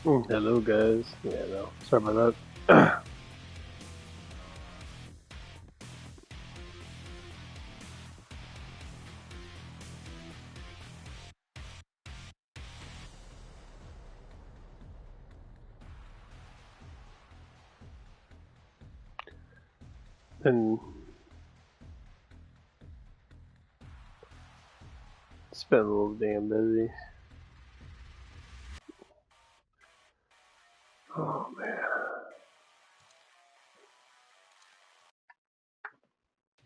Hello, guys. Yeah, no. Sorry about that. And it's been a little damn busy. Oh, man.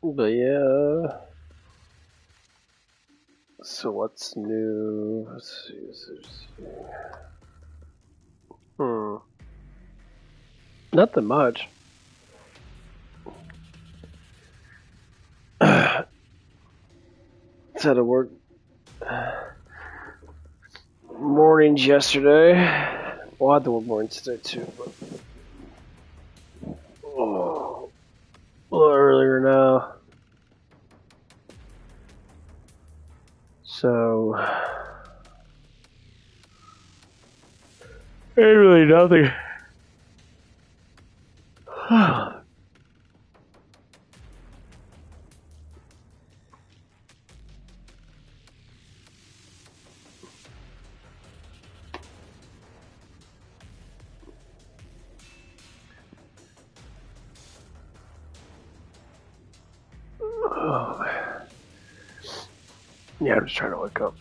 But yeah. So what's new? Let's see. Hmm. Nothing much. It's had to work mornings yesterday. Well, I had to work mornings today too, but a little earlier now. So ain't really nothing. Oh, yeah, I'm just trying to wake up.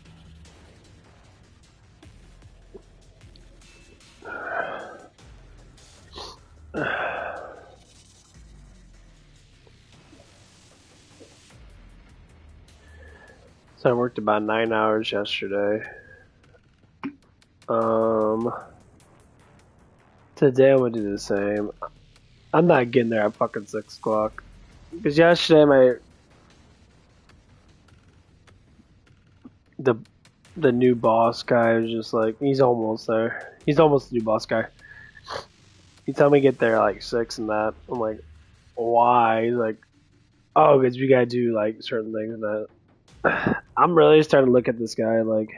So I worked about 9 hours yesterday. Today I'm gonna do the same. I'm not getting there at fucking 6 o'clock. Because yesterday the the new boss guy was just like, he's almost there. He's almost the new boss guy. He told me to get there at like 6 and that. I'm like, why? He's like, oh, because we gotta do like certain things and that. I'm really starting to look at this guy like,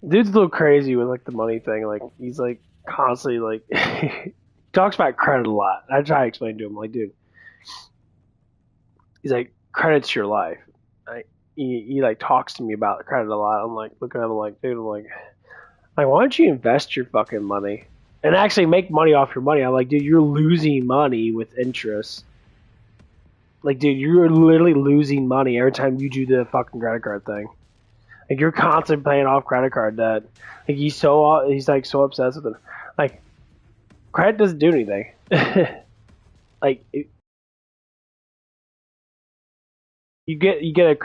dude's a little crazy with like the money thing. Like, he's like constantly like, he talks about credit a lot. I try to explain to him, like, dude, he's like, credit's your life. He like talks to me about credit a lot. I'm like looking at him like, dude, I'm like, why don't you invest your fucking money and actually make money off your money? I'm like, dude, you're losing money with interest. Like, dude, you're literally losing money every time you do the fucking credit card thing. Like, you're constantly paying off credit card debt. Like, he's like so obsessed with it. Like, credit doesn't do anything. Like, you get a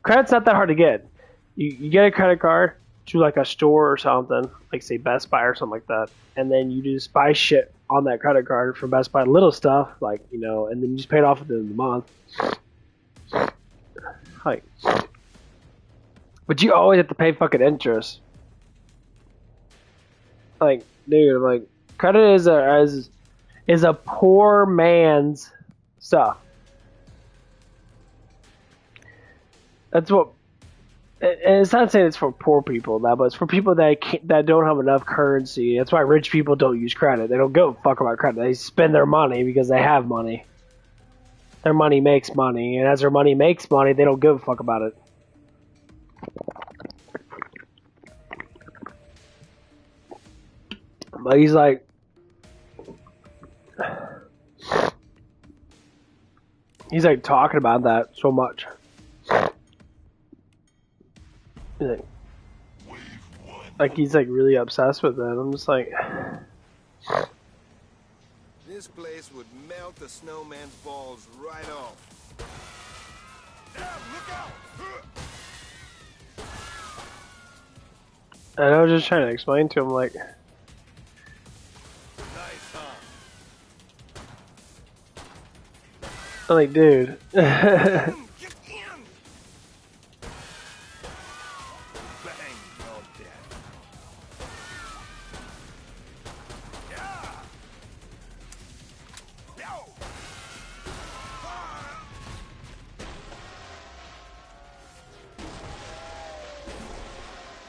credit's not that hard to get. You get a credit card to like a store or something, like say Best Buy or something like that, and then you just buy shit on that credit card from Best Buy, little stuff like and then you just pay it off at the end of the month. Like, but you always have to pay fucking interest. Like, dude, like credit is a poor man's stuff. That's what. And it's not saying it's for poor people, but it's for people that don't have enough currency. That's why rich people don't use credit. They don't go fuck about credit. They spend their money because they have money. Their money makes money, and as their money makes money, they don't give a fuck about it. But he's like talking about that so much. He's like he's like really obsessed with it. I'm just like, this place would melt the snowman's balls right off. Look out! and I was just trying to explain to him like, Nice, huh? I'm like, dude. Get in! Bang, you're dead. Yeah! No!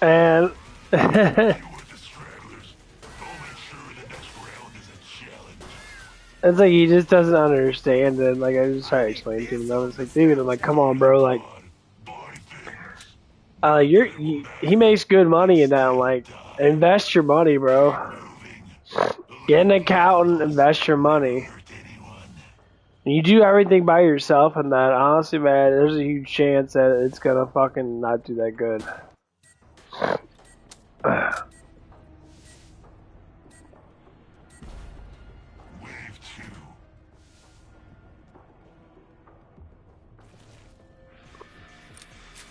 And It's like he just doesn't understand it. Like I just try to explain to him. I was like, dude, I'm like, come on, bro. Like, he makes good money in that. I'm like, invest your money, bro. Get an accountant, invest your money. You do everything by yourself, and that honestly, man, there's a huge chance that it's gonna fucking not do that good.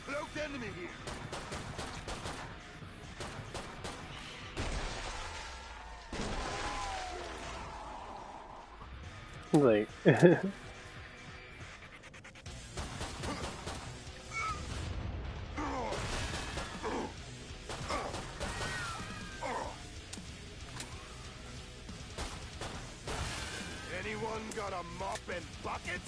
Cloaked enemy here. Like, Anyone got a mop and bucket?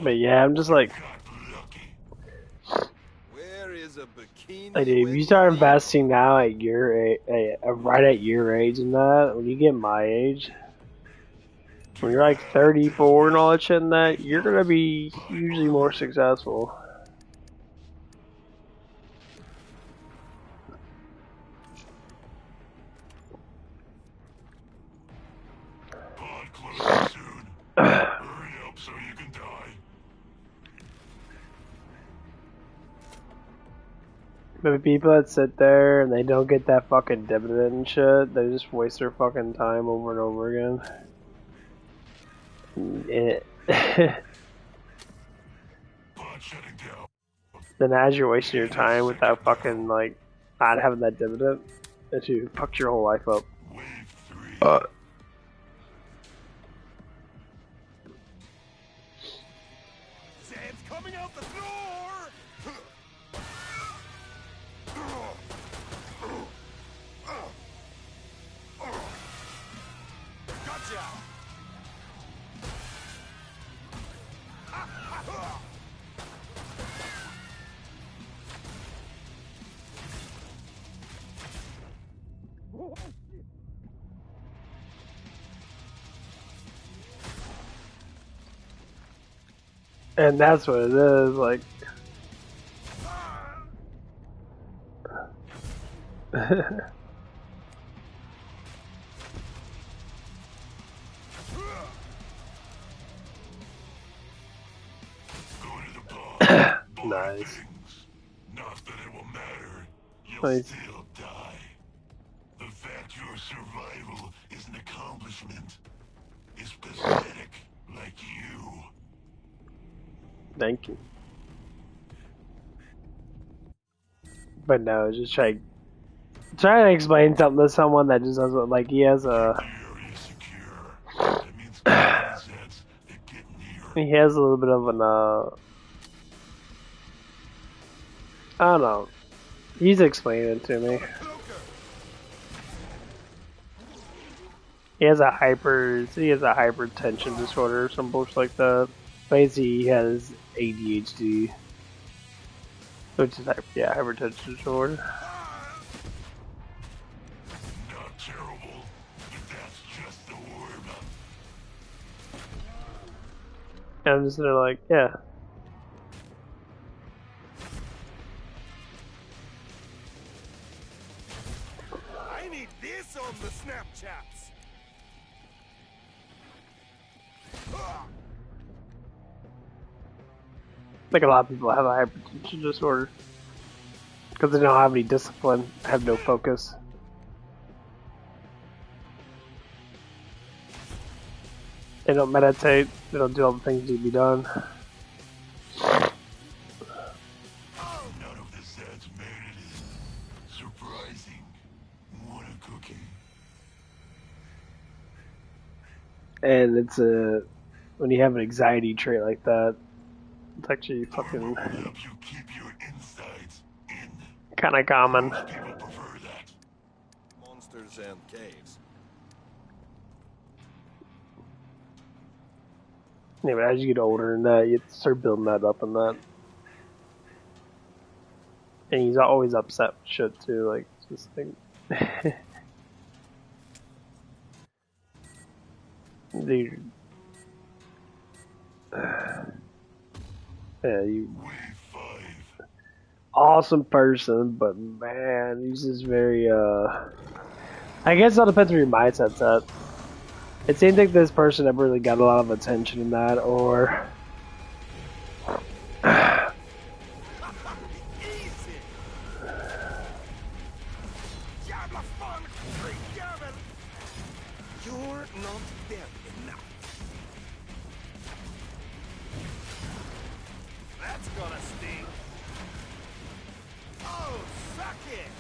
but yeah, I'm just like, Where is a bikini? dude, if you start investing now at right at your age and that, when you get my age, when you're like 34 and all that shit and that, you're gonna be hugely more successful. But the people that sit there and they don't get that fucking dividend and shit, they just waste their fucking time over and over again. Then as you're wasting your time without fucking like not having that dividend, that you fucked your whole life up. Zed's coming out the floor. Gotcha. And that's what it is, like. Nice. Not that it will matter. You'll Nice. still die. The fact your survival is an accomplishment is pathetic, like you. Thank you. But no, just trying to explain something to someone that just doesn't like. He has a. That means assets that get near. He has a little bit of an I don't know. He's explaining it to me. He has a hypertension disorder or some bullshit like that. Basically, he has ADHD, which is hypertension disorder. Not terrible, but that's just the warm-up. And I'm just there like, yeah. I need this on the Snapchats. Like a lot of people have a hypertension disorder because they don't have any discipline, have no focus. They don't meditate. They don't do all the things that need to be done. None of the sets made it in. Surprising. Want a cookie? And it's when you have an anxiety trait like that, It's actually fucking Armor will help you keep your insides in. kind of common. Most people prefer that. Monsters and caves. Yeah, but as you get older and that, you start building that up and that. And he's always upset with shit too, like, just like... Dude. Yeah, you... Wave 5. Awesome person, but man, he's just very, I guess it all depends where your mindset's at. It seems like this person never really got a lot of attention in that, or... Easy. Jävla fan, skitjävel. You're not dead enough. That's gonna sting. Oh, suck it.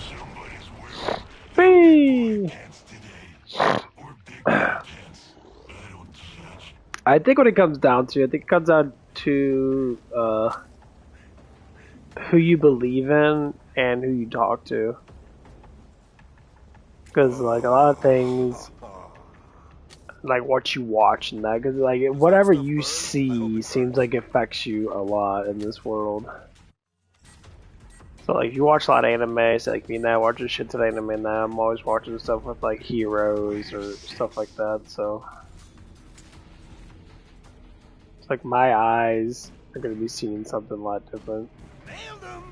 Somebody's wearing Whee! pants today. Or big pants. I don't judge. I think when it comes down to, I think it comes down to, who you believe in and who you talk to. Because, like, a lot of things, like, what you watch and that, because, like, whatever you see seems like it affects you a lot in this world. So, like, you watch a lot of anime, so, like, me and I watch a shit ton of anime now. I'm always watching stuff with, like, heroes or stuff like that, so. It's like my eyes are gonna be seeing something a lot different. Nailed him.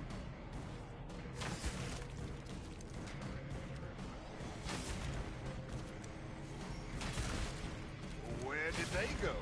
Where did they go?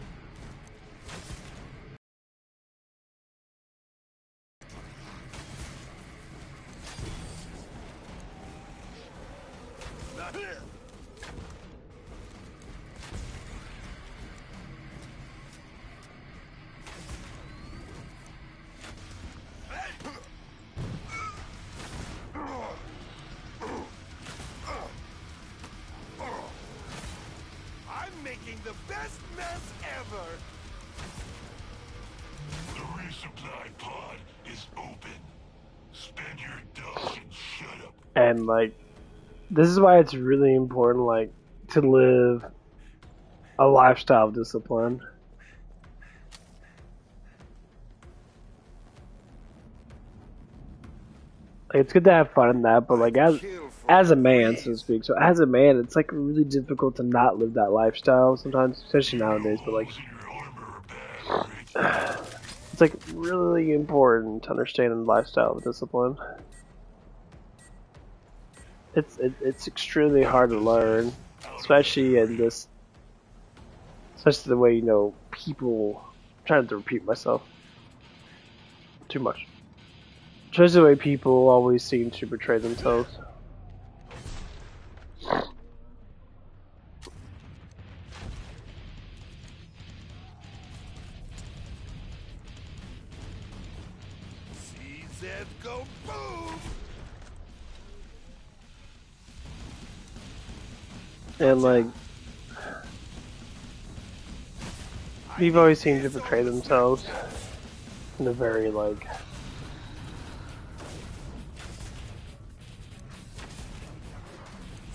I'm making the best mess ever. The resupply pod is open. Spend your dollars and shut up. And, like, this is why it's really important, like, to live a lifestyle of discipline. Like, it's good to have fun in that, but, like, as a man, so to speak, so as a man, it's, like, really difficult to not live that lifestyle sometimes, especially nowadays, but, like, Your armor bag, Rick. it's, like, really important to understand the lifestyle of discipline. It's extremely hard to learn, especially in this, especially the way, you know, people, I'm trying to repeat myself too much. Especially the way people always seem to portray themselves. CZ go boom. And, like, people always seem to portray themselves in a very, like,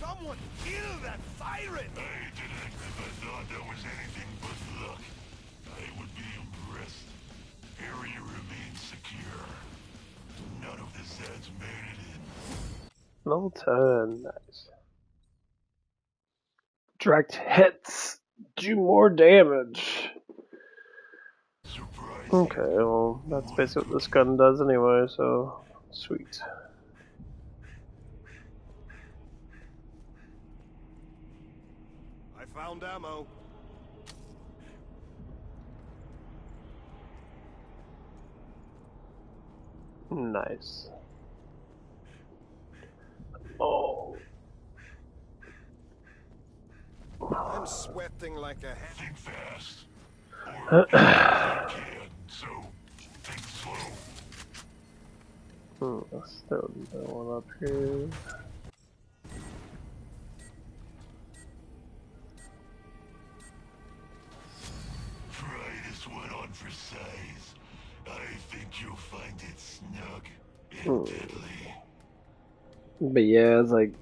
Someone kill that siren. I did it if I thought that was anything but luck. I would be impressed. Area remains secure. None of the Zeds made it in. level 10, nice. Direct hits do more damage. Surprising. Okay, well, that's basically what this gun does anyway, so sweet. I found ammo. Nice. Oh. I'm sweating like a hen. Think fast. Or you can, so think slow. Let's throw that one up here. Try this one on for size. I think you'll find it snug and deadly. But yeah, it's like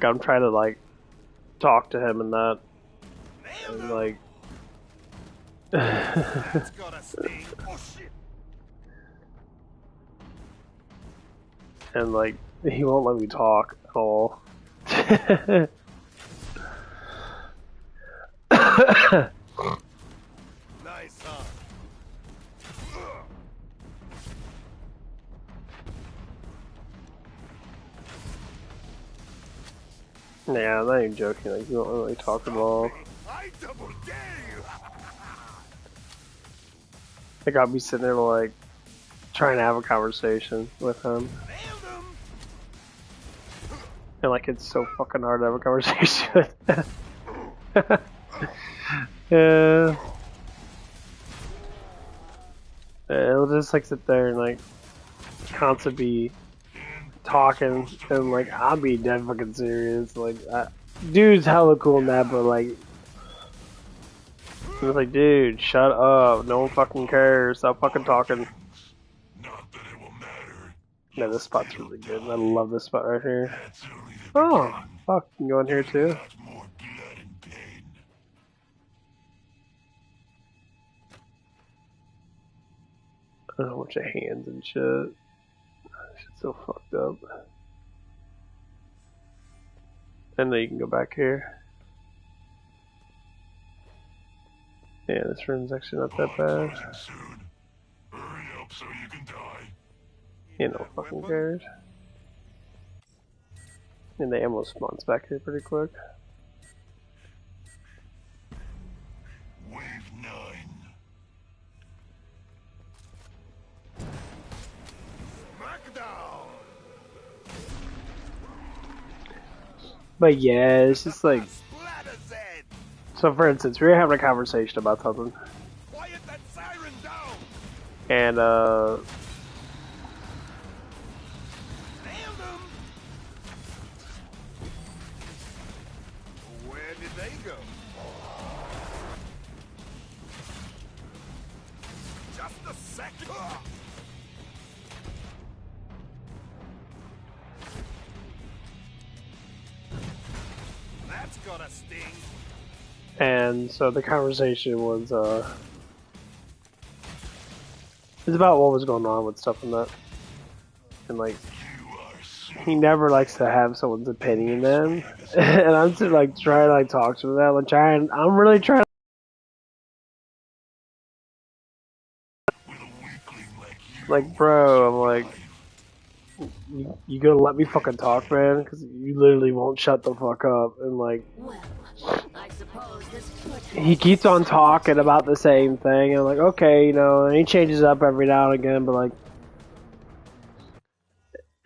I'm trying to like talk to him and that, and like. That's got a sting. Oh shit! And like he won't let me talk at all. Nice, huh? Yeah, I'm not even joking. Like he won't really talk at all. I double dare you! Like I'll be sitting there like trying to have a conversation with him, Nailed him! and like it's so fucking hard to have a conversation with him. Yeah. He'll just like sit there and like constantly be talking, and like I'll be dead fucking serious. Like, dude's hella cool in that, but like, he was like, dude, shut up. No one fucking cares. Stop fucking talking. Not that it will matter. Yeah, this spot's really good. I love this spot right here. That's only the Oh, beginning. fuck, you can go in here too. Got more blood and pain. A bunch of hands and shit. Shit's so fucked up. And then you can go back here. Yeah, this room's actually not that bad. Closing soon. Hurry up so you can die. You know, fucking cares. And the ammo spawns back here pretty quick. Wave 9. Smackdown! But yeah, it's just like, Splatter Zed! so for instance, we were having a conversation about something, Quiet that siren down! and Nailed him! Where did they go? Just a second! That's got a sting! and so the conversation was it's about what was going on with stuff and that, and like You are so he never likes to have someone's opinion in, and I'm just like trying to like talk to him about that. I'm really trying. with a weakling like you. Like, bro, I'm like, you gonna let me fucking talk, man? Because you literally won't shut the fuck up. And like, Well, I suppose this could he keeps on talking about the same thing. And I'm like, okay, you know, and he changes up every now and again, but like,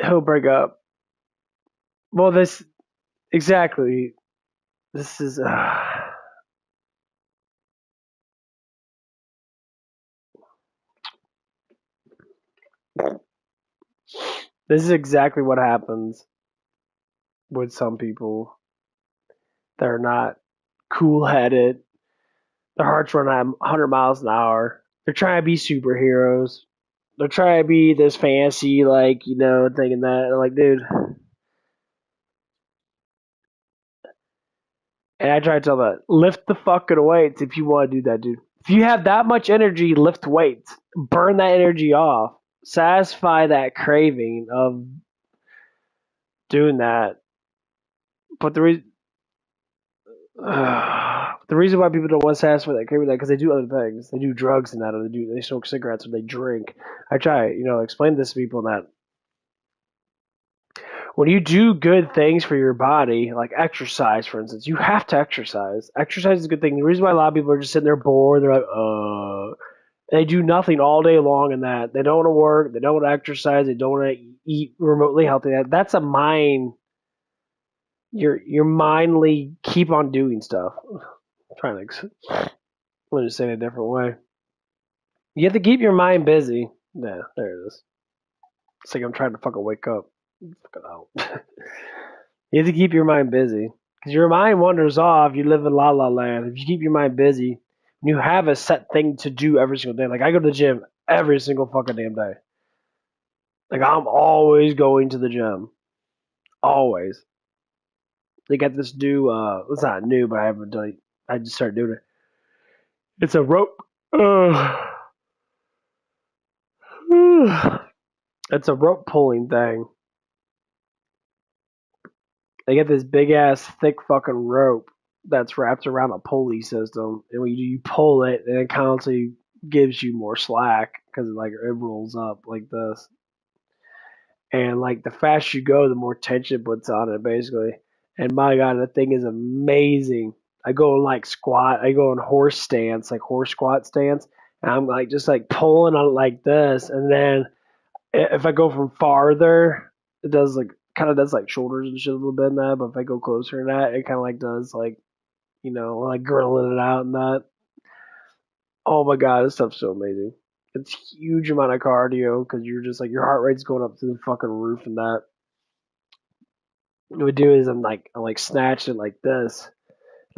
he'll break up. Well, this, exactly. This is, this is exactly what happens with some people that are not cool headed. Their hearts run at 100 miles an hour. They're trying to be superheroes. They're trying to be this fancy, like, you know, thinking that. Like, dude. And I try to tell that, lift the fucking weights if you want to do that, dude. If you have that much energy, lift weights. Burn that energy off. Satisfy that craving of doing that. But the reason why people don't want to satisfy that craving, because they do other things. They do drugs and that, or they smoke cigarettes, or they drink. I try, you know, explain this to people that when you do good things for your body, like exercise, for instance, you have to exercise. Exercise is a good thing. The reason why a lot of people are just sitting there bored, they're like, they do nothing all day long in that. They don't want to work. They don't want to exercise. They don't want to eat remotely healthy. That's a mind. Your mindly keep on doing stuff. I'm trying to let me just say it a different way. You have to keep your mind busy. Yeah, there it is. It's like I'm trying to fucking wake up. Fucking out. You have to keep your mind busy. Because your mind wanders off, you live in la la land. If you keep your mind busy, you have a set thing to do every single day. Like, I go to the gym every single fucking damn day. Like, I'm always going to the gym. Always. They got this new, it's not new, but I haven't done it. I just started doing it. It's a rope. It's a rope pulling thing. They get this big ass thick fucking rope that's wrapped around a pulley system, and when you pull it, and it constantly gives you more slack because like it rolls up like this. And like the faster you go, the more tension it puts on it, basically. And my god, the thing is amazing. I go in like squat, I go in horse stance, like horse squat stance, and I'm like just like pulling on it like this, and then if I go from farther, it does like kind of does like shoulders and shit a little bit in that. But if I go closer than that, it kind of like does like like grilling it out and that. Oh my god, this stuff's so amazing. It's huge amount of cardio because you're just like your heart rate's going up to the fucking roof and that. What we do is I'm like snatching it like this.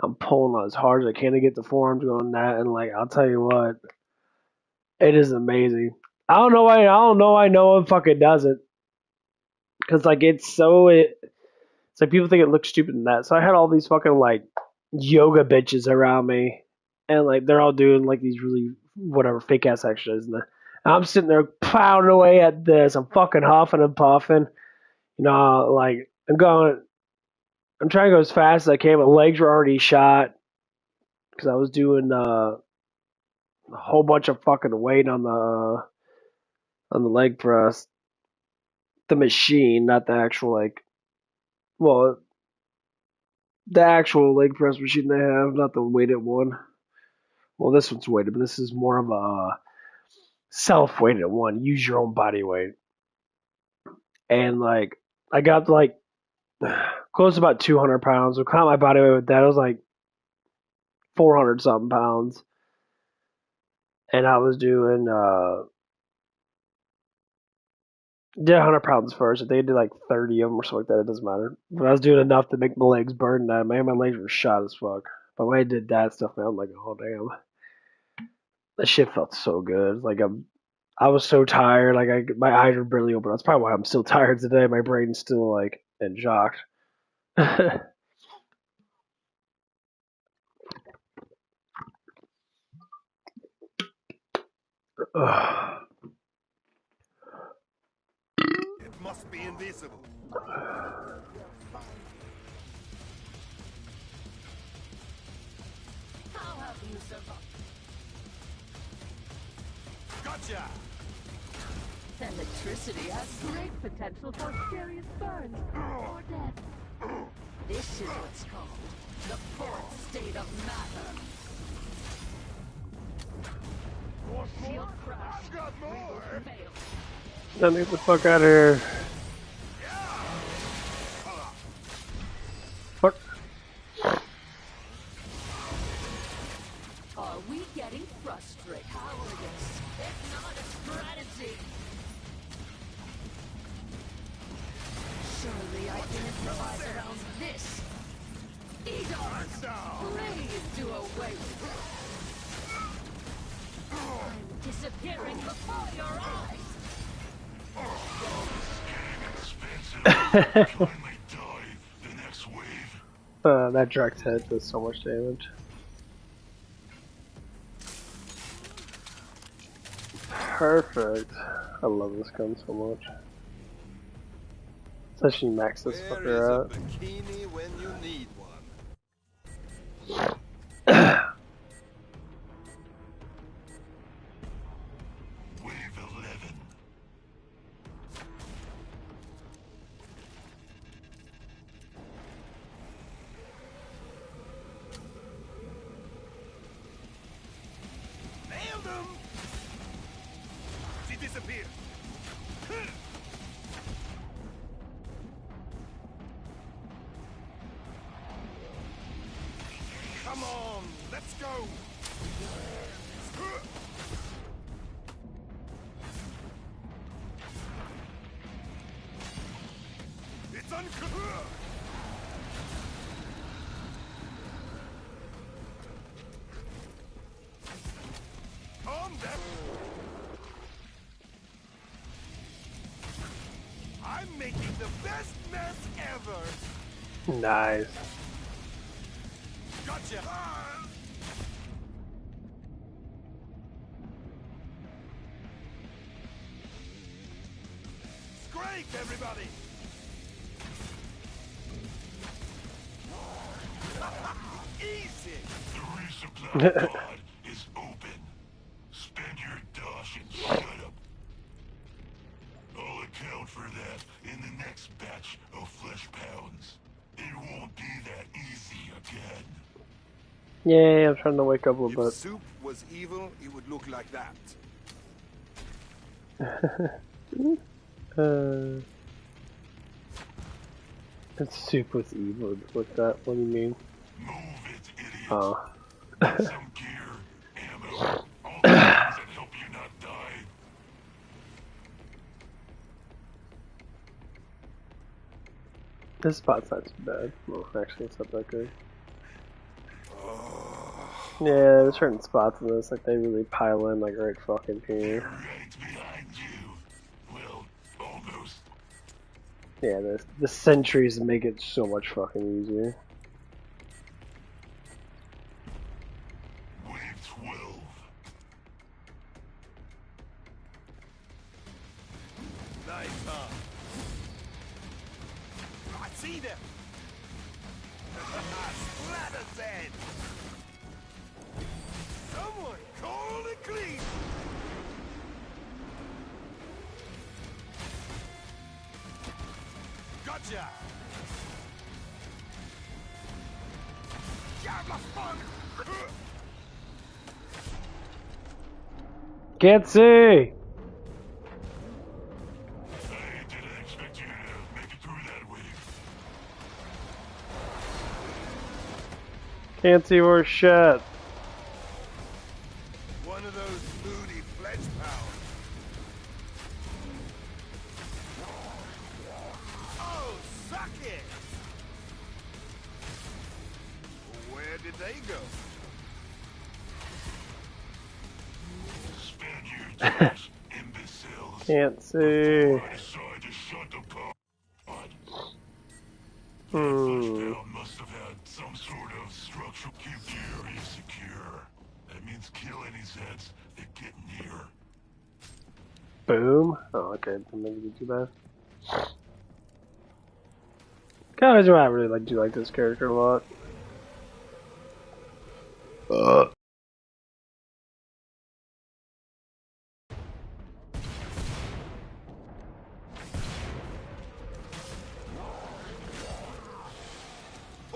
I'm pulling on as hard as I can to get the forearms going that, and like I'll tell you what, it is amazing. I don't know why no one fucking does it. Cause like it's like people think it looks stupid in that. So I had all these fucking like yoga bitches around me, and like they're all doing like these really whatever fake ass exercises. And I'm sitting there plowing away at this. I'm fucking huffing and puffing. Like I'm trying to go as fast as I can. My legs were already shot because I was doing a whole bunch of fucking weight on the leg press. The machine, not the actual like. Well, the actual leg press machine they have, not the weighted one. Well, this one's weighted, but this is more of a self-weighted one. Use your own body weight. And like, I got like close to about 200 pounds. So count my body weight with that. It was like 400 something pounds. And I was doing did 100 pounds first. I think I did like 30 of them or something like that. It doesn't matter. But I was doing enough to make my legs burn. That man, my legs were shot as fuck. But when I did that stuff, man, I'm like, oh damn, that shit felt so good. Like I was so tired. Like my eyes were barely open. That's probably why I'm still tired today. My brain's still like in shock. Ugh. It must be invisible. How have you survived? Gotcha! Electricity has great potential for serious burns or death. This is what's called the fourth state of matter. Shield crash. Got more! Fail. Let me get the fuck out of here. Fuck. Are we getting frustrated? Cowardice. It's not a strategy. Surely I can improvise around this. Egon, please do away with it. I'm disappearing before your eyes. Finally die. The next wave. That direct hit does so much damage. Perfect. I love this gun so much. Especially max this Where is fucker a out. bikini when you need one? Wave 11. Nailed him! She disappeared. Come on, let's go! Calm down. I'm making the best mess ever. Nice. Gotcha. Scrape, everybody. Easy. The resupply pod is open. Spend your dosh and shut up. I'll account for that in the next batch of flesh pounds. It won't be that easy again. Yay, I'm trying to wake up a If little bit. soup was evil, it would look like that. That soup was evil. What's that? What do you mean? Move it, idiot. Oh. Some gear, ammo, all the things that help you not die. This spot's not too bad. Well, actually, it's not that good. Yeah, there's certain spots in this, like, they really pile in, like, right fucking here. Right behind you. Well, almost. Yeah, the sentries make it so much fucking easier. Wave 12. Nice, huh? I see them. Splatter dead. Someone call it clean. Gotcha. Diablo fun. Can't see! I didn't expect you to make it through that wave. Can't see where shit. One of those moody flesh powers. Oh, suck it! Where did they go? Spend your dash, imbeciles. Can't see. I decided to shut the pod. Flesh must have had some sort of structural. Keep the area secure. That means kill any Zeds that get near. Boom. Oh, okay. Didn't make it too bad. Kind of, I really do like this character a lot. Oh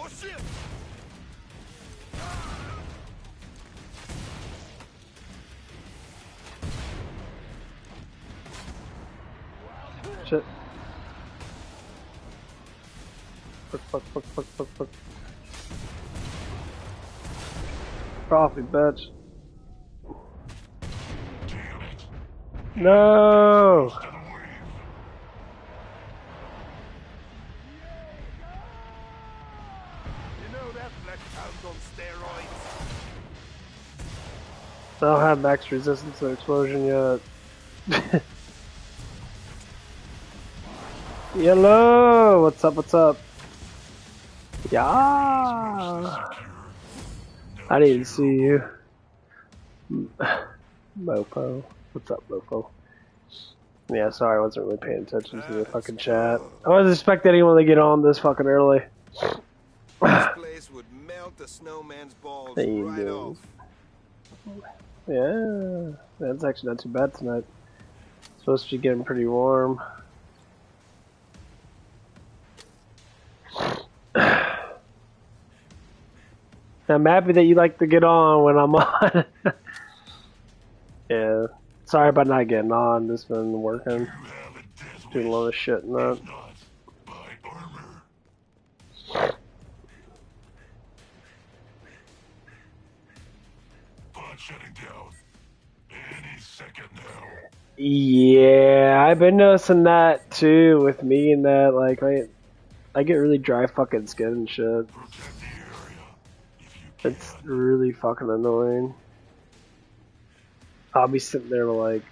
shit! Shit. Fuck. Coffee, bitch. Damn it. No! To the wave. You know that flesh pound's on steroids. I don't have max resistance to explosion yet. Yellow! What's up? Yeah! I didn't see you. Mopo. What's up, Mopo? Yeah, sorry, I wasn't really paying attention to the fucking chat. I wasn't expecting anyone to get on this fucking early. This place would melt the snowman's balls There you right go. off. Yeah, that's actually not too bad tonight. It's supposed to be getting pretty warm. I'm happy that you like to get on when I'm on. Yeah, sorry about not getting on. Just been working, You have a death doing a wish. lot of shit and that. If not, buy armor. Pod shutting down. Any second now. Yeah, I've been noticing that too with me and that, like, I get really dry fucking skin and shit. Protect the area if you can. It's really fucking annoying. I'll be sitting there like,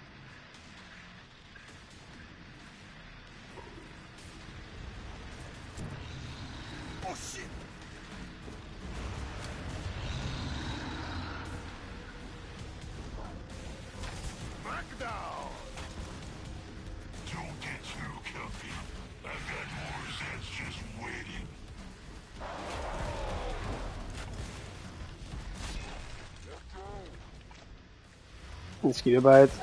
Oh shit! Smackdown! Don't get too comfy. I've got more Zeds just waiting. mosquito bites.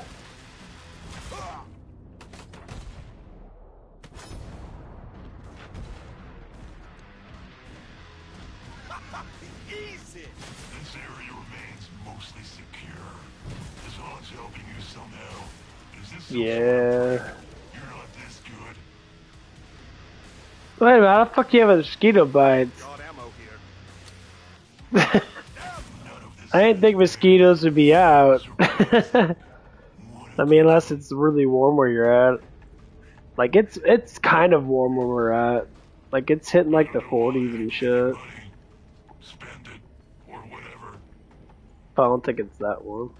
Easy! This area remains mostly secure. As long as helping you somehow. Is this some sort of Yeah. trick? You're not this good. Wait a minute, how the fuck you have mosquito bites? Got ammo here. None of this I didn't think mosquitoes would be out. I mean, unless it's really warm where you're at. Like, it's kind of warm where we're at. Like, it's hitting like the 40s and shit. money. Spend it. Or whatever. But I don't think it's that warm.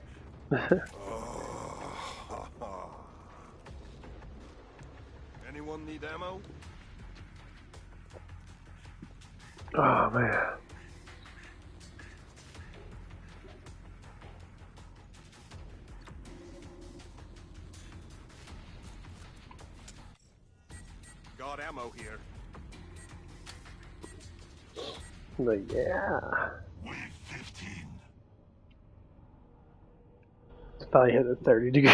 Anyone need ammo? Oh, man. Got ammo here. But yeah. Wave 15. It's probably hit a 30 degree.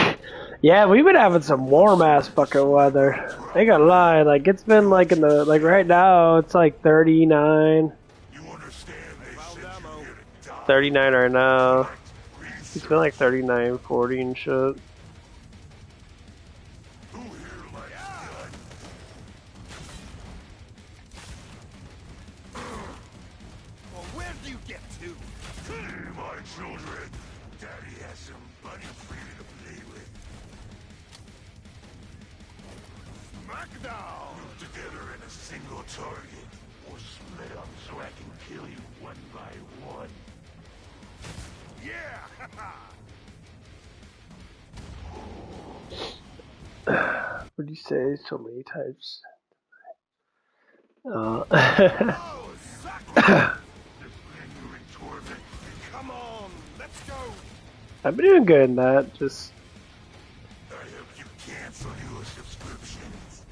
Yeah, we've been having some warm ass fucking weather. I ain't gonna lie, like it's been like in the like right now it's like 39. You understand they Found sent ammo. you here to die. 39 right now. It's Research. been like 39, 40 and shit. Who here likes blood? Well, where do you get to? Hey, my children. Daddy has some bunny for you to play with. Smackdown! Group together in a single target. Or split up so I can kill you one by one. Yeah! What'd you say? So many types. Oh, suck! This lingering torment. Come on, let's go! I've been doing good in that. Just I hope you cancel your subscriptions.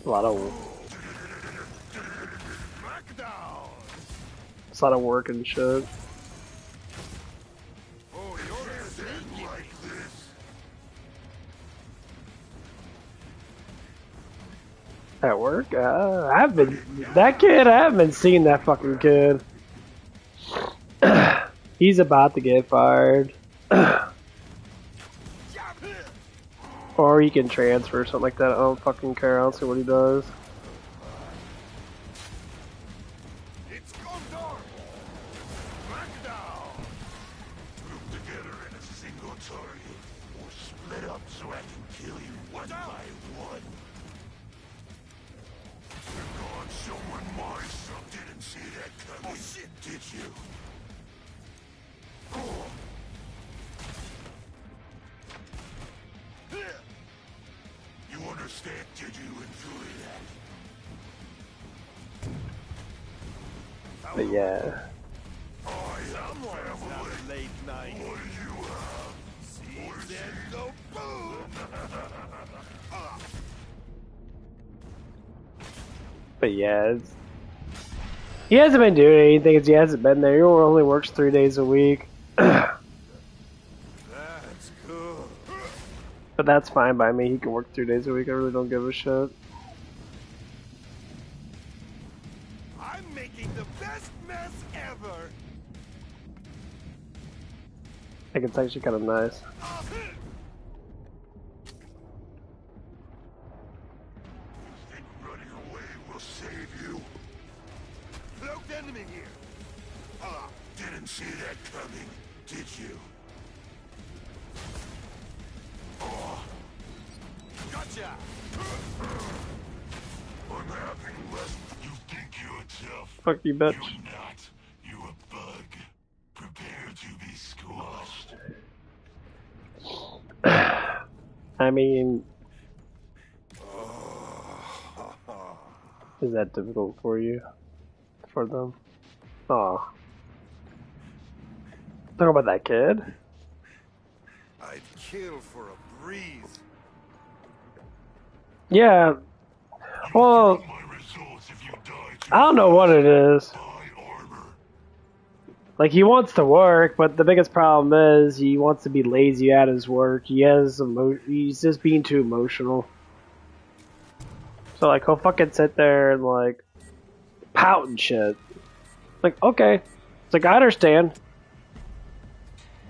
a lot of Smackdown! it's a lot of work and shit. Oh, you're a sneaky. Like this. At work? I've been that kid. I haven't been seeing that fucking kid. He's about to get fired, or he can transfer or something like that. I don't fucking care. I don't see what he does. It's gone dark! Smackdown! Group together in a single target. Or split up so I can kill you one by one. You're gone somewhere my son didn't see that coming. Oh, shit. Did you? You understand? Did you enjoy that? But yeah, I have Someone's family. having late night. What do you have? Seeds and no food! but yeah, he hasn't been doing anything. 'Cause he hasn't been there. He only works 3 days a week. That's good. But that's fine by me. He can work 3 days a week. I really don't give a shit. I'm making the best mess ever! I think it's actually kind of nice. Think running away will save you? Cloaked enemy here! Didn't see that coming, did you? Gotcha! I'm having less Fuck you, bitch. You're not. You a bug. Prepare to be squashed. I mean, is that difficult for you? For them? Aw. Talk about that kid. I'd kill for a breeze. Yeah. Well, My results if you die I don't know what it is. by armor. Like, he wants to work, but the biggest problem is he wants to be lazy at his work. He's just being too emotional. So, like, he'll fucking sit there and, like, pout and shit. Like, okay. It's like, I understand.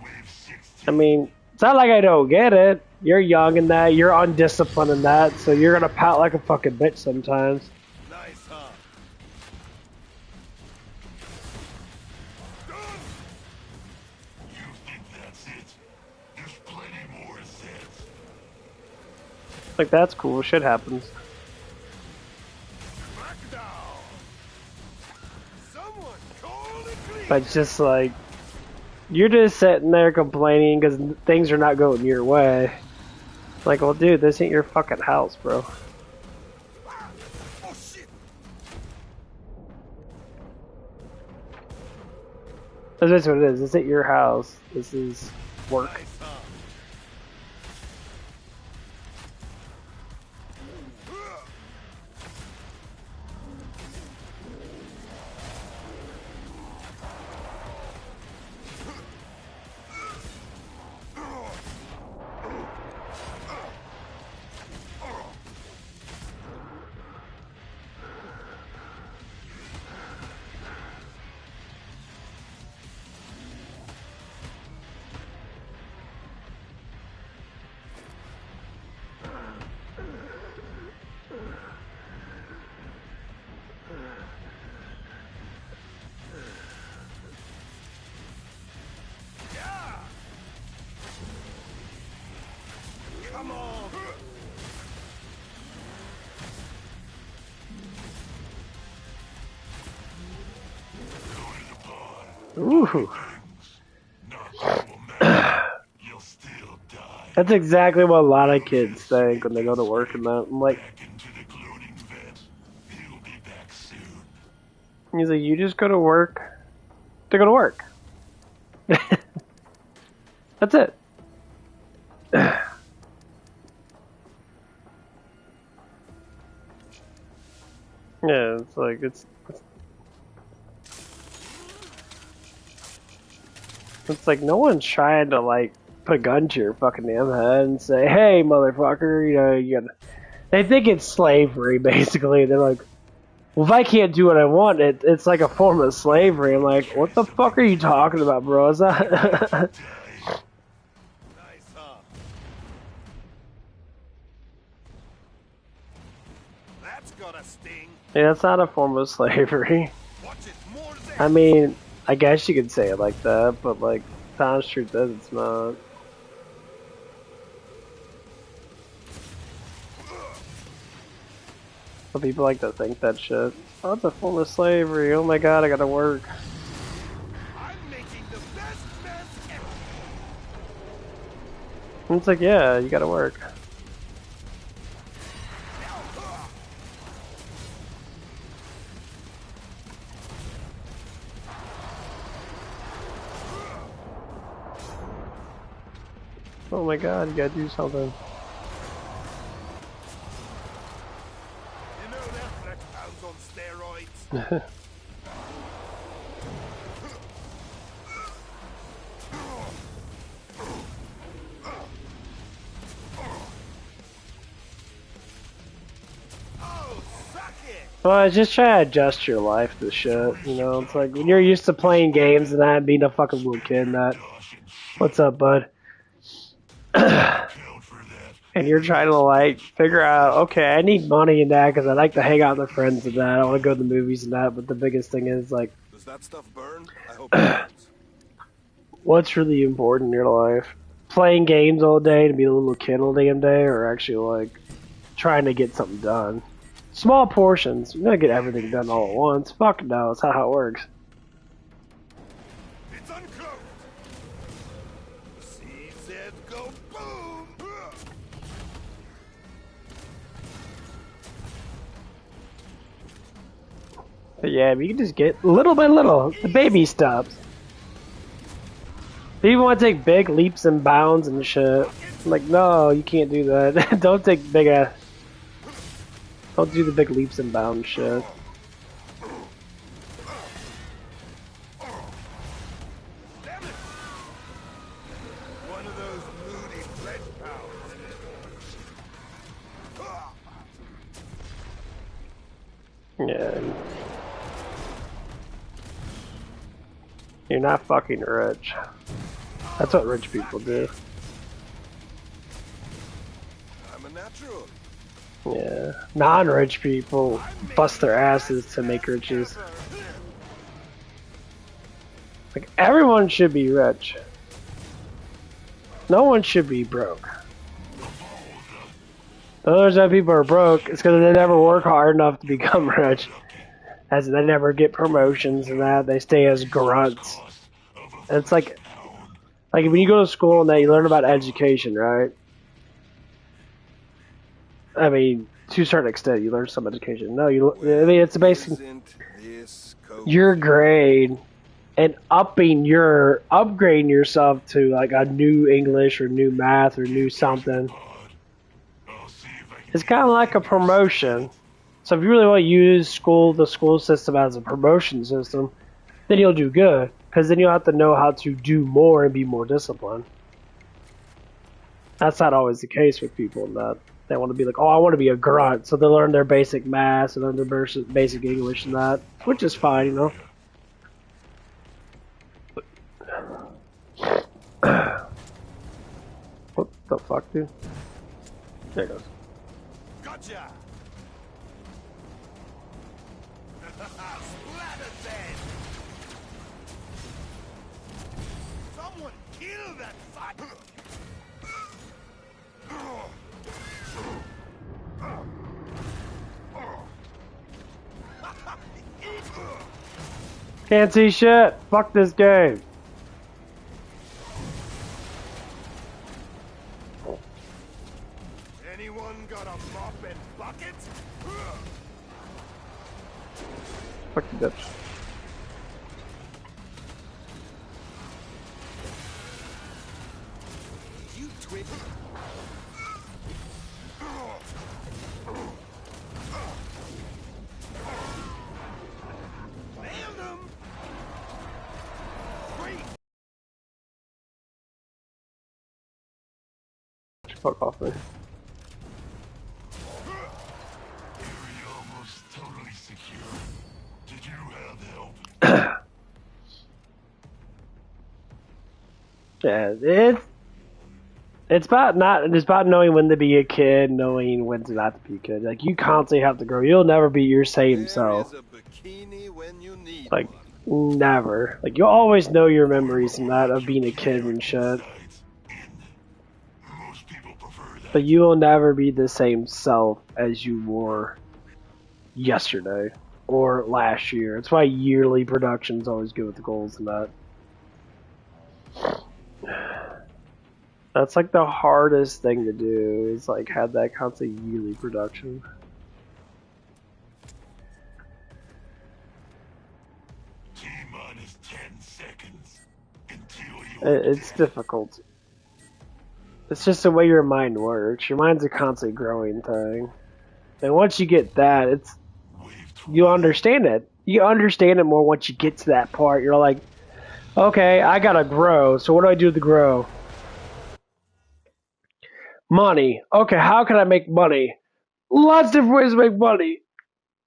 Wave 16. I mean, it's not like I don't get it. You're young in that, you're undisciplined in that, so you're gonna pout like a fucking bitch sometimes. Nice, huh? You think that's it? There's plenty more Zeds. Like, that's cool, shit happens. Crackdown! Someone call the clean. But it's just like, you're just sitting there complaining because things are not going your way. Like, well, dude, this ain't your fucking house, bro. Oh shit! That's just what it is. This ain't your house. This is work. Nice, huh? Come on! Ooh. Not will matter. You'll still die. That's exactly what a lot of kids think when they go to work and that. I'm like, Back into the cloning vet. He'll be back soon. he's like, you just go to work to go to work. That's it. Yeah, it's like, it's like no one's trying to like put a gun to your fucking damn head and say, "Hey, motherfucker, you know, you gotta." They think it's slavery, basically. They're like, "Well, if I can't do what I want, it's like a form of slavery." I'm like, "What the fuck are you talking about, bro? Is that?" Nice, huh? That's gotta sting. Yeah, it's not a form of slavery. Watch it, more I mean, I guess you could say it like that, but like, the honest truth is, it's not. But people like to think that shit. Oh, it's a form of slavery. Oh my god, I gotta work. I'm making the best mess ever. And it's like, yeah, you gotta work. Oh my god, you gotta do something. You know that reptile's on steroids. Oh, suck it! Well, just try to adjust your life to shit, you know? It's like, when you're used to playing games and that, and being a fucking little kid and that. What's up, bud? Count for that. And you're trying to, like, figure out, okay, I need money and that because I like to hang out with my friends and that. I want to go to the movies and that, but the biggest thing is, like, Does that stuff burn? I hope it burns. what's really important in your life? Playing games all day to be a little kid all damn day, or actually, like, trying to get something done? Small portions. You're not gonna get everything done all at once. Fuck no, that's not how it works. It's unclosed. CZ go boom. But yeah, you can just get little by little, the baby steps. People want to take big leaps and bounds and shit. I'm like, no, you can't do that. Don't take big ass. Don't do the big leaps and bounds shit. Damn it! One of those moody flesh powers. Yeah. You're not fucking rich. That's what rich people do. I'm a natural. Yeah. Non-rich people bust their asses to make riches. Like, everyone should be rich. No one should be broke. The other reason people are broke is because they never work hard enough to become rich. As they never get promotions and that, they stay as grunts. And it's like when you go to school and that you learn about education, right? I mean, to a certain extent, you learn some education. No, I mean, it's basically your grade and upgrading yourself to like a new English or new math or new something. It's kind of like a promotion. So if you really want to use the school system as a promotion system, then you'll do good. Because then you'll have to know how to do more and be more disciplined. That's not always the case with people that they want to be like, oh, I want to be a grunt. So they learn their basic math and learn their basic English and that, which is fine, you know. What the fuck, dude? There it goes. Gotcha! Splatter dead! Someone kill that fat... Can't see shit. Fuck this game. Anyone got a mop and bucket? Fuck you, bitch. You twit. Nailed him! Great! Fuck off me. Area almost totally secure. Did you have help? Yeah, it's about knowing when to be a kid, knowing when to not to be a kid. Like, you constantly have to grow. You'll never be your same self. There is a bikini when you need Like, one. never. Like, you'll always know your memories and that of being a kid and shit. Most people prefer that. But you will never be the same self as you were yesterday or last year. That's why yearly production's always good with the goals and that. That's like the hardest thing to do, is like have that constant yearly production. T-minus 10 seconds until you It's difficult. It's just the way your mind works. Your mind's a constantly growing thing. And once you get that, you understand it. You understand it more once you get to that part. You're like, okay, I gotta grow. So what do I do to grow? Money. Okay, how can I make money? Lots of different ways to make money.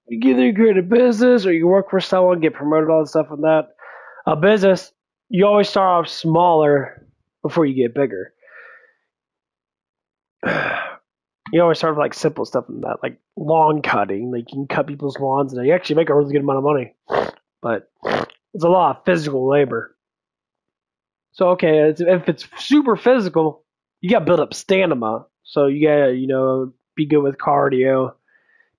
You can either create a business or you work for someone, get promoted, all that stuff and that. A business, you always start off smaller before you get bigger. You always start with like simple stuff and that, like lawn cutting. Like you can cut people's lawns and you actually make a really good amount of money. But it's a lot of physical labor. So okay, if it's super physical, you gotta build up stamina. So you gotta, be good with cardio,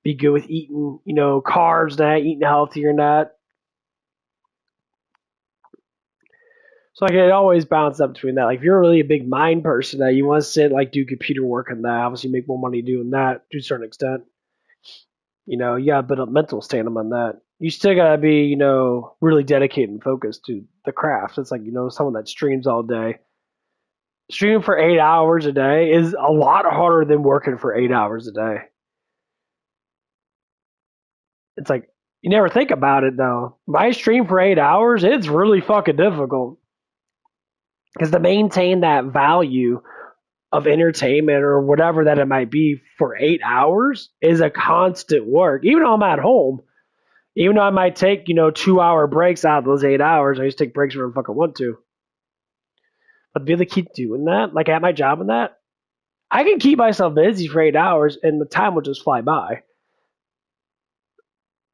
be good with eating, you know, carbs and that, eating healthier and that. So like it always balances up between that. Like if you're really a big mind person that you want to sit like do computer work and that, obviously make more money doing that to a certain extent. You know, you gotta build up mental stamina on that. You still gotta be, you know, really dedicated and focused to the craft. It's like, you know, someone that streams all day. Streaming for 8 hours a day is a lot harder than working for 8 hours a day. It's like you never think about it though. If I stream for 8 hours, it's really fucking difficult. Because to maintain that value of entertainment or whatever that it might be for 8 hours is a constant work. Even though I'm at home, even though I might take, you know, 2 hour breaks out of those 8 hours, I just take breaks whenever I fucking want to. But to be able to keep doing that, like at my job and that, I can keep myself busy for 8 hours and the time will just fly by.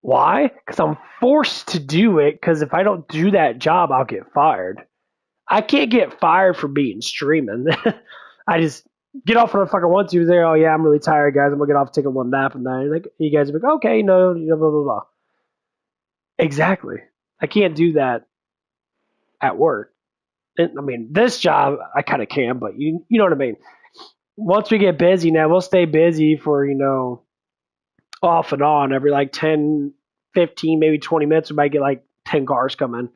Why? Because I'm forced to do it because if I don't do that job, I'll get fired. I can't get fired for being streaming. I just get off when I fucking want to. Say, oh yeah, I'm really tired, guys. I'm gonna get off, take a little nap, and then like you guys are like, okay, no, blah blah blah. Exactly. I can't do that at work. And, I mean, this job I kind of can, but you know what I mean. Once we get busy now, we'll stay busy for, you know, off and on every like 10, 15, maybe 20 minutes. We might get like 10 cars coming,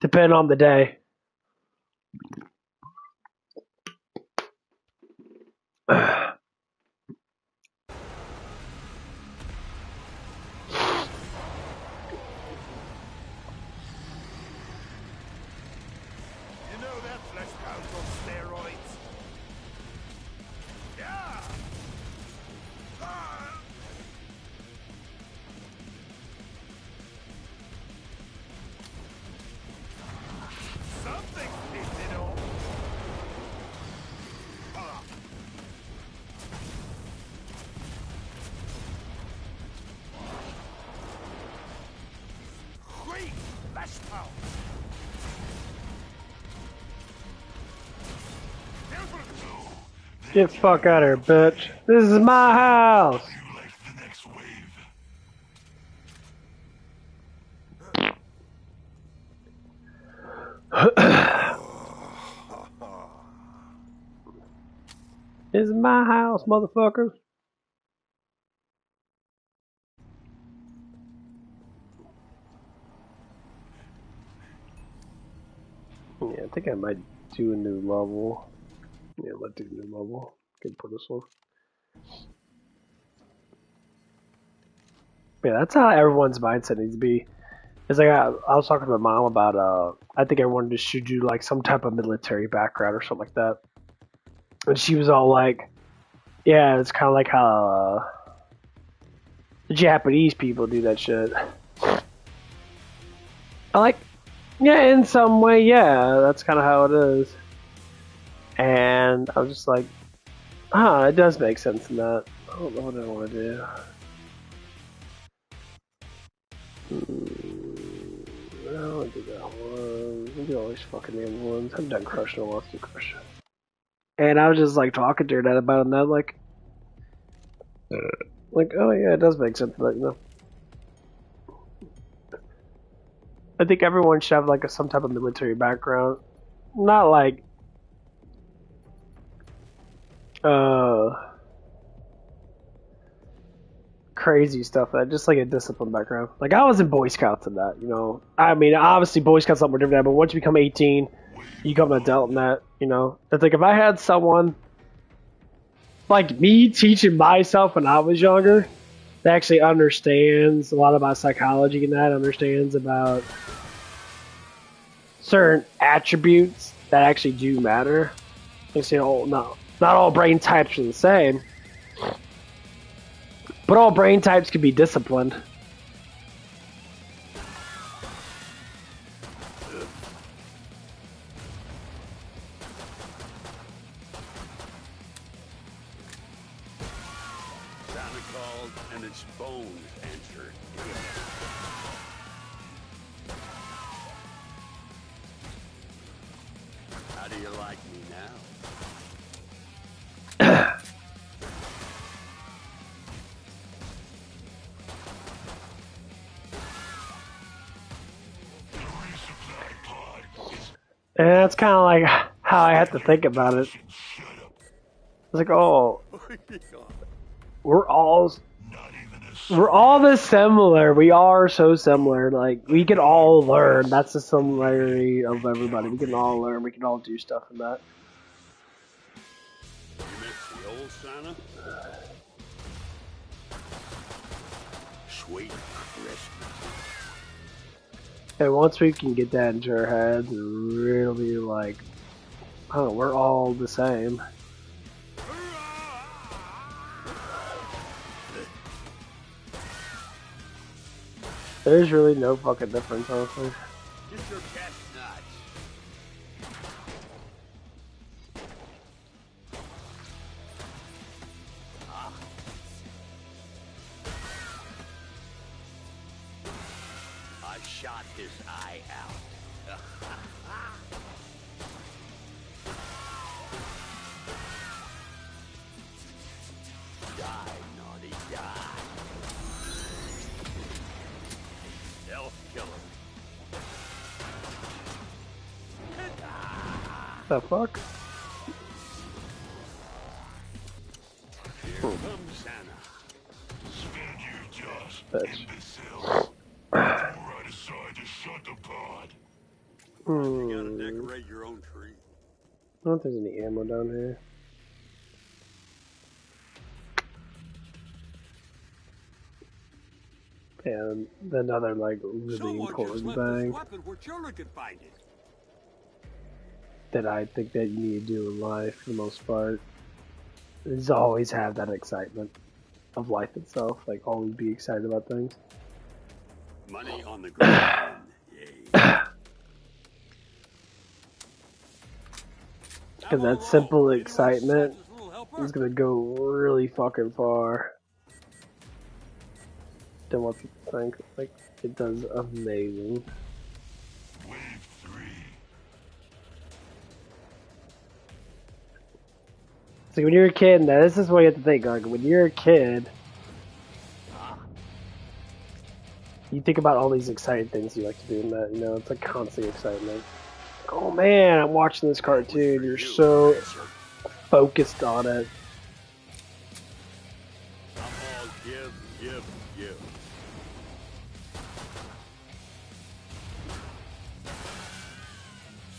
depending on the day. You know that flesh pound's on steroids. Yeah. Ah. Something's pissing off. Ah. Great flesh pound. Get the fuck out of here, bitch. This is my house. You like the next wave? This is my house, motherfuckers. Yeah, I think I might do a new level. Yeah, let's do a new level. Good for this one. Yeah, that's how everyone's mindset needs to be. It's like I was talking to my mom about I think everyone just should do like some type of military background or something like that. And she was all like, yeah, it's kind of like how the Japanese people do that shit. I like, yeah, in some way, yeah, that's kind of how it is. And I was just like, it does make sense in that. I don't know what I want to do. I'll do that one. I'll do all these fucking damn ones. I'm done crushing. Let's do crush. And I was just like talking to her dad about it, and I was like, oh yeah, it does make sense, but you know. I think everyone should have like some type of military background. Not like crazy stuff, just like a discipline background. Like I was in Boy Scouts and that, you know. I mean, obviously Boy Scouts something different, but once you become 18, you become an adult in that, you know. It's like if I had someone like me teaching myself when I was younger that actually understands a lot about psychology and that understands about certain attributes that actually do matter. They say, oh no, not all brain types are the same, but all brain types can be disciplined. Santa called and its bones answered. How do you like me now? And that's kind of like how I have to think about it. Shut up. It's like, oh, we're Not even a we're all this similar. We are so similar. Like we can all learn. That's the similarity of everybody. We can all learn. We can all do stuff in that. You miss the old Santa? Sweet Christmas. And once we can get that into our heads and really like, oh, we're all the same. There's really no fucking difference, honestly. Get your cat nuts. I shot his eye out. Die, naughty, die. Elf killer. The fuck? Here comes Santa. Spend your just Bitch. imbeciles. Right aside to shut the pod. You gotta decorate your own tree. I don't think there's any ammo down here. And another like really Someone just important left this thing weapon where children could find it. that I think that you need to do in life for the most part is always have that excitement of life itself. Like always be excited about things. Money on the ground. Yay. Because that simple excitement is gonna go really fucking far than what people think. Like it does amazing. Wave 3. It's like when you're a kid, now this is what you have to think. Like when you're a kid, you think about all these exciting things you like to do in that. You know, it's like constant excitement. Like, oh man, I'm watching this cartoon. You're so focused on it. I'm all give, give, give.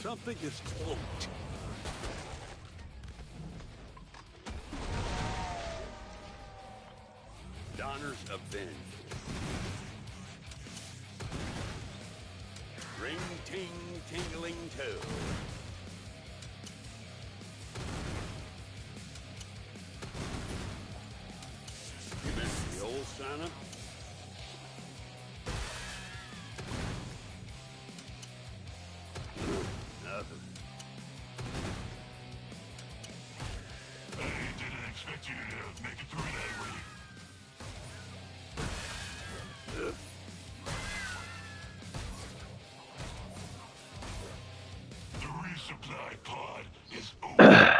Something is cloaked. Donner's Avenged. Ring ting tingling toe. You miss the old Santa? Nothing. I didn't expect you to make it through that way. The resupply pod is over.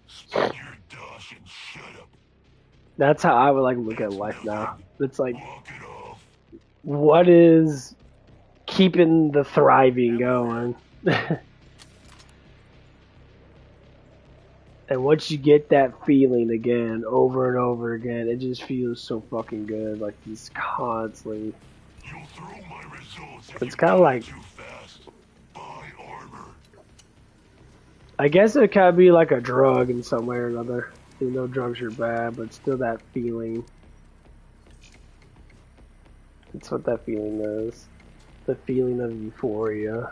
Spend your dosh and shut up. That's how I would like look at life now. It's like, Walk it off. what is keeping the thriving going? And once you get that feeling again, over and over again, it just feels so fucking good. Like he's constantly. You'll throw my results if It's you kinda die like- too fast. Buy armor. I guess it could be like a drug in some way or another. Even though drugs are bad, but still that feeling. It's what that feeling is. The feeling of euphoria.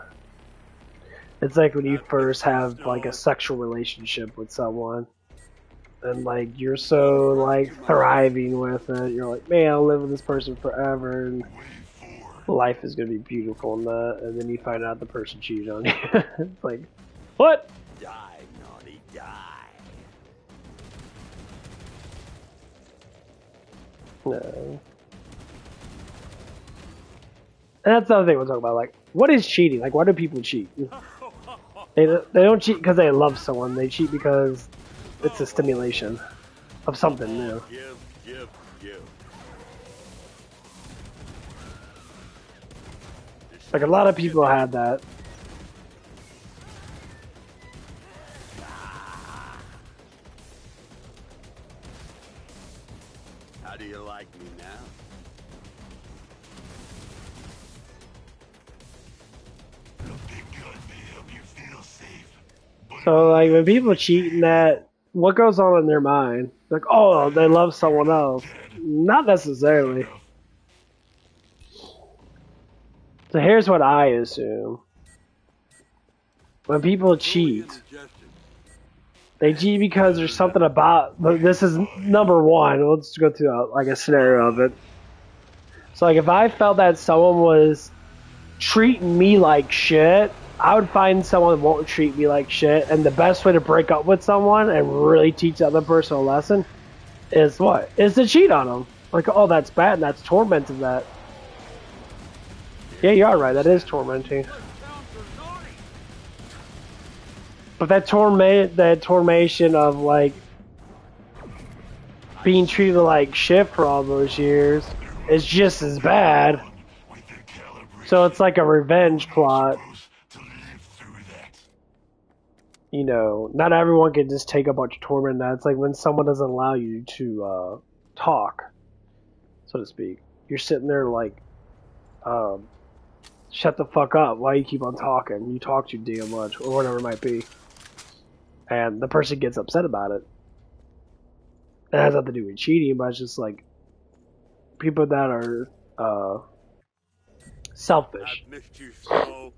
It's like when you first have like a sexual relationship with someone. And like you're so like thriving with it. You're like, man, I'll live with this person forever and Wave 4. life is gonna be beautiful in that, and then you find out the person cheated on you. It's like, what? Die, naughty, die. No. And that's the other thing we'll talk about. Like, what is cheating? Like, why do people cheat? They don't cheat because they love someone. They cheat because it's a stimulation of something new. Give, give, give. Like a lot of people have that. How do you like me now? The big gun may help you feel safe. But So like when people cheat in that, what goes on in their mind? Like, oh, they love someone else. Not necessarily. So here's what I assume. When people cheat, they cheat because there's something about. This is number one. Let's go through like a scenario of it. So like if I felt that someone was treating me like shit, I would find someone that won't treat me like shit. And the best way to break up with someone and really teach the other person a lesson is what? Is to cheat on them. Like, oh, that's bad and that's tormenting that. Yeah, you are right. That is tormenting. But that tormentation of like being treated like shit for all those years is just as bad. with the calibration, So it's like a revenge plot. to live through that. You know, not everyone can just take a bunch of torment. That's like when someone doesn't allow you to talk, so to speak. You're sitting there like, shut the fuck up. Why you keep on talking? You talk too damn much, or whatever it might be. And the person gets upset about it. It has nothing to do with cheating, but it's just like people that are selfish. I've missed you so.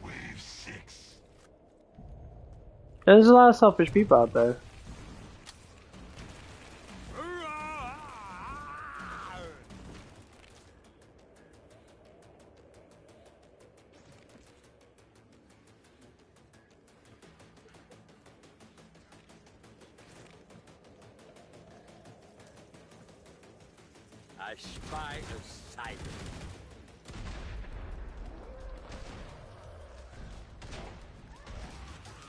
Wave 6. And there's a lot of selfish people out there. I spy a sight.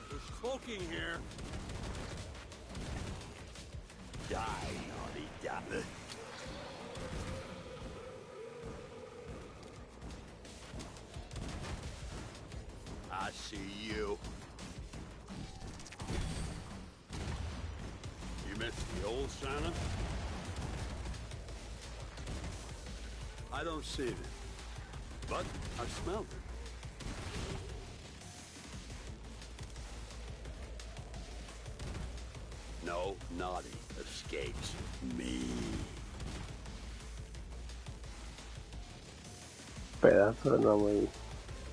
There's smoking here. Die, naughty die. I see you. You missed the old Santa? I don't see it, but I smelled it. No naughty escapes me. But yeah, that's what it normally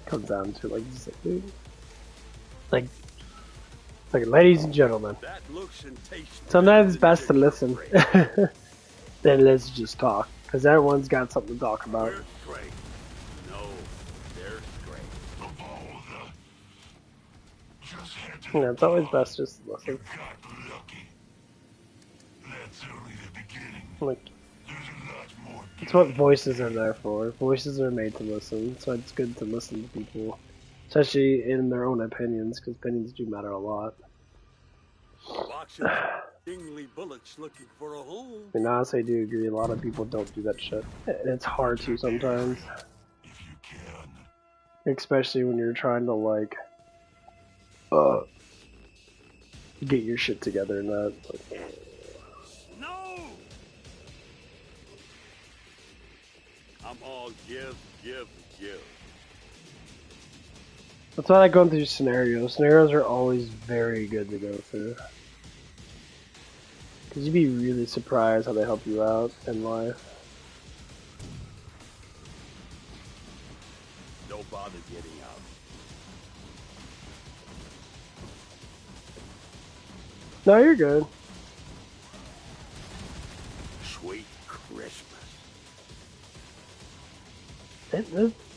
comes down to. Like, just like, ladies and gentlemen. That looks and tastes. Sometimes it's best to better listen. than Greg. Then let's just talk, because everyone's got something to talk about. Where's Greg? No, there's Greg. Of all the... Just had to... Yeah, it's always best just to listen. Got lucky. That's only the beginning. Like, There's a lot more. it's what voices are there for. Voices are made to listen, so it's good to listen to people, especially in their own opinions, because opinions do matter a lot. Box of dingly bullets looking for a home. I mean, honestly, I do agree. A lot of people don't do that shit. And it's hard to sometimes, If you can. especially when you're trying to like, get your shit together and that. No! I'm all give, give, give. That's why I like going through scenarios. Scenarios are always very good to go through. Because you'd be really surprised how they help you out in life. Don't bother getting out. No, you're good. Sweet Christmas.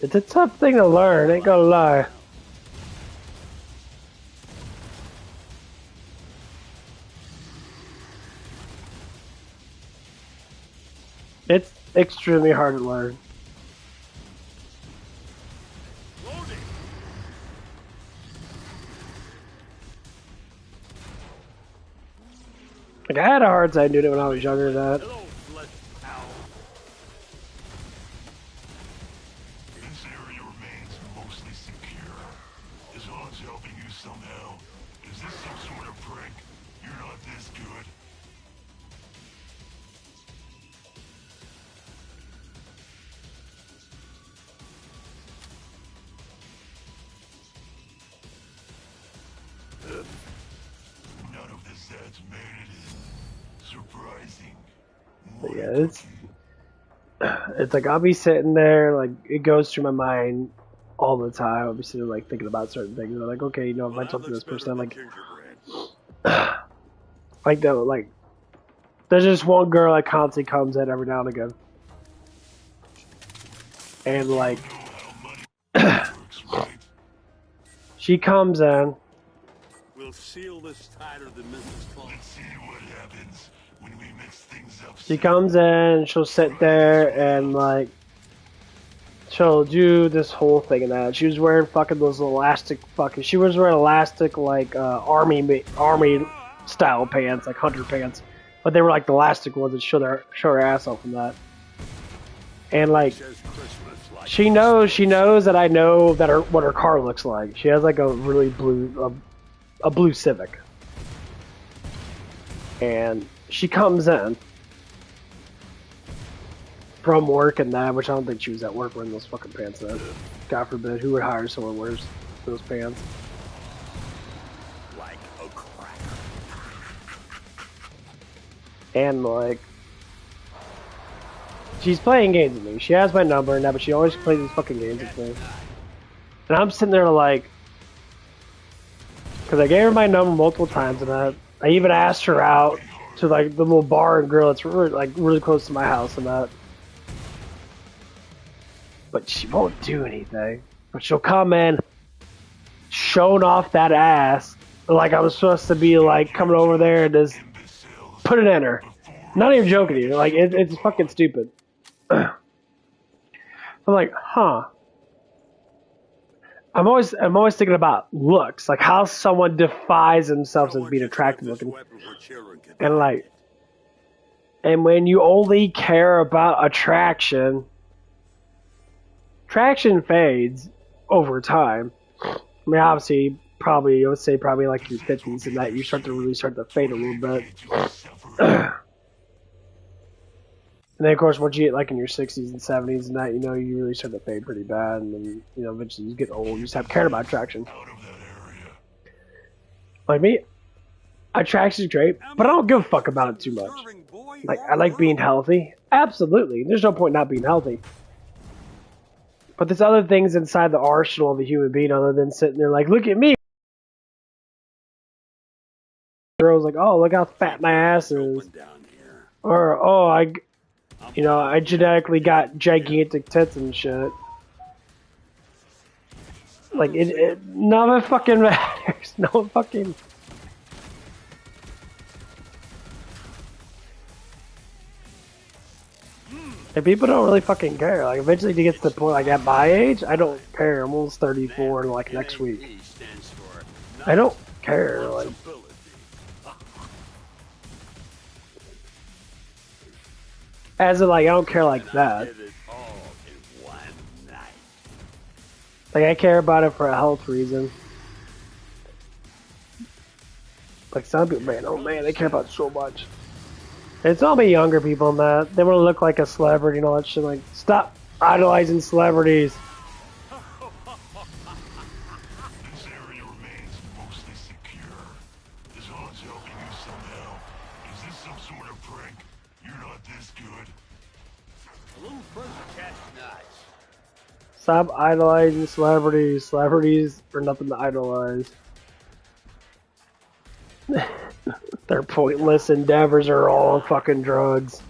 It's a tough thing to learn, ain't gonna lie. It's extremely hard to learn. Loading. Like, I had a hard time doing it when I was younger than that. Hello, flesh owl. This area remains mostly secure. As long as helping you somehow. Is this some sort of prank? You're not this good. Zeds made it in. Surprising. But yeah, it's like I'll be sitting there, like it goes through my mind all the time. I'll be sitting like thinking about certain things. I'm like, okay, you know, if Well, I that talk to looks this person, better like, than gingerbread. like though, like there's just one girl that constantly comes in every now and again, and like Works right. she comes in. We'll seal this tighter than Mrs. Claus. Let's see what happens when we mix things up. She comes in, she'll sit there and like she'll do this whole thing and that. She was wearing fucking those elastic fucking. She was wearing elastic like army style pants, like hunter pants, but they were like the elastic ones that show her ass off from that. And like Says Christmas like she knows that I know that what her car looks like. She has like a really blue a blue Civic, and she comes in from work and that, which I don't think she was at work wearing those fucking pants. Then, God forbid, who would hire someone who wears those pants? like a cracker. And like, she's playing games with me. She has my number and that, but she always plays these fucking games with me. And I'm sitting there like, because I gave her my number multiple times, and I even asked her out to like the little bar and grill that's really close to my house and that. But she won't do anything. But she'll come in, showing off that ass, like I was supposed to be like coming over there and just put it in her. Not even joking to you. Like it's fucking stupid. I'm like, huh. I'm always thinking about looks, like how someone defies themselves as being attractive looking, and like, and when you only care about attraction fades over time. I mean, obviously, probably I would say probably like your 50s and that you start to fade a little bit. And then, of course, once you get like in your 60s and 70s and that, you know, you really start to fade pretty bad. And then, you know, eventually you get old. You just have cared about attraction. Like me, attraction's great, but I don't give a fuck about it too much. Like, I like being healthy. Absolutely. There's no point not being healthy. But there's other things inside the arsenal of a human being other than sitting there like, look at me. Girls like, oh, look how fat my ass is. Or, oh, I genetically got gigantic tits and shit. Like, none of it fucking matters. No fucking... And people don't really fucking care. Like, eventually you get to the point, like, at my age, I don't care. I'm almost 34, like, next week. I don't care, like... As in, like, I don't care like that. Like, I care about it for a health reason. Like, some people, man, oh man, they care about it so much. It's all the younger people in that. They want to look like a celebrity and all that shit. Like, stop idolizing celebrities. This area remains mostly secure. This one's helping you somehow. Is this some sort of prank? You're not this good. A little further catch nice. Stop idolizing celebrities. Celebrities are nothing to idolize. Their pointless endeavors are all fucking drugs.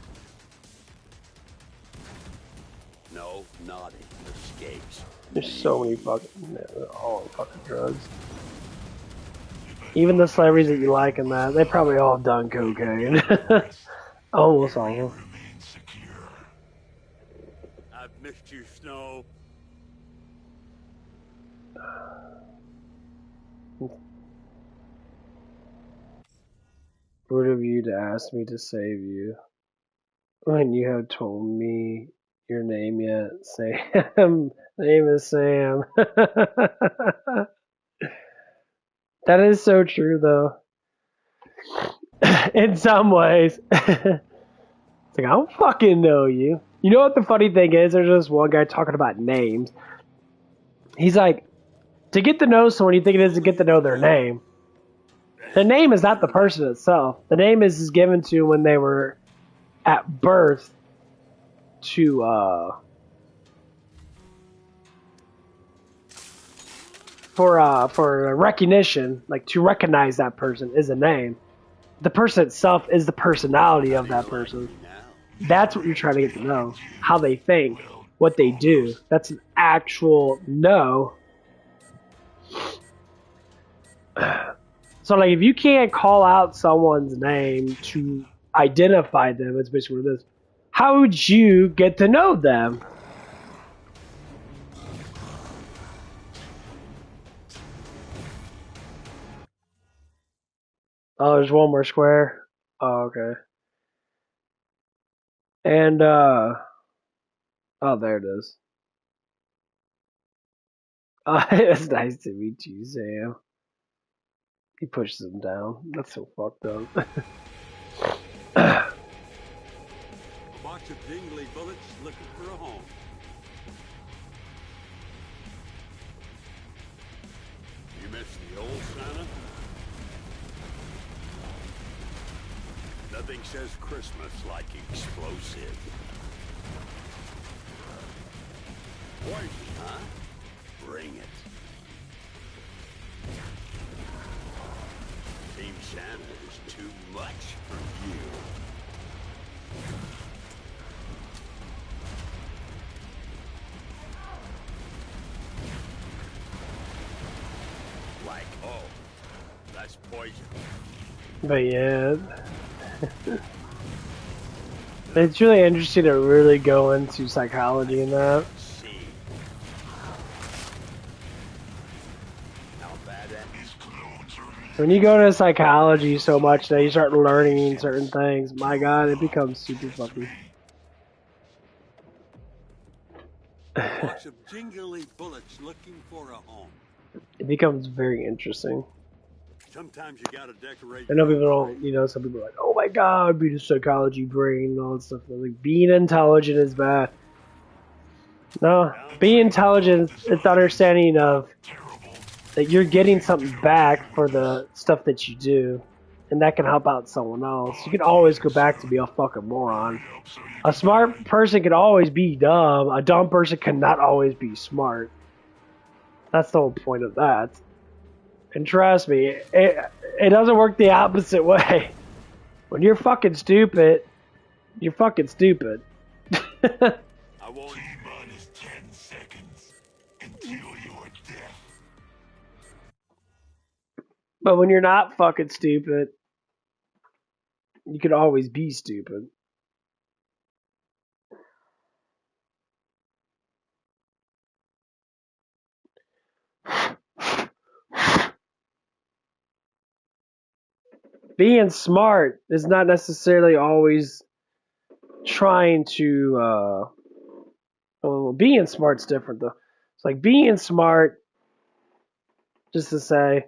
No, naughty. Escapes. There's so many fucking, they're all fucking drugs. Even the celebrities that you like in that, they probably all done cocaine. Almost all of them. Remain secure. I've missed you, Snow. Rude of you to ask me to save you. When you have told me your name yet, Sam. Name is Sam. That is so true, though. In some ways. It's like, I don't fucking know you. You know what the funny thing is? There's this one guy talking about names. He's like, to get to know someone, you think it is to get to know their name. The name is not the person itself. The name is given to when they were at birth to for recognition, like to recognize that person is a name. The person itself is the personality of that person. That's what you're trying to get to know. How they think, what they do. That's an actual know. So like if you can't call out someone's name to identify them, it's basically what it is. How would you get to know them? Oh, there's one more square. Oh, okay. And oh, there it is. It's nice to meet you, Sam. He pushes him down. That's so fucked up. A box of jingly bullets looking for a home. You missed the old Santa? Nothing says Christmas like explosive. Poison, huh? Bring it. Team Santa is too much for you. Like, oh, that's poison. But yeah. It's really interesting to really go into psychology in that. See. How bad that is. When you go into psychology so much that you start learning certain things, my god, it becomes super fucking. A box of jingly bullets looking for a home. It becomes very interesting. Sometimes you gotta decorate. I know people don't, you know, some people are like, oh my god, be the psychology brain and all that stuff. They're like, being intelligent is bad. No, being intelligent is the understanding of that you're getting something back for the stuff that you do, and that can help out someone else. You can always go back to be a fucking moron. A smart person can always be dumb. A dumb person cannot always be smart. That's the whole point of that. And trust me, it doesn't work the opposite way. When you're fucking stupid, you're fucking stupid. I won't. T-minus 10 seconds until your death. But when you're not fucking stupid, you can always be stupid. Being smart is not necessarily always trying to well, being smart's different though. It's like being smart, just to say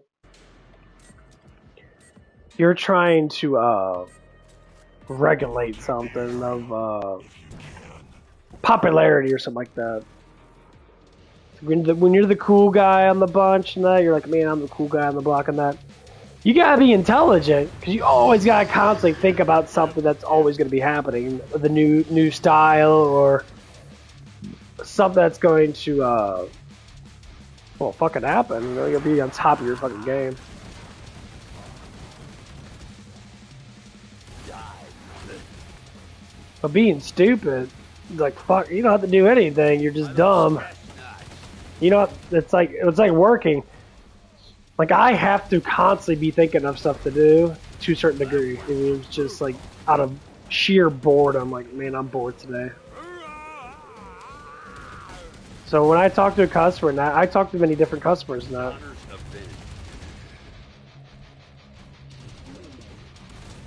you're trying to regulate something of popularity or something like that. When you're the cool guy on the bunch and that, you're like, man, I'm the cool guy on the block and that. You gotta be intelligent, because you always gotta constantly think about something that's always gonna be happening. The new style, or something that's going to, well, fucking happen. You know, you'll be on top of your fucking game. But being stupid, like, fuck, you don't have to do anything, you're just dumb. You know, it's like working. Like, I have to constantly be thinking of stuff to do to a certain degree. It was just like out of sheer boredom. Like, man, I'm bored today. So when I talk to a customer, and I talk to many different customers now.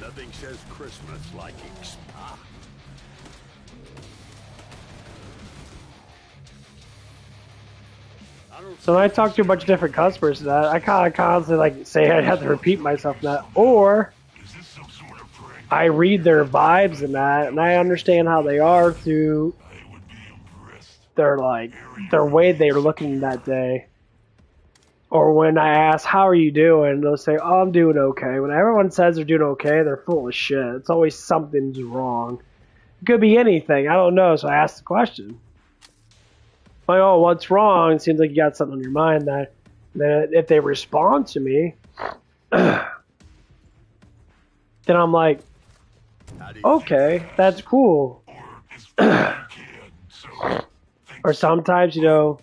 Nothing says Christmas like So when I talk to a bunch of different customers, that I kind of constantly like say I have to repeat myself in that, or I read their vibes and that, and I understand how they are through their way they're looking that day, Or when I ask, how are you doing? They'll say, oh, I'm doing okay. When everyone says they're doing okay, they're full of shit. It's always something's wrong. It could be anything. I don't know, so I ask the question. Like, oh, what's wrong? It seems like you got something on your mind. That if they respond to me, then I'm like, okay, that's cool. Or sometimes, you know,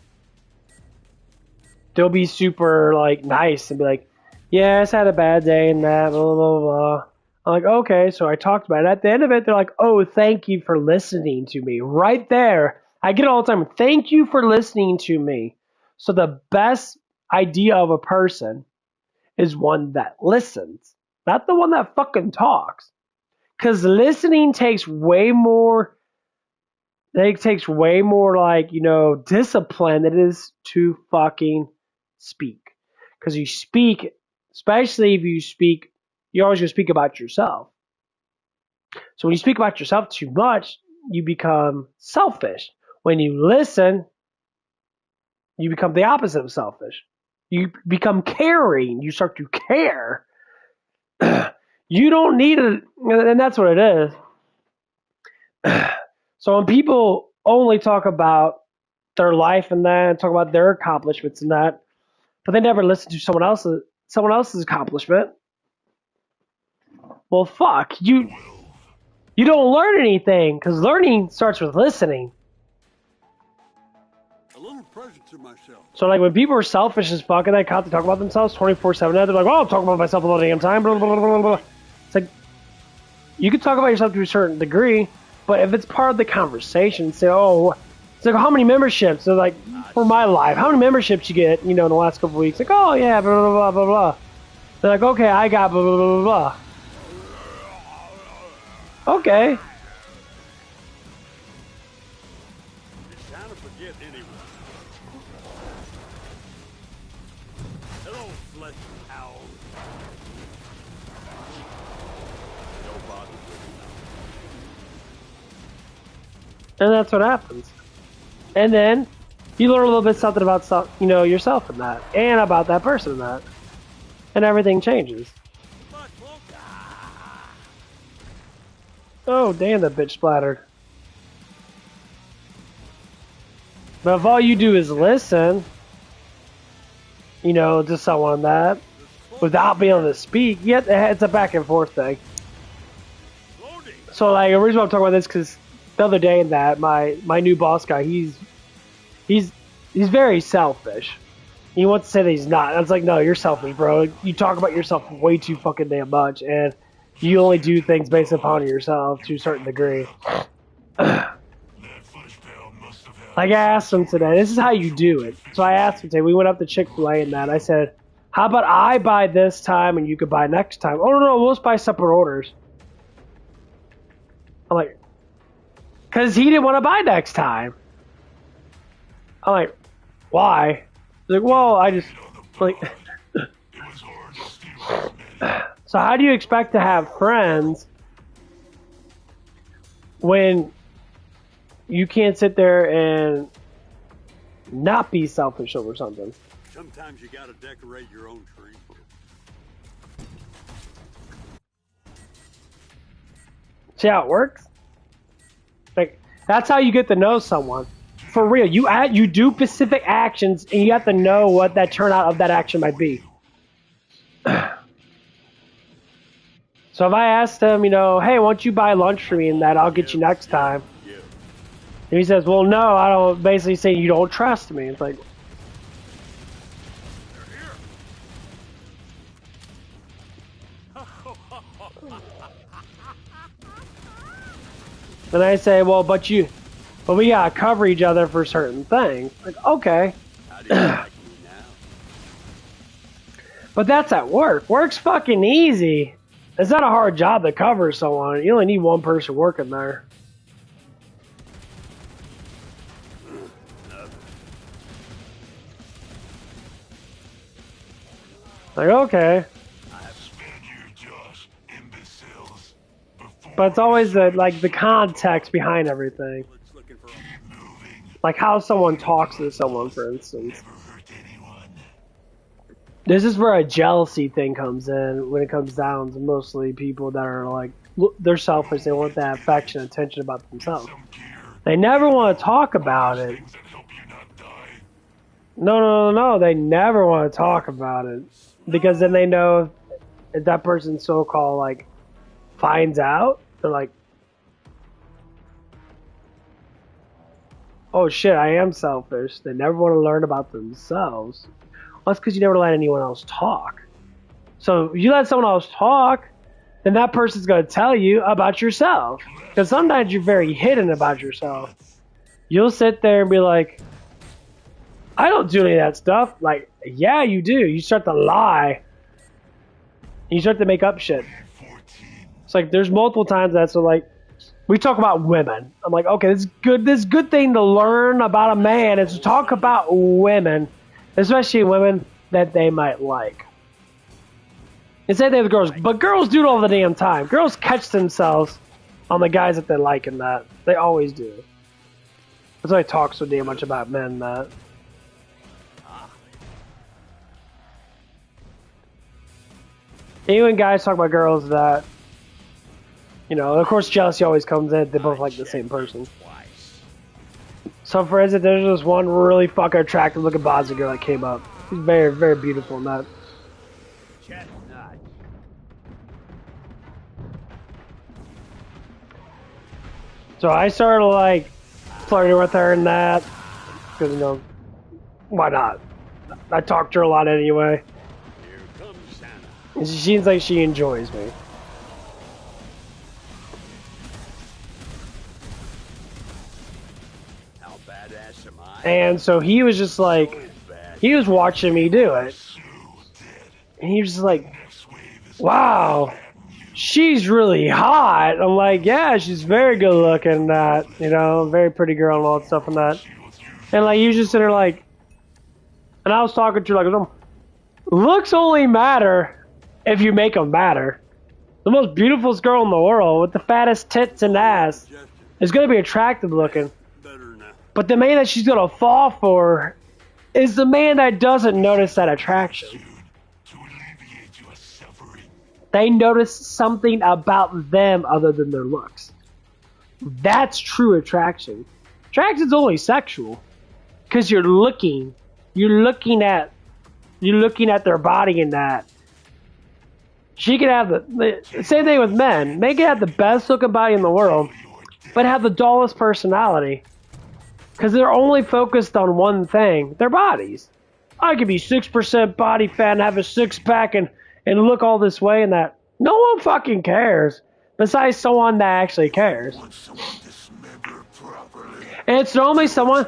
they'll be super, like, nice and be like, yeah, I just had a bad day and that, blah, blah, blah. I'm like, okay, so I talked about it. At the end of it, they're like, oh, thank you for listening to me. Right there. I get it all the time. Thank you for listening to me. So the best idea of a person is one that listens, not the one that fucking talks. Because listening takes way more, like, you know, discipline than it is to fucking speak. Because you speak, especially if you speak, you're always going to speak about yourself. So when you speak about yourself too much, you become selfish. When you listen, you become the opposite of selfish. You become caring. You start to care. You don't need it, and that's what it is. So when people only talk about their life and that, talk about their accomplishments and that, but they never listen to someone else's accomplishment, well, fuck, you don't learn anything, because learning starts with listening. A little present to myself. So, like, when people are selfish as fuck and they constantly talk about themselves 24/7, they're like, oh, I'm talking about myself all the damn time, blah, blah, blah, blah, blah. It's like, you can talk about yourself to a certain degree, but if it's part of the conversation, say, oh, it's like, how many memberships? So, like, for my life, how many memberships you get, you know, in the last couple of weeks? Like, oh, yeah, blah, blah, blah, blah, blah. They're like, okay, I got blah, blah, blah, blah, blah. Okay. It's time to forget anyway. Hello, flesh hound. Don't bother with it now. And that's what happens. And then you learn a little bit something about, you know, yourself in that, and about that person in that, and everything changes. Oh, damn, that bitch splattered. But if all you do is listen, you know, to someone that, without being able to speak, yet it's a back and forth thing. So, like, the reason why I'm talking about this, because the other day in that, my new boss guy, he's very selfish. He wants to say that he's not. I was like, no, you're selfish, bro. You talk about yourself way too fucking damn much, and you only do things based upon yourself to a certain degree. Like, I asked him today, this is how you do it. So I asked him today, we went up to Chick-fil-A and that. I said, how about I buy this time and you could buy next time? Oh, no, we'll just buy separate orders. I'm like, because he didn't want to buy next time. I'm like, why? He's like, well, I just, like... So how do you expect to have friends when you can't sit there and not be selfish over something? Sometimes you gotta decorate your own tree. See how it works? Like, that's how you get to know someone. For real, you do specific actions and you have to know what that turnout of that action might be. So if I asked him, you know, hey, why don't you buy lunch for me and that, I'll get you next time. And he says, well, no, I don't, basically say you don't trust me. It's like, and I say, well, but we gotta cover each other for certain things. Like, okay. How do you like me now? But that's at work. Work's fucking easy. It's not a hard job to cover someone. You only need one person working there. Like, okay. But it's always the context behind everything. Like how someone talks to someone, for instance. This is where a jealousy thing comes in when it comes down to mostly people that are like, they're selfish, they want that affection, attention about themselves. Some gear. They never want to talk about it. Things that help you not die. No, they never want to talk about it. Because then they know if that person so-called, like, finds out, they're like, oh shit, I am selfish. They never want to learn about themselves. Well, that's because you never let anyone else talk. So if you let someone else talk, then that person's going to tell you about yourself. Because sometimes you're very hidden about yourself. You'll sit there and be like, I don't do any of that stuff. Like, yeah, you do. You start to lie. You start to make up shit. It's like there's multiple times that's so like we talk about women. I'm like, okay, this is good thing to learn about a man is to talk about women, especially women that they might like. And same thing with girls, but girls do it all the damn time. Girls catch themselves on the guys that they like and that. They always do. That's why I talk so damn much about men that. Even guys talk about girls that, you know, of course jealousy always comes in. They both like the same person. So for instance, there's this one really fucking attractive looking Bosnia girl that came up. She's very, very beautiful in that. So I started like flirting with her and that, because you know, why not? I talk to her a lot anyway. And she seems like she enjoys me. How badass am I? And so he was just like, he was watching me do it. And he was just like, wow, she's really hot. I'm like, yeah, she's very good looking, that, you know, very pretty girl and all that stuff and that. And like, he was just sitting there like, and I was talking to her like, looks only matter if you make them matter. The most beautiful girl in the world with the fattest tits and ass is going to be attractive looking. But the man that she's going to fall for is the man that doesn't notice that attraction. They notice something about them other than their looks. That's true attraction. Attraction's only sexual. Because you're looking at their body and that. She could have the same thing with men. They could have the best looking body in the world, but have the dullest personality. Because they're only focused on one thing, their bodies. I could be 6% body fat and have a six pack and look all this way and that. No one fucking cares. Besides someone that actually cares. And it's normally someone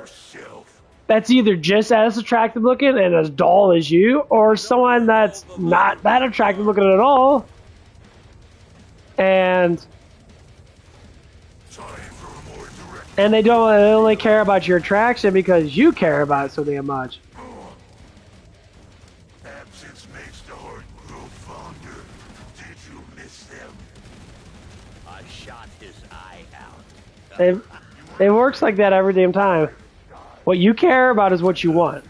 that's either just as attractive looking and as dull as you, or someone that's not that attractive looking at all. And they only care about your attraction because you care about it so damn much. Absence makes the heart grow fonder. Did you miss them? I shot his eye out. It works like that every damn time. What you care about is what you want.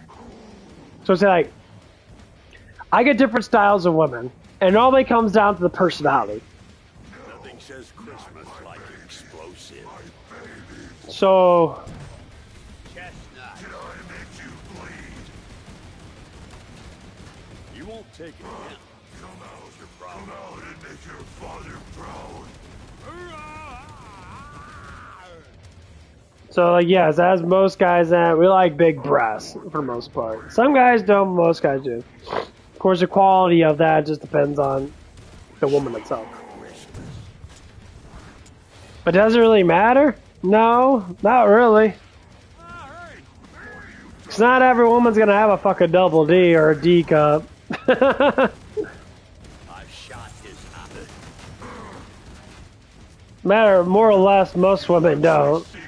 So it's like, I get different styles of women, and it all comes down to the personality. Nothing says Christmas like explosive. So, Chestnut. Did I make you bleed? You won't take it again. Come out and make your father proud. so like, yes, as most guys, we like big breasts for the most part. Some guys don't, most guys do. Of course, the quality of that just depends on the woman itself. But does it really matter? No, not really. Because not every woman's gonna have a fucking double D or a D cup. I shot his eye. Matter more or less, most women don't. Here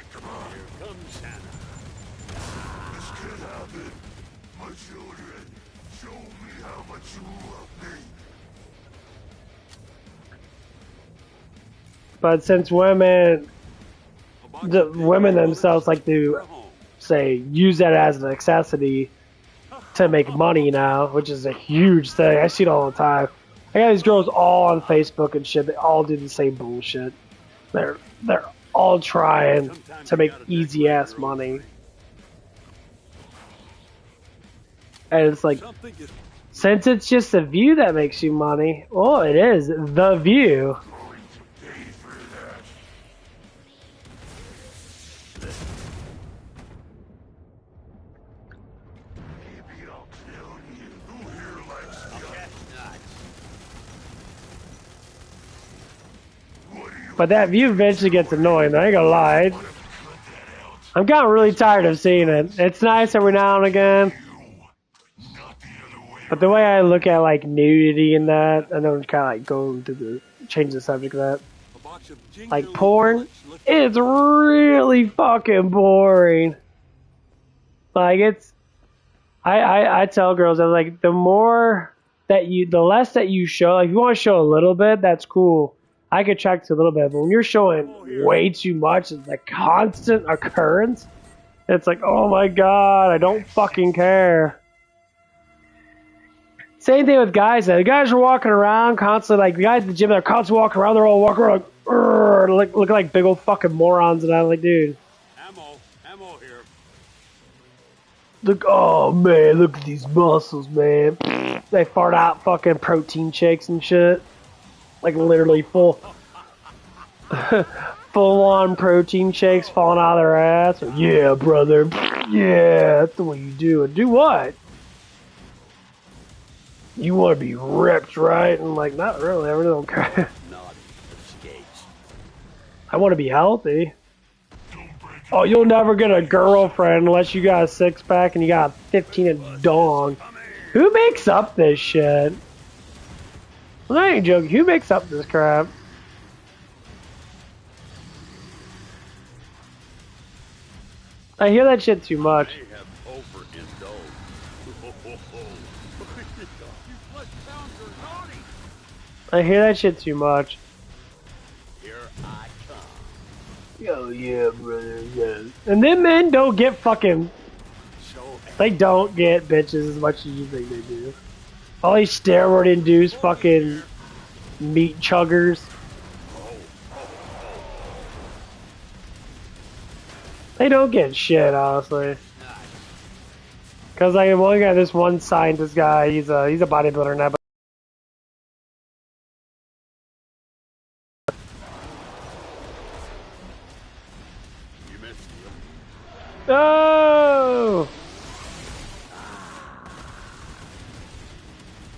comes Santa. This could happen. My children, show me how much you love me. But since women, the women themselves like to say use that as a necessity to make money now, which is a huge thing. I see it all the time. I got these girls all on Facebook and shit. They all do the same bullshit. They're all trying to make easy ass money. And it's like, Something is since it's just the view that makes you money, well, it is the view. But that view eventually gets annoying. I ain't gonna lie. I'm kind of really tired of seeing it. It's nice every now and again. But the way I look at like nudity and that, I know I'm kind of like going to change the subject of that. a box of Like jingly porn, bullets look- it's really fucking boring. Like it's, I tell girls, I'm like, the less that you show, like if you want to show a little bit, that's cool. I could check to a little bit, but when you're showing way too much, it's a constant occurrence. It's like, oh my god, I don't fucking care. Same thing with guys. The guys are walking around constantly, like the guys at the gym, they're constantly walking around, they're all walking around like looking like big old fucking morons, and I'm like, dude. Ammo here. Look, oh man, look at these muscles, man. They fart out fucking protein shakes and shit. Like literally full on protein shakes falling out of their ass. Yeah, brother. Yeah, that's the way you do it. Do what? You want to be ripped, right? And like, not really. I really don't care. Naughty skates. I want to be healthy. Oh, you'll never get a girlfriend unless you got a six pack and you got 15 and dong. Who makes up this shit? Well, I ain't joking. Who makes up this crap? I hear that shit too much. They have overindulged. You blood pounds are naughty. I hear that shit too much. Here I come. Oh yeah, brother. Yeah. And then men don't get fucking. They don't get bitches as much as you think they do. All these steroid-induced fucking meat chuggers. They don't get shit, honestly. Cause like, I've only got this one scientist guy. He's a bodybuilder now. You missed him. Oh!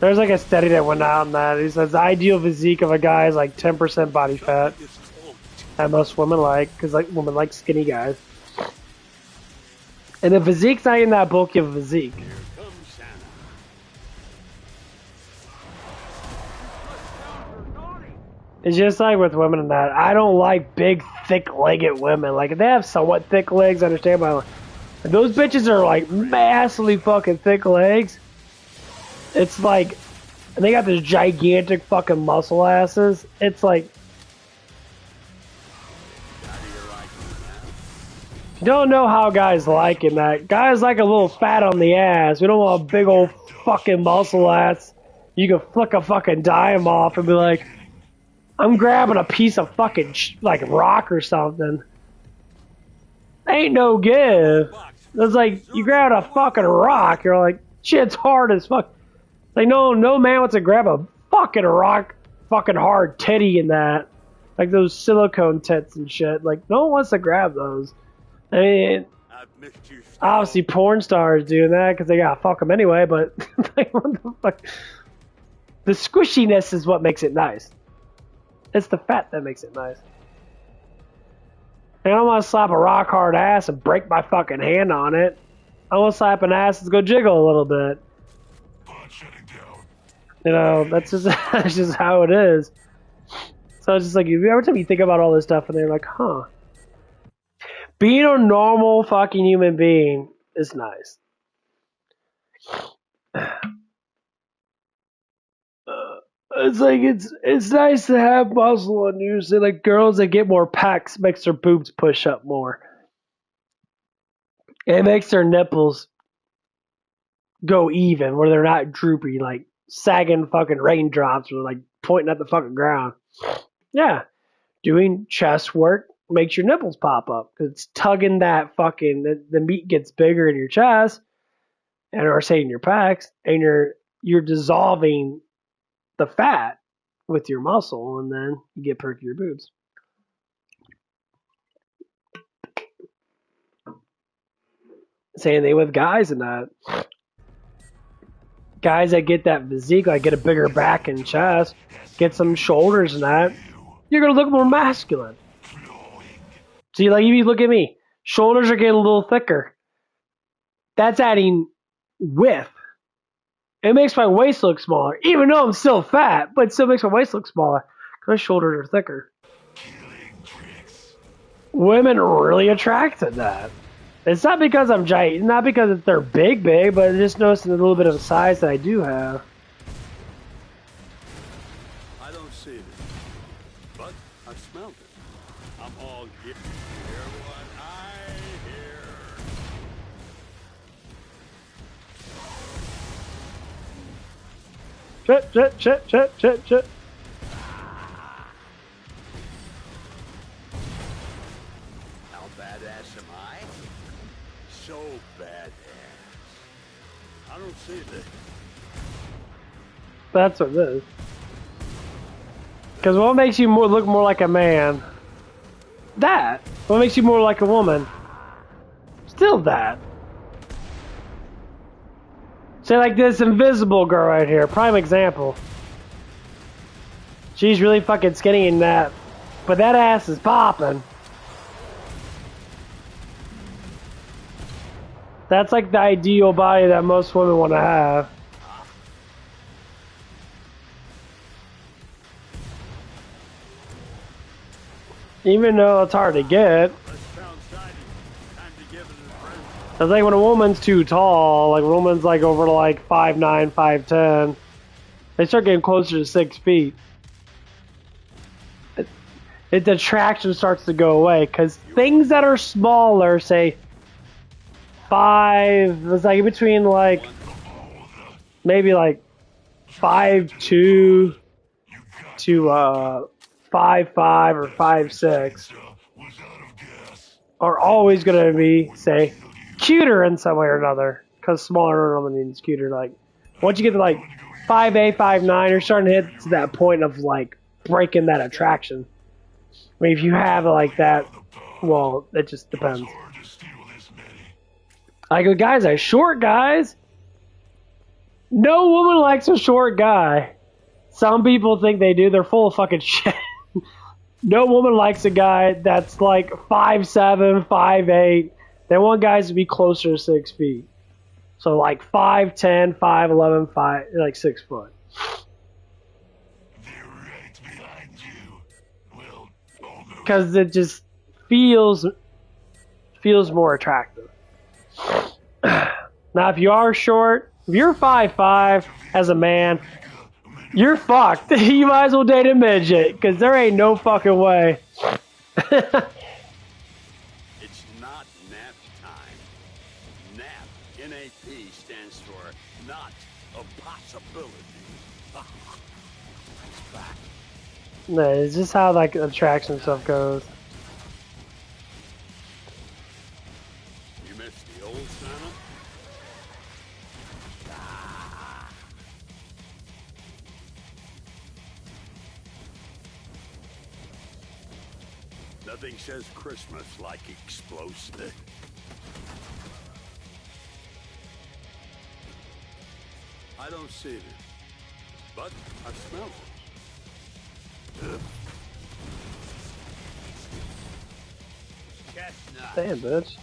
There's like a study that went out on that. He says the ideal physique of a guy is like 10% body fat. It's cold. That most women like, because like women like skinny guys. And the physique's not even that bulky of a physique. Here comes Santa. It's just like with women and that. I don't like big, thick-legged women. Like if they have somewhat thick legs, I understand. But if those bitches are like massively fucking thick legs, it's like, and they got this gigantic fucking muscle asses. It's like, How do you like me now? you don't know how guys like it, that. Guys like a little fat on the ass. We don't want a big old fucking muscle ass. You can flick a fucking dime off and be like, I'm grabbing a piece of fucking like rock or something. Ain't no give. It's like you grab a fucking rock. You're like, shit's hard as fuck. Like no man wants to grab a fucking rock, fucking hard titty in that. Like those silicone tits and shit. Like no one wants to grab those. I mean, I've missed you. Still. obviously porn stars doing that because they gotta fuck them anyway. But like, what the fuck? The squishiness is what makes it nice. It's the fat that makes it nice. And I don't want to slap a rock hard ass and break my fucking hand on it. I want to slap an ass and go jiggle a little bit. Shut it down. You know, that's just that's just how it is. So it's just like every time you think about all this stuff and they're like, huh. Being a normal fucking human being is nice. It's like it's nice to have muscle on you. So like girls that get more pecs makes their boobs push up more. It makes their nipples go even, where they're not droopy, like sagging fucking raindrops or like pointing at the fucking ground. Yeah, doing chest work makes your nipples pop up because it's tugging that fucking the meat gets bigger in your chest and or say in your pecs, and you're dissolving the fat with your muscle, and then you get perkier boobs. Same thing with guys and that. Guys that get that physique, like get a bigger back and chest, get some shoulders and that, you're gonna look more masculine. See, like if you look at me, shoulders are getting a little thicker. That's adding width. It makes my waist look smaller, even though I'm still fat, but it still makes my waist look smaller because my shoulders are thicker. Women really attracted that. It's not because I'm giant, not because they're big, but just noticing a little bit of size that I do have. I don't see it, but I smelled it. I'm all geared. Hear what I hear. Shit. How badass am I? So badass. I don't see it. That's what it is. Because what makes you look more like a man? That. What makes you more like a woman? Still that. Say like this invisible girl right here, prime example. She's really fucking skinny in that, but that ass is popping. That's like the ideal body that most women want to have. Even though it's hard to get. It's like when a woman's too tall, like a woman's like over to like 5'9", 5'10", they start getting closer to 6 feet. The attraction starts to go away because things that are smaller, say 5, it's like between like maybe like 5'2" to 5'5" or 5'6", are always going to be, say, cuter in some way or another, because smaller normally means cuter. Like once you get to like 5'8", 5'9", you're starting to hit to that point of like breaking that attraction. I mean, if you have it like that, well, it just depends. Like with guys, like short guys, no woman likes a short guy. Some people think they do. They're full of fucking shit. No woman likes a guy that's like 5'7", 5'8". They want guys to be closer to 6 feet. So like 5'10", 5'11", like 6 foot. Because it just feels more attractive. Now, if you are short, if you're 5'5" as a man, you're fucked. You might as well date a midget, because there ain't no fucking way. It's not nap time. NAP, N-A-P, stands for not a possibility. It's back. No, it's just how like attraction stuff goes. You missed the old Santa? Nothing says Christmas like explosive. I don't see it, but I smell it. Chestnut. Damn, bitch.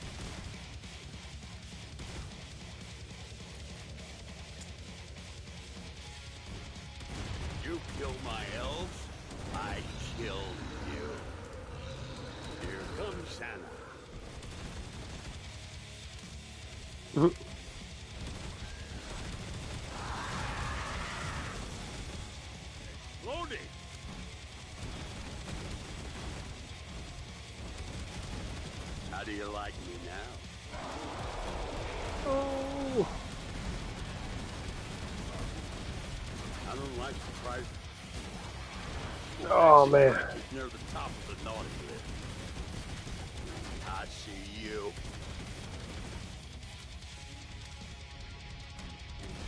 You killed my elves, I killed you. Here comes Santa. Loading. How do you like me now? Oh. don't like surprises. Oh man. Near the top of the naughty list. I see you.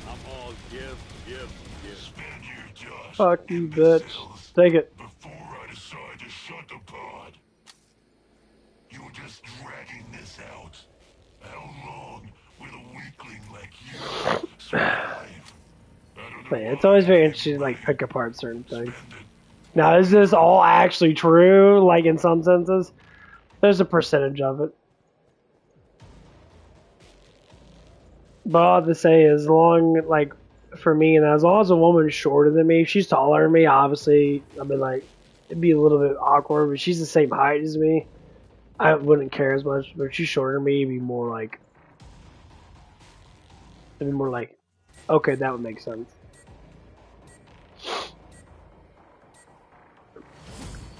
I'm all give. Spend your dust Fuck you, in the bitch. cells Take it. before I decide to shut the pod. You're just dragging this out. How long will a weakling like you survive? I don't know Man, it's why always very I'm interesting to like ready. pick apart certain things. Spend it. Now, is this all actually true? Like in some senses, there's a percentage of it. But all I have to say, as long like for me, and as long as a woman's shorter than me, if she's taller than me, obviously, I mean like it'd be a little bit awkward. But she's the same height as me, I wouldn't care as much. But if she's shorter than me, it'd be more like, okay, that would make sense.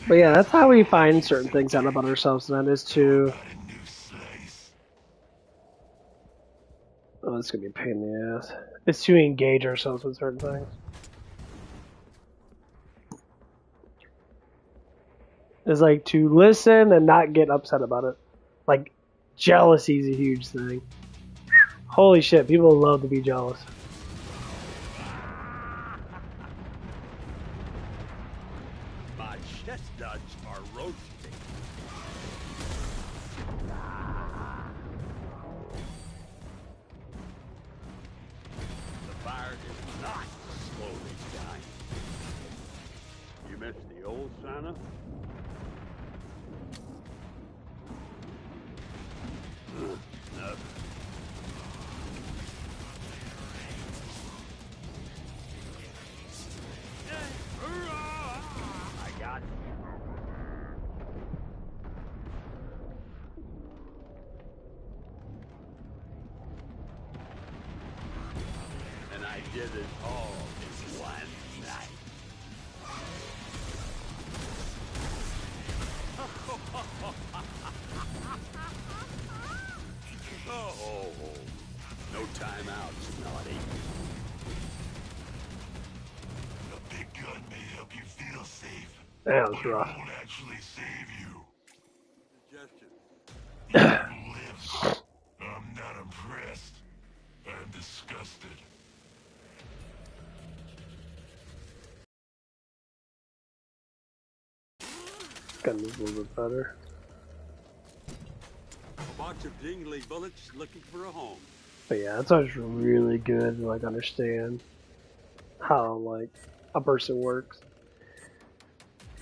But yeah, that's how we find certain things out about ourselves. Then is to, Got a new slice. oh, it's gonna be a pain in the ass. It's to engage ourselves with certain things. Is like to listen and not get upset about it. Like jealousy is a huge thing. Holy shit, people love to be jealous. My chestnuts are roasting. The fire is not slowly dying. You missed the old Santa? No. I got you. And I did it all in one night. Oh, no time out, Snotty. A big gun may help you feel safe, That but was it rough. won't actually save you. Suggestion. You live. I'm not impressed. I'm disgusted. Gun is a little bit better. A bunch of dingly bullets looking for a home. But yeah, it's always really good to like understand how like a person works.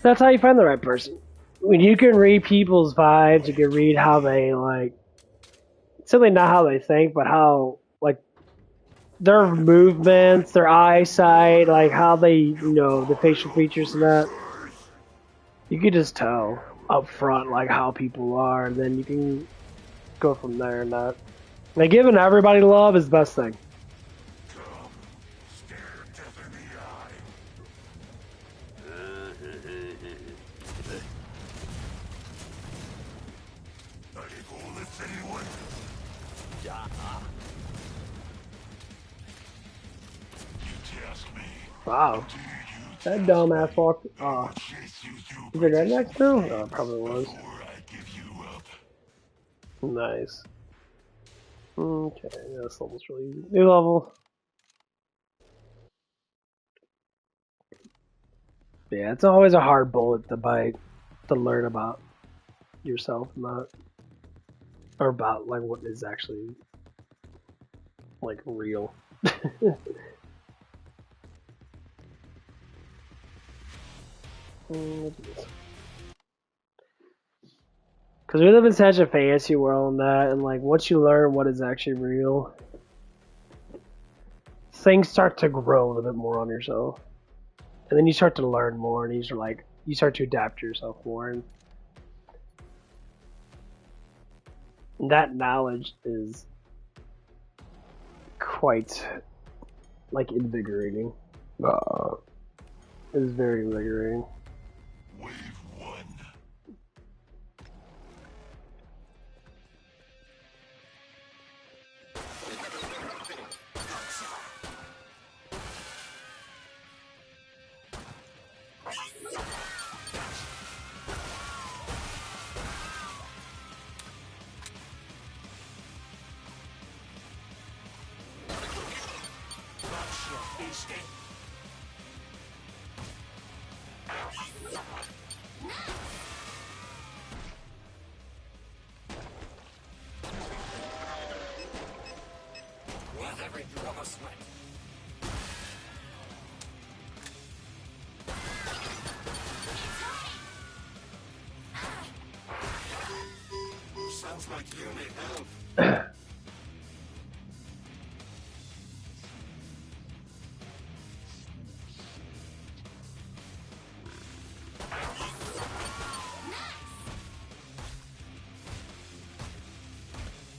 That's how you find the right person. When you can read people's vibes, you can read how they like simply not how they think, but how like their movements, their eyesight, like how they, the facial features and that. You can just tell up front like how people are, and then you can go from there. And that, like giving everybody love is the best thing. Come, stare death in the eye. I didn't hold this anyone. You task me. Wow, Do you that dumbass fuck. chase you through Is it right next to? Oh, it probably was. before I give you up? Nice. Okay, yeah, this level's really easy. New level. Yeah, it's always a hard bullet to bite to learn about yourself, not or about like what is actually like real. Because we live in such a fantasy world and that, and like once you learn what is actually real, things start to grow a little bit more on yourself, and then you start to learn more, and you start to adapt yourself more, and that knowledge is quite like invigorating. It is very invigorating. Wave 1. no sweat. Sounds like you need help.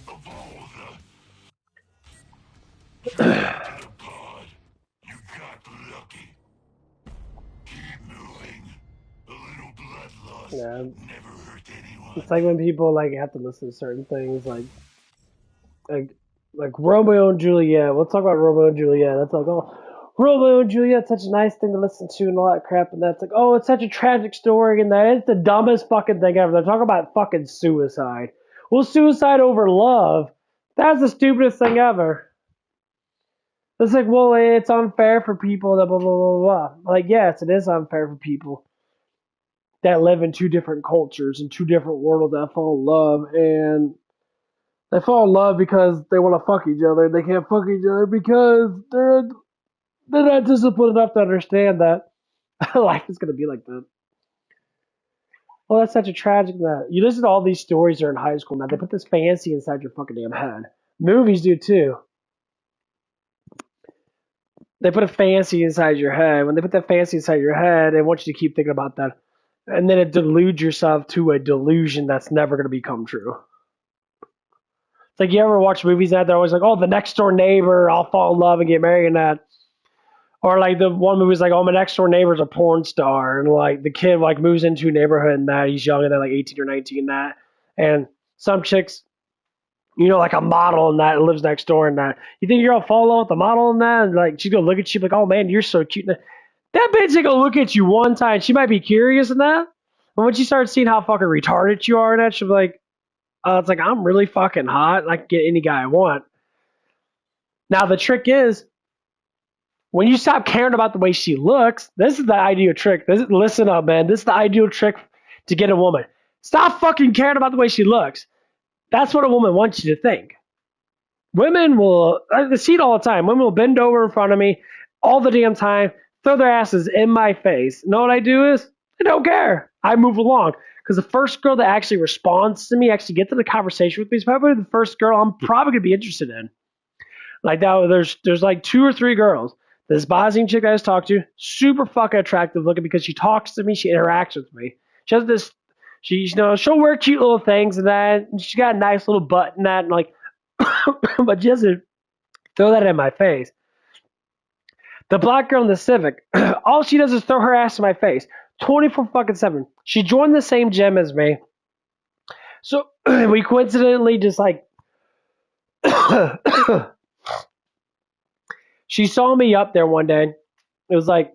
Of all the... To the pod. You got lucky. Keep moving. A little blood loss Yeah. never hurt anyone. It's like when people like have to listen to certain things, like Romeo and Juliet. Let's talk about Romeo and Juliet. That's like, oh, Romeo and Juliet's such a nice thing to listen to and all that crap, and that's like, oh, it's such a tragic story, and that is the dumbest fucking thing ever. They're talking about fucking suicide. Well, suicide over love. That's the stupidest thing ever. It's like, well, it's unfair for people that blah blah blah blah. Like, yes, it is unfair for people that live in two different cultures and two different worlds that fall in love, and they fall in love because they want to fuck each other. They can't fuck each other because they're not disciplined enough to understand that life is going to be like that. Well, that's such a tragic that you listen to all these stories that are in high school now. They put this fantasy inside your fucking damn head. Movies do too. They put a fantasy inside your head. When they put that fantasy inside your head, they want you to keep thinking about that. And then it deludes yourself to a delusion that's never going to become true. It's like, you ever watch movies that they're always like, oh, the next door neighbor, I'll fall in love and get married and that. Or like the one movie's like, oh, my next door neighbor's a porn star. And like the kid like moves into a neighborhood and that he's young and they're like 18 or 19 and that. And some chicks, you know, like a model and that lives next door and that. You think you're gonna fall in love with the model and that? And like she's gonna look at you like, oh man, you're so cute. That bitch ain't gonna look at you one time. She might be curious in that. But when she starts seeing how fucking retarded you are and that, she'll be like, it's like, I'm really fucking hot. I can get any guy I want. Now the trick is, when you stop caring about the way she looks, this is the ideal trick. Listen up, man. This is the ideal trick to get a woman. Stop fucking caring about the way she looks. That's what a woman wants you to think. Women will, I see it all the time. Women will bend over in front of me all the damn time, throw their asses in my face. You know what I do is, I don't care. I move along. Because the first girl that actually responds to me, actually gets in the conversation with me, is probably the first girl I'm probably going to be interested in. Like that, there's like 2 or 3 girls. This Bosnian chick I just talked to, super fucking attractive looking because she talks to me, she interacts with me. She has this, she'll wear cute little things and that. And she's got a nice little butt and that, and like, but she doesn't throw that in my face. The black girl in the Civic, all she does is throw her ass in my face, 24/7. She joined the same gym as me, so we coincidentally just like. She saw me up there one day. It was like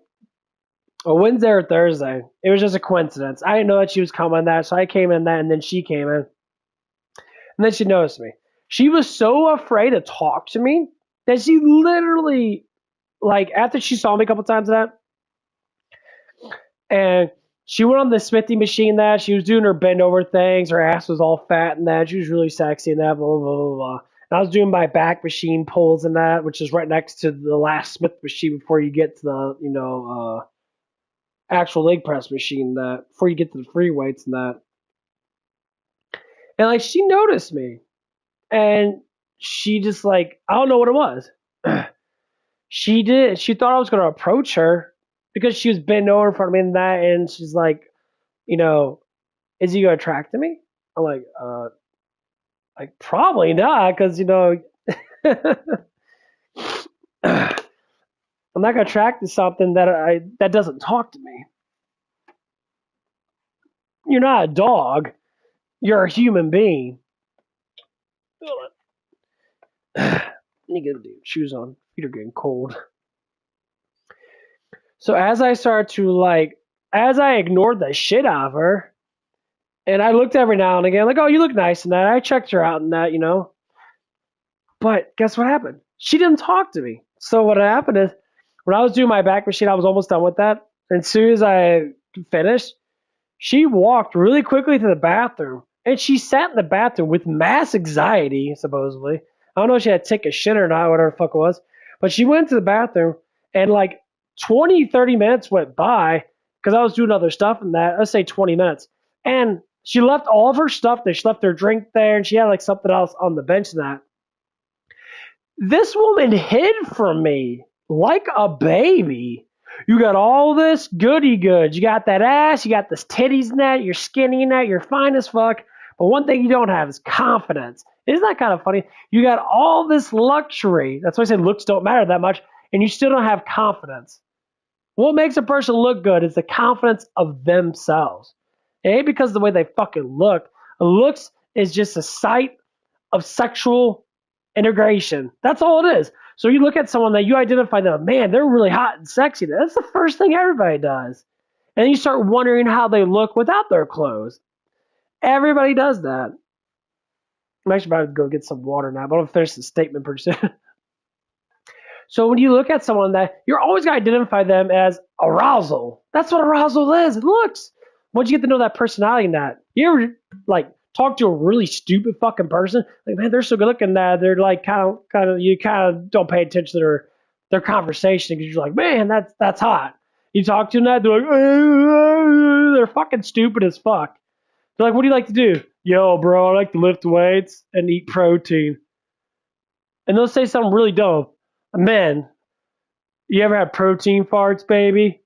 a Wednesday or Thursday. It was just a coincidence. I didn't know that she was coming that, so I came in that, and then she came in. And then she noticed me. She was so afraid to talk to me that she literally, like, after she saw me a couple times that, and she went on the Smithy machine that, she was doing her bend over things, her ass was all fat and that, she was really sexy and that, blah, blah, blah, blah. And I was doing my back machine pulls and that, which is right next to the last Smith machine before you get to the, actual leg press machine that, before you get to the free weights and that. And like, she noticed me. And she just like, I don't know what it was. She thought I was going to approach her because she was bent over in front of me and that. And she's like, is he going to attract to me? I'm like, probably not, because, I'm not going to attract to something that doesn't talk to me. You're not a dog. You're a human being. You get the shoes on. Feet are getting cold. So as I started to as I ignored the shit out of her, and I looked every now and again, like, oh, you look nice and that. I checked her out and that, But guess what happened? She didn't talk to me. So what happened is, when I was doing my back machine, I was almost done with that. And as soon as I finished, she walked really quickly to the bathroom. And she sat in the bathroom with mass anxiety, supposedly. I don't know if she had to take a shit or not, whatever the fuck it was. But she went to the bathroom, and like 20, 30 minutes went by because I was doing other stuff and that. Let's say 20 minutes. And she left all of her stuff there. She left her drink there, and she had like something else on the bench and that. This woman hid from me like a baby. You got all this goody goods. You got that ass, you got this titties and that, you're skinny and that, you're fine as fuck. But one thing you don't have is confidence. Isn't that kind of funny? You got all this luxury. That's why I said looks don't matter that much, and you still don't have confidence. What makes a person look good is the confidence of themselves. It ain't because of the way they fucking look. Looks is just a site of sexual integration. That's all it is. So you look at someone that you identify them, man, they're really hot and sexy. That's the first thing everybody does. And then you start wondering how they look without their clothes. Everybody does that. I'm actually about to go get some water now, but I'll finish the statement pretty soon. So when you look at someone that you're always going to identify them as arousal. That's what arousal is. It looks. Once you get to know that personality and that, you ever like talk to a really stupid fucking person? Like, man, they're so good looking that they're like kind of you kind of don't pay attention to their conversation because you're like, man, that's hot. You talk to them that they're like, they're fucking stupid as fuck. They're like, what do you like to do? Yo, bro, I like to lift weights and eat protein. And they'll say something really dumb. Men, you ever had protein farts, baby?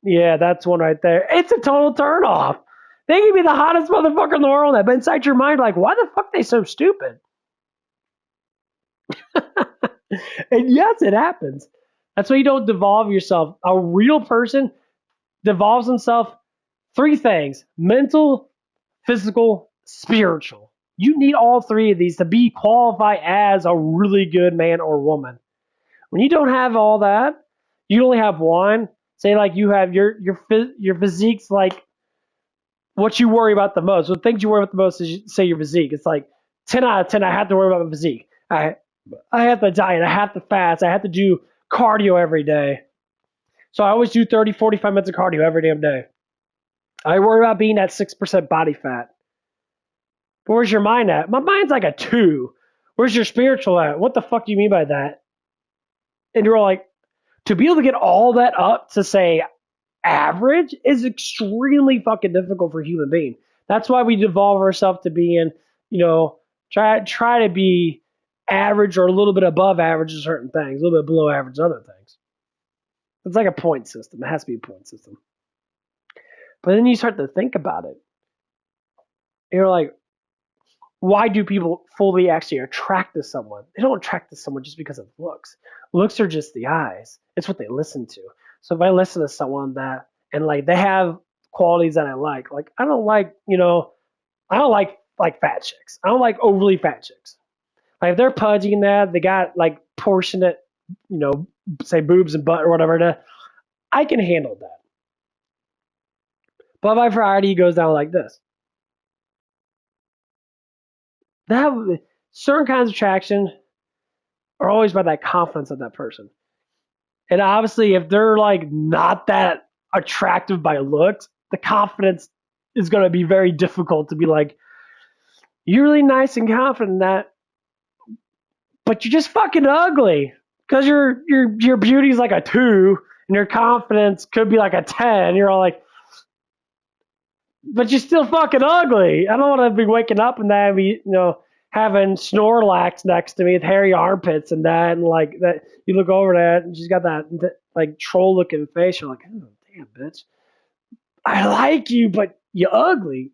Yeah, that's one right there. It's a total turnoff. They can be the hottest motherfucker in the world, but inside your mind, like, why the fuck are they so stupid? And yes, it happens. That's why you don't devolve yourself. A real person devolves himself 3 things: mental, physical, spiritual. You need all 3 of these to be qualified as a really good man or woman. When you don't have all that, you only have one. Say like you have your physique's like what you worry about the most. The things you worry about the most is say your physique. It's like 10 out of 10. I have to worry about my physique. I have to diet. I have to fast. I have to do cardio every day. So I always do 30, 45 minutes of cardio every damn day. I worry about being at 6% body fat. But where's your mind at? My mind's like a 2. Where's your spiritual at? What the fuck do you mean by that? And you're all like, to be able to get all that up to say average is extremely fucking difficult for a human being. That's why we devolve ourselves to being, try to be average or a little bit above average in certain things, a little bit below average in other things. It's like a point system. It has to be a point system. But then you start to think about it. You're like, why do people fully actually attract to someone? They don't attract to someone just because of looks. Looks are just the eyes. It's what they listen to. So if I listen to someone that, and like they have qualities that I like I don't like, I don't like fat chicks. I don't like overly fat chicks. Like if they're pudgy and that, they got like proportionate, say boobs and butt or whatever, I can handle that. But my variety goes down like this. Certain kinds of attraction are always by that confidence of that person. And obviously, if they're like not that attractive by looks, the confidence is going to be very difficult to be like, you're really nice and confident in that, but you're just fucking ugly because your beauty is like a 2 and your confidence could be like a 10. You're all like, but you're still fucking ugly. I don't want to be waking up and that be, having Snorlax next to me with hairy armpits and that, and like that. You look over that and she's got that like troll looking face. You're like, oh damn, bitch. I like you, but you're ugly.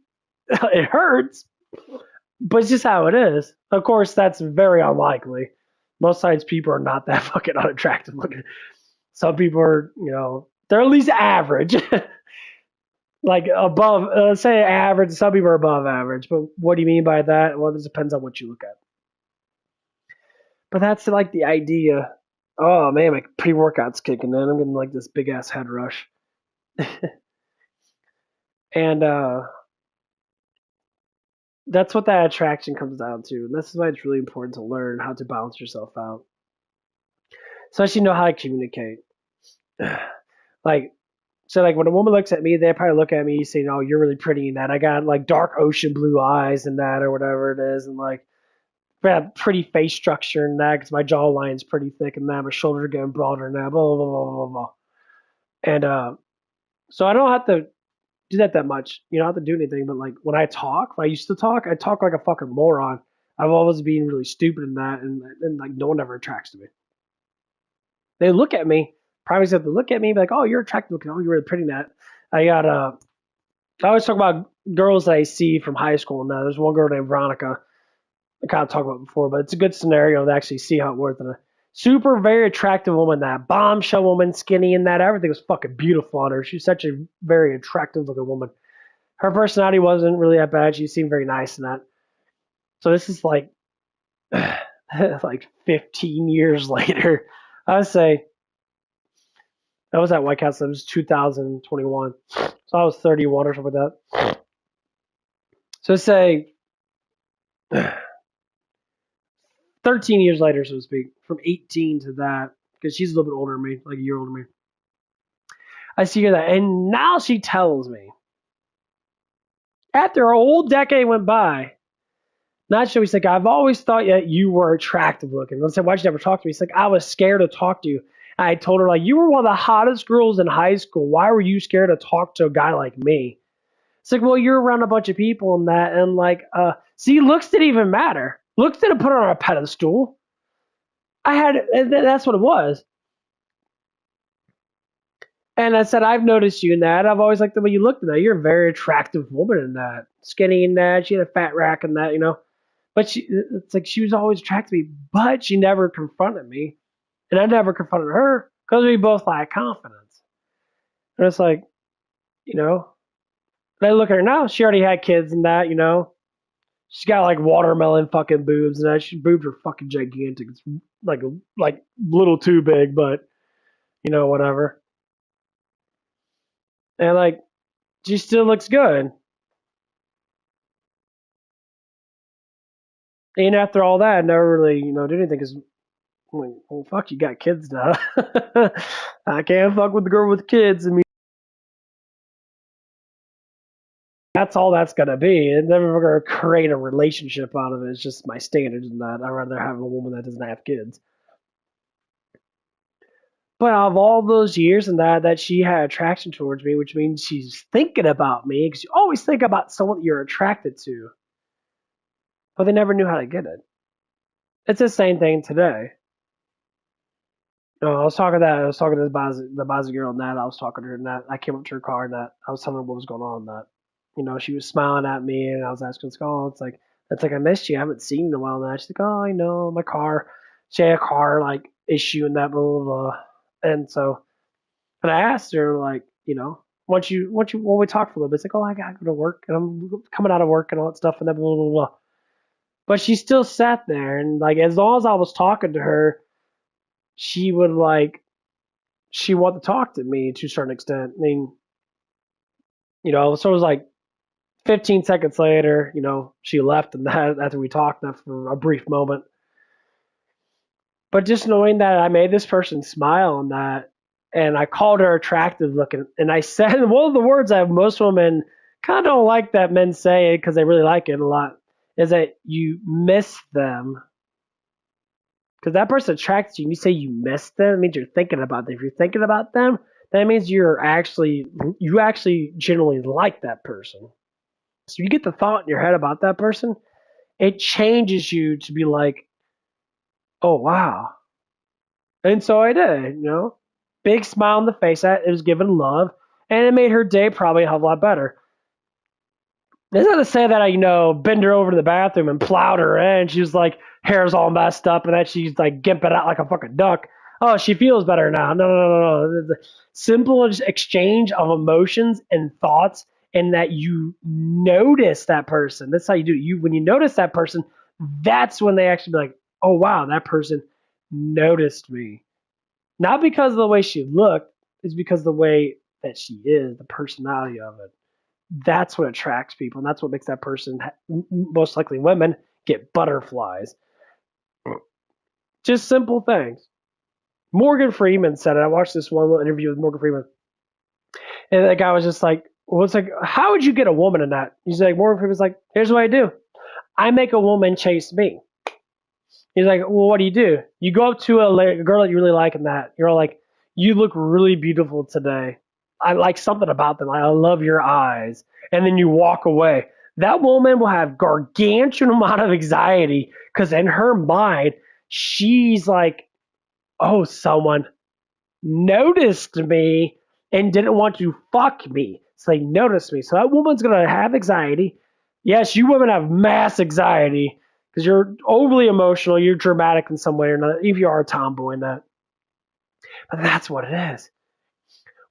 It hurts, but it's just how it is. Of course, that's very unlikely. Most times people are not that fucking unattractive looking. Some people are, they're at least average. Like above, say average. Some people are above average, but what do you mean by that? Well, it depends on what you look at. But that's like the idea. Oh man, my pre-workout's kicking in. I'm getting like this big ass head rush. And that's what that attraction comes down to. And this is why it's really important to learn how to balance yourself out. Especially know how to communicate. So like when a woman looks at me, they probably look at me saying, oh, you're really pretty in that. I got like dark ocean blue eyes and that or whatever it is. And like I have pretty face structure and that because my jawline's pretty thick and that my shoulders are getting broader and that blah blah blah blah blah. And so I don't have to do that much. You don't have to do anything. But like when I talk, when I used to talk, I talk like a fucking moron. I've always been really stupid in that, and like no one ever attracts to me. They look at me, probably have to look at me and be like, "Oh, you're attractive looking. Oh, you're really pretty." In that I got I always talk about girls that I see from high school. Now there's one girl named Veronica. I kind of talked about it before, but it's a good scenario to actually see how it works. And a super, very attractive woman, that bombshell woman, skinny and that. Everything was fucking beautiful on her. She's such a very attractive looking woman. Her personality wasn't really that bad. She seemed very nice and that. So this is like, like 15 years later. I would say that was at White Castle. It was 2021. So I was 31 or something like that. So say 13 years later, so to speak, from 18 to that, because she's a little bit older than me, like a year older than me. I see her that, and now she tells me, after a whole decade went by, not sure, he's like, I've always thought that you were attractive looking. I said, why'd you never talk to me? He's like, I was scared to talk to you. I told her, like, you were one of the hottest girls in high school. Why were you scared to talk to a guy like me? It's like, well, you're around a bunch of people and that, and like, see, looks didn't even matter. Looks didn't put her on a pedestal. That's what it was. And I said, I've noticed you in that. I've always liked the way you looked in that. You're a very attractive woman in that. Skinny in that. She had a fat rack in that, you know. But it's like she was always attracted to me, but she never confronted me. And I never confronted her because we both lack confidence. And it's like, you know, and I look at her now, she already had kids and that, you know. She's got like watermelon fucking boobs and that. She boobs are fucking gigantic. It's like a little too big, but you know, whatever. And like, she still looks good. And after all that, I never really, you know, did anything because, well, fuck, you got kids now. I can't fuck with the girl with kids. I mean, that's all that's gonna be. It's never gonna create a relationship out of it. It's just my standards and that. I'd rather have a woman that doesn't have kids. But out of all those years and that she had attraction towards me, which means she's thinking about me, because you always think about someone that you're attracted to, but they never knew how to get it. It's the same thing today. You know, I was talking to the Bazzi girl and that. I was talking to her and that. I came up to her car and that. I was telling her what was going on and that. You know, she was smiling at me and I was asking what's going on. It's like I missed you. I haven't seen you in a while now. She's like, oh, I know, my car. She had a car like issue and that blah blah blah. And so, and I asked her like, you know, when we talked for a little bit, it's like, oh, I gotta go to work and I'm coming out of work and all that stuff and that blah blah blah. But she still sat there and like as long as I was talking to her, she would like she wanted to talk to me to a certain extent. I mean, you know, so it was like 15 seconds later, you know, she left and that after we talked that for a brief moment. But just knowing that I made this person smile and that, and I called her attractive looking, and I said one of the words that most women kind of don't like that men say because they really like it a lot is that you miss them. Because that person attracts you, and you say you miss them, it means you're thinking about them. If you're thinking about them, that means you actually genuinely like that person. So you get the thought in your head about that person, it changes you to be like, oh wow. And so I did, you know. Big smile on the face. It was given love, and it made her day probably a hell of a lot better. It's not to say that I, you know, bend her over to the bathroom and plowed her in. She was like, hair's all messed up, and that she's like gimping out like a fucking duck. Oh, she feels better now. No. The simple exchange of emotions and thoughts, and that you notice that person. That's how you do it. When you notice that person, that's when they actually be like, oh wow, that person noticed me. Not because of the way she looked, it's because of the way that she is, the personality of it. That's what attracts people, and that's what makes that person, most likely women, get butterflies. Just simple things. Morgan Freeman said it. I watched this one little interview with Morgan Freeman, and the guy was just like, well, it's like, how would you get a woman in that? He's like, Morgan Freeman's like, here's what I do. I make a woman chase me. He's like, well, what do? You go up to a girl that you really like and that. You're like, you look really beautiful today. I like something about them. I love your eyes. And then you walk away. That woman will have gargantuan amount of anxiety because in her mind, she's like, oh, someone noticed me and didn't want to fuck me. So they noticed me. So that woman's going to have anxiety. Yes, you women have mass anxiety because you're overly emotional. You're dramatic in some way or another, if you are a tomboy in that. But that's what it is.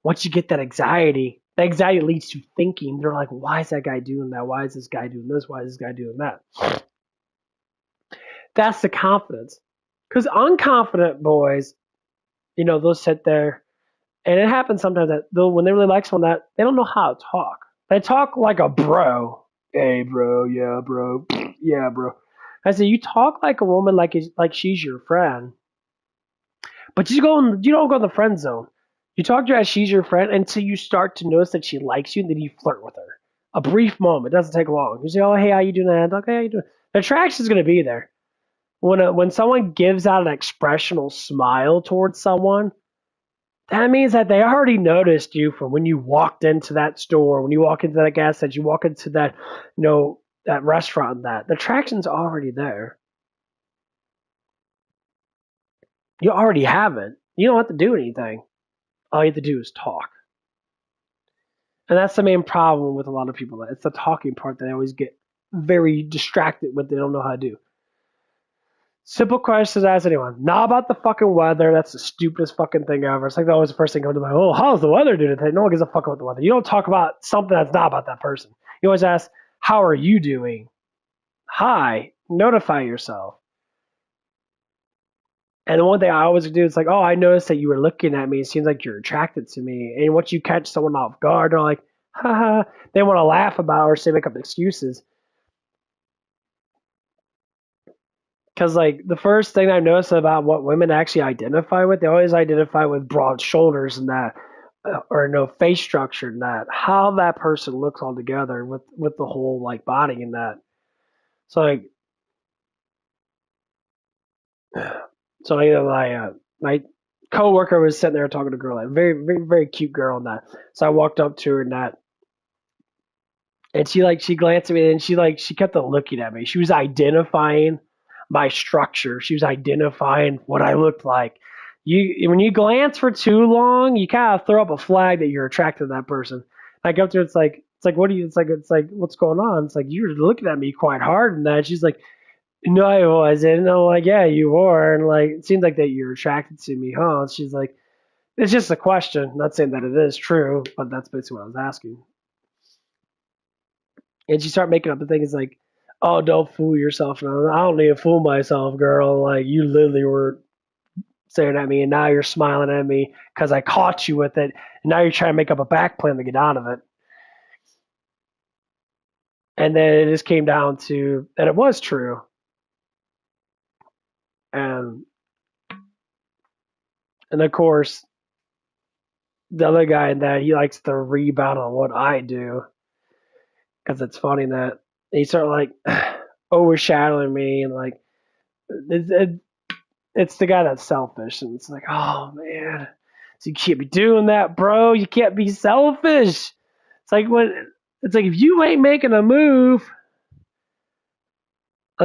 Once you get that anxiety leads to thinking. They're like, why is that guy doing that? Why is this guy doing this? Why is this guy doing that? That's the confidence. Because unconfident boys, they'll sit there. And it happens sometimes that when they really like someone, that they don't know how to talk. They talk like a bro. Hey, bro. Yeah, bro. Yeah, bro. I say, you talk like a woman like she's your friend. But you don't go in the friend zone. You talk to her as she's your friend until you start to notice that she likes you, and then you flirt with her. A brief moment. It doesn't take long. You say, oh, hey, how you doing? Okay, how you doing? The attraction is going to be there. When someone gives out an expressional smile towards someone, that means that they already noticed you from when you walked into that store, when you walk into that gas station, you walk into that, that restaurant, that the attraction's already there. You already have it. You don't have to do anything. All you have to do is talk. And that's the main problem with a lot of people. It's the talking part that they always get very distracted with. They don't know how to do. Simple questions ask anyone. Not about the fucking weather. That's the stupidest fucking thing ever. It's like that always the first thing comes to mind. Oh, how's the weather doing today? No one gives a fuck about the weather. You don't talk about something that's not about that person. You always ask, how are you doing? Hi. Notify yourself. And the one thing I always do is like, oh, I noticed that you were looking at me. It seems like you're attracted to me. And once you catch someone off guard, they're like, haha. They want to laugh about it or say make up excuses. Because, like, the first thing I've noticed about what women actually identify with, they always identify with broad shoulders and that, or no face structure and that, how that person looks all together with the whole, like, body and that. So, like, my coworker was sitting there talking to a girl, like, very, very, very cute girl and that. So I walked up to her and that, and she glanced at me and she kept on looking at me. She was identifying my structure. She was identifying what I looked like. When you glance for too long, you kind of throw up a flag that you're attracted to that person. I go up to her, it's like it's like what's going on? It's like you're looking at me quite hard and that. She's like, no, I wasn't. And I'm like, yeah, you were. And like it seems like that you're attracted to me, huh? And she's like, it's just a question. Not saying that it is true, but that's basically what I was asking. And she started making up the thing. It's like, oh, don't fool yourself. No, I don't need to fool myself, girl. Like, you literally were staring at me, and now you're smiling at me because I caught you with it. And now you're trying to make up a back plan to get out of it. And then it just came down to that it was true. And of course, the other guy that he likes to rebound on what I do because it's funny that he started like overshadowing me and like it's the guy that's selfish and it's like, oh man, so you can't be doing that, bro. You can't be selfish. It's like if you ain't making a move,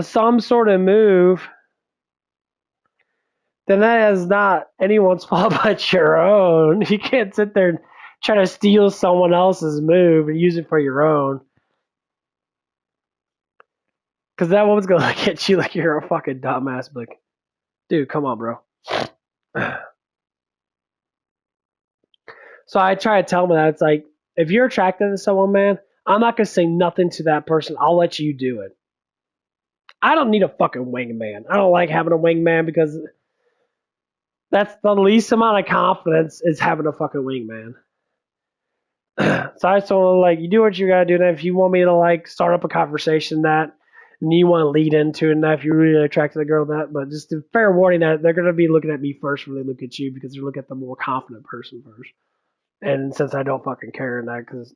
some sort of move, then that is not anyone's fault but your own. You can't sit there and try to steal someone else's move and use it for your own. Because that woman's going to look at you like you're a fucking dumbass. Like, dude, come on, bro. So I try to tell him that it's like, if you're attracted to someone, man, I'm not going to say nothing to that person. I'll let you do it. I don't need a fucking wingman. I don't like having a wingman because that's the least amount of confidence is having a fucking wingman. So I told him, like, you do what you gotta do. And if you want me to, like, start up a conversation that, and you want to lead into it, and that if you're really attracted to the girl, that, but just a fair warning that they're going to be looking at me first when they look at you because they look at the more confident person first. And since I don't fucking care in that, because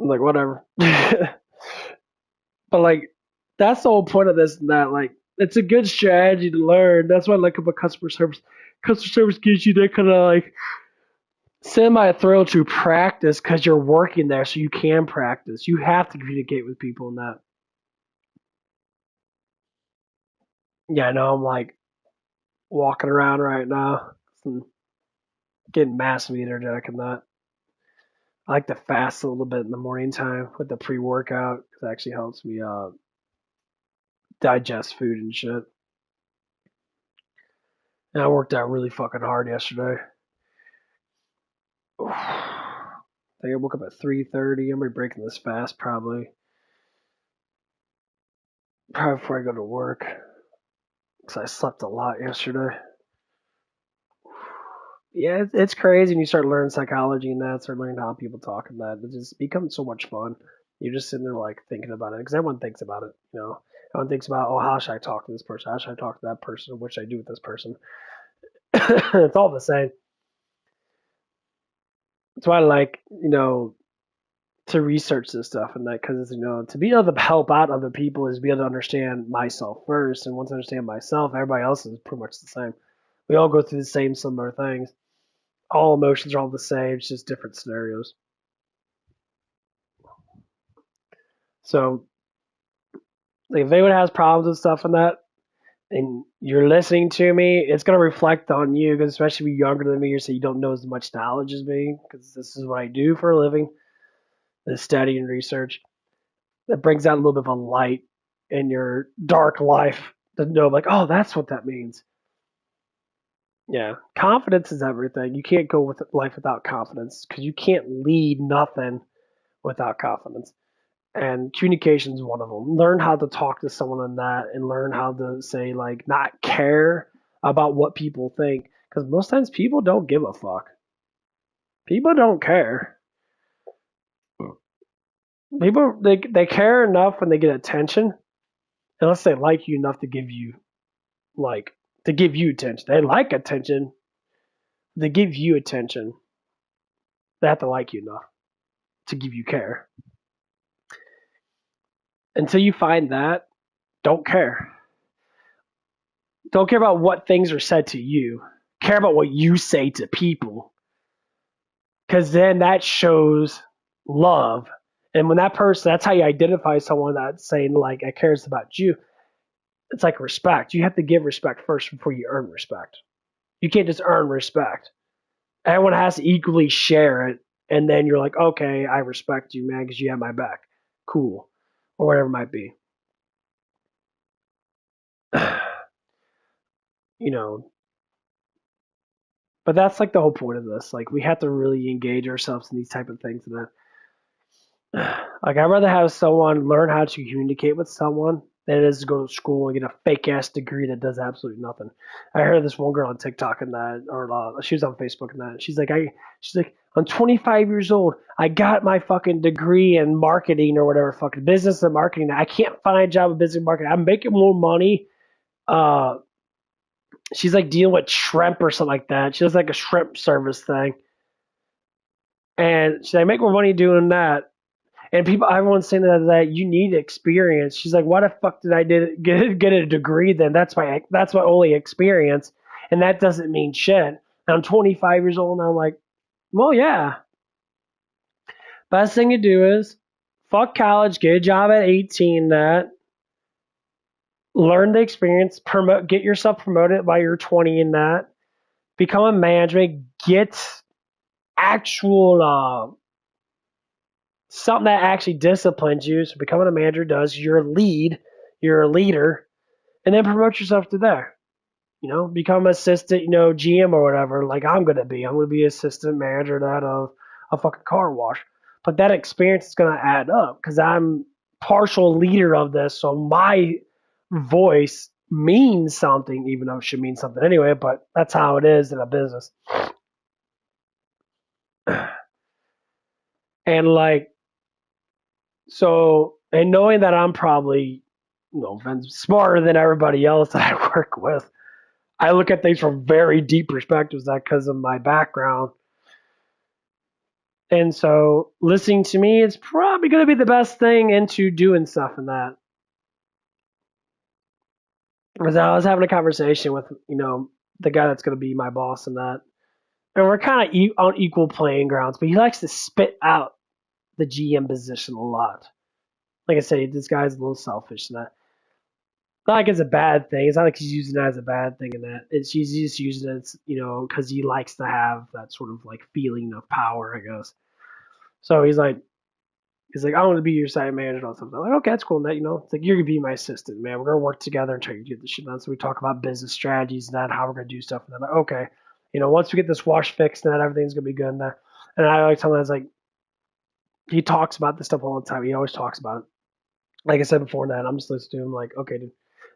I'm like, whatever. But, like, that's the whole point of this and that. Like, It's a good strategy to learn. That's what I like about customer service. Customer service gives you that kind of like semi-thrill to practice because you're working there, so you can practice. You have to communicate with people in that. Yeah, I know I'm like walking around right now, and getting massively energetic in that. I like to fast a little bit in the morning time with the pre-workout because it actually helps me digest food and shit. And I worked out really fucking hard yesterday. I think I woke up at 3:30. I'm gonna be breaking this fast probably before I go to work because I slept a lot yesterday. Yeah, it's crazy when you start learning psychology and that, start learning how people talk and that. It just becomes so much fun. You're just sitting there like thinking about it because everyone thinks about it. You know, everyone thinks about, oh, how should I talk to this person? How should I talk to that person? What should I do with this person? It's all the same. That's why I like, to research this stuff and that because, to be able to help out other people is be able to understand myself first. And once I understand myself, everybody else is pretty much the same. We all go through the same similar things. All emotions are all the same. It's just different scenarios. So, like, if anyone has problems with stuff and that, and you're listening to me, it's going to reflect on you, because especially if you're younger than me, you say you don't know as much knowledge as me, because this is what I do for a living, this study and research. That brings out a little bit of a light in your dark life to know, like, oh, that's what that means. Yeah, confidence is everything. You can't go with life without confidence, because you can't lead nothing without confidence. And communication is one of them. Learn how to talk to someone on that, and learn how to say, like, not care about what people think, because most times people don't give a fuck. People don't care. People, they care enough when they get attention, unless they like you enough to give you attention. They like attention. They give you attention. They have to like you enough to give you care. Until you find that, don't care. Don't care about what things are said to you. Care about what you say to people. Because then that shows love. And when that person, that's how you identify someone that's saying, like, I cares about you. It's like respect. You have to give respect first before you earn respect. You can't just earn respect. Everyone has to equally share it. And then you're like, okay, I respect you, man, because you have my back. Cool. Or whatever it might be. you know, but that's like the whole point of this. Like, we have to really engage ourselves in these type of things. And that, like, I'd rather have someone learn how to communicate with someone than it is to go to school and get a fake ass degree that does absolutely nothing. I heard this one girl on TikTok and that, or she was on Facebook and that. She's like, I'm 25 years old. I got my fucking degree in marketing or whatever, fucking business and marketing. I can't find a job in business and marketing. I'm making more money. She's like dealing with shrimp or something like that. She does like a shrimp service thing. And she's like, I make more money doing that. And everyone's saying that you need experience. She's like, why the fuck did I get a degree then? That's my only experience. And that doesn't mean shit. And I'm 25 years old and I'm like, well, yeah. Best thing to do is fuck college, get a job at 18, learn the experience, get yourself promoted by your 20 in that, become a management, get actual something that actually disciplines you. So becoming a manager does. You're a leader, and then promote yourself to there. Become assistant, GM or whatever. Like I'm gonna be assistant manager of a fucking car wash. But that experience is gonna add up because I'm partial leader of this, so my voice means something, even though it should mean something anyway. But that's how it is in a business. And and knowing that I'm probably, smarter than everybody else that I work with, I look at things from very deep perspectives because of my background. And so listening to me is probably going to be the best thing into doing stuff in that. was I was having a conversation with, the guy that's going to be my boss and that. And we're kind of on equal playing grounds, but he likes to spit out the GM position a lot. Like I said, this guy's a little selfish and that. Not like it's a bad thing. It's not like he's using it as a bad thing in that. He's just using it, because he likes to have that sort of like feeling of power, I guess. So he's like, I want to be your site manager and all stuff. I'm like, okay, that's cool. And that, it's like, you're going to be my assistant, man. We're going to work together and try to get this shit done. So we talk about business strategies and that, how we're going to do stuff. And then, like, okay, once we get this wash fixed and that, everything's going to be good. And I always tell him, I was like, he talks about this stuff all the time. He always talks about it. Like I said before that, I'm just listening to him like, okay, dude.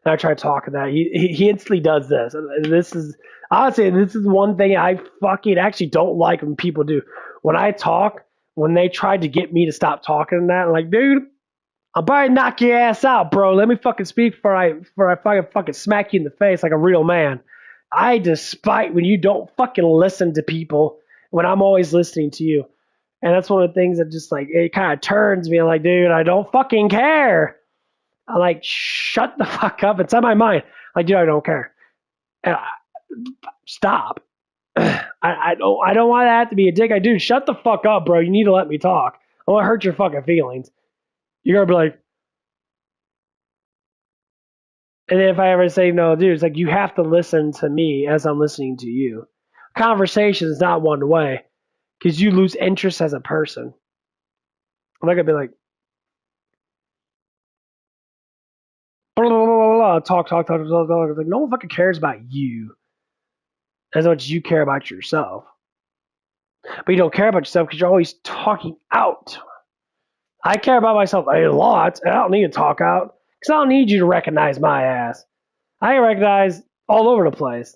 And I try talking that. He instantly does this. And this is, honestly, this is one thing I fucking actually don't like when people do. When I talk, when they tried to get me to stop talking and that, I'm like, dude, I'll probably knock your ass out, bro. Let me fucking speak before I fucking smack you in the face like a real man. I despite when you don't fucking listen to people when I'm always listening to you. And that's one of the things that just like, it kind of turns me like, dude, I don't fucking care. I'm like, shut the fuck up. It's on my mind. Like, dude, I don't care. Stop. I don't want that to be a dick. I do. Shut the fuck up, bro. You need to let me talk. I want to hurt your fucking feelings. You're gonna be like, and then if I ever say no, dude, it's like you have to listen to me as I'm listening to you. Conversation is not one way because you lose interest as a person. I'm not gonna be like, blah, blah, blah, blah, talk. Like, no one fucking cares about you as much as you care about yourself. But you don't care about yourself because you're always talking out. I care about myself a lot, and I don't need to talk out because I don't need you to recognize my ass. I can recognize all over the place.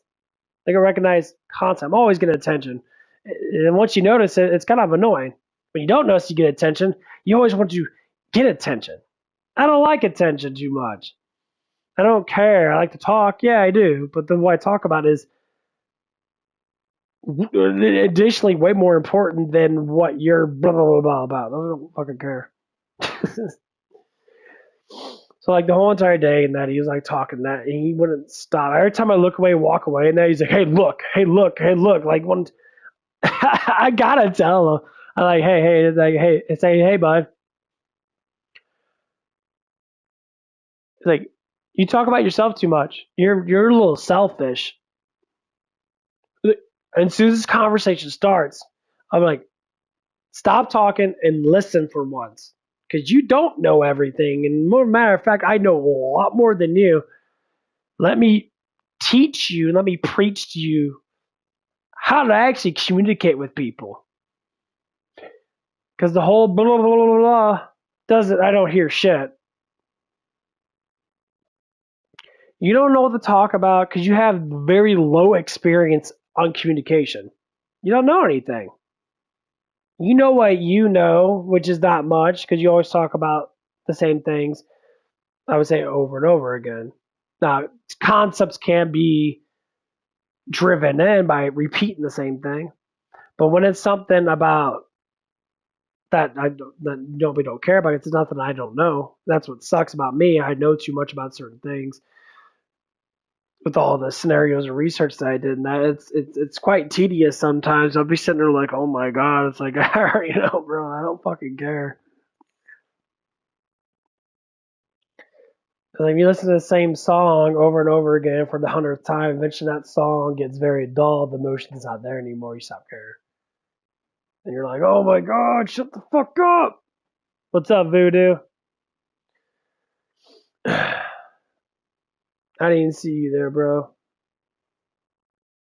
I can recognize content. I'm always getting attention. And once you notice it, it's kind of annoying. When you don't notice you get attention, you always want to get attention. I don't like attention too much. I don't care. I like to talk. Yeah, I do. But then what I talk about is additionally way more important than what you're blah, blah, blah, blah about. I don't fucking care. So like the whole entire day and that he was like talking that and he wouldn't stop. Every time I look away, walk away, and then he's like, hey, look. Like one, I gotta tell him. I'm like, hey, bud. It's like, you talk about yourself too much. You're a little selfish. And as soon as this conversation starts, I'm like, stop talking and listen for once. Because you don't know everything. And matter of fact, I know a lot more than you. Let me teach you, let me preach to you how to actually communicate with people. Because the whole blah, blah, blah, blah, blah doesn't, I don't hear shit. You don't know what to talk about because you have very low experience on communication. You don't know anything. You know what you know, which is not much because you always talk about the same things, I would say, over and over again. Now, concepts can be driven in by repeating the same thing. But when it's something about that nobody don't care about, it's nothing I don't know. That's what sucks about me. I know too much about certain things. With all the scenarios and research that I did, and that it's quite tedious sometimes. I'll be sitting there like, oh my god, it's like I already know, bro. I don't fucking care. And if you listen to the same song over and over again for the 100th time, eventually that song gets very dull. The emotion's not there anymore. You stop caring, and you're like, oh my god, shut the fuck up. What's up, Voodoo? I didn't see you there, bro.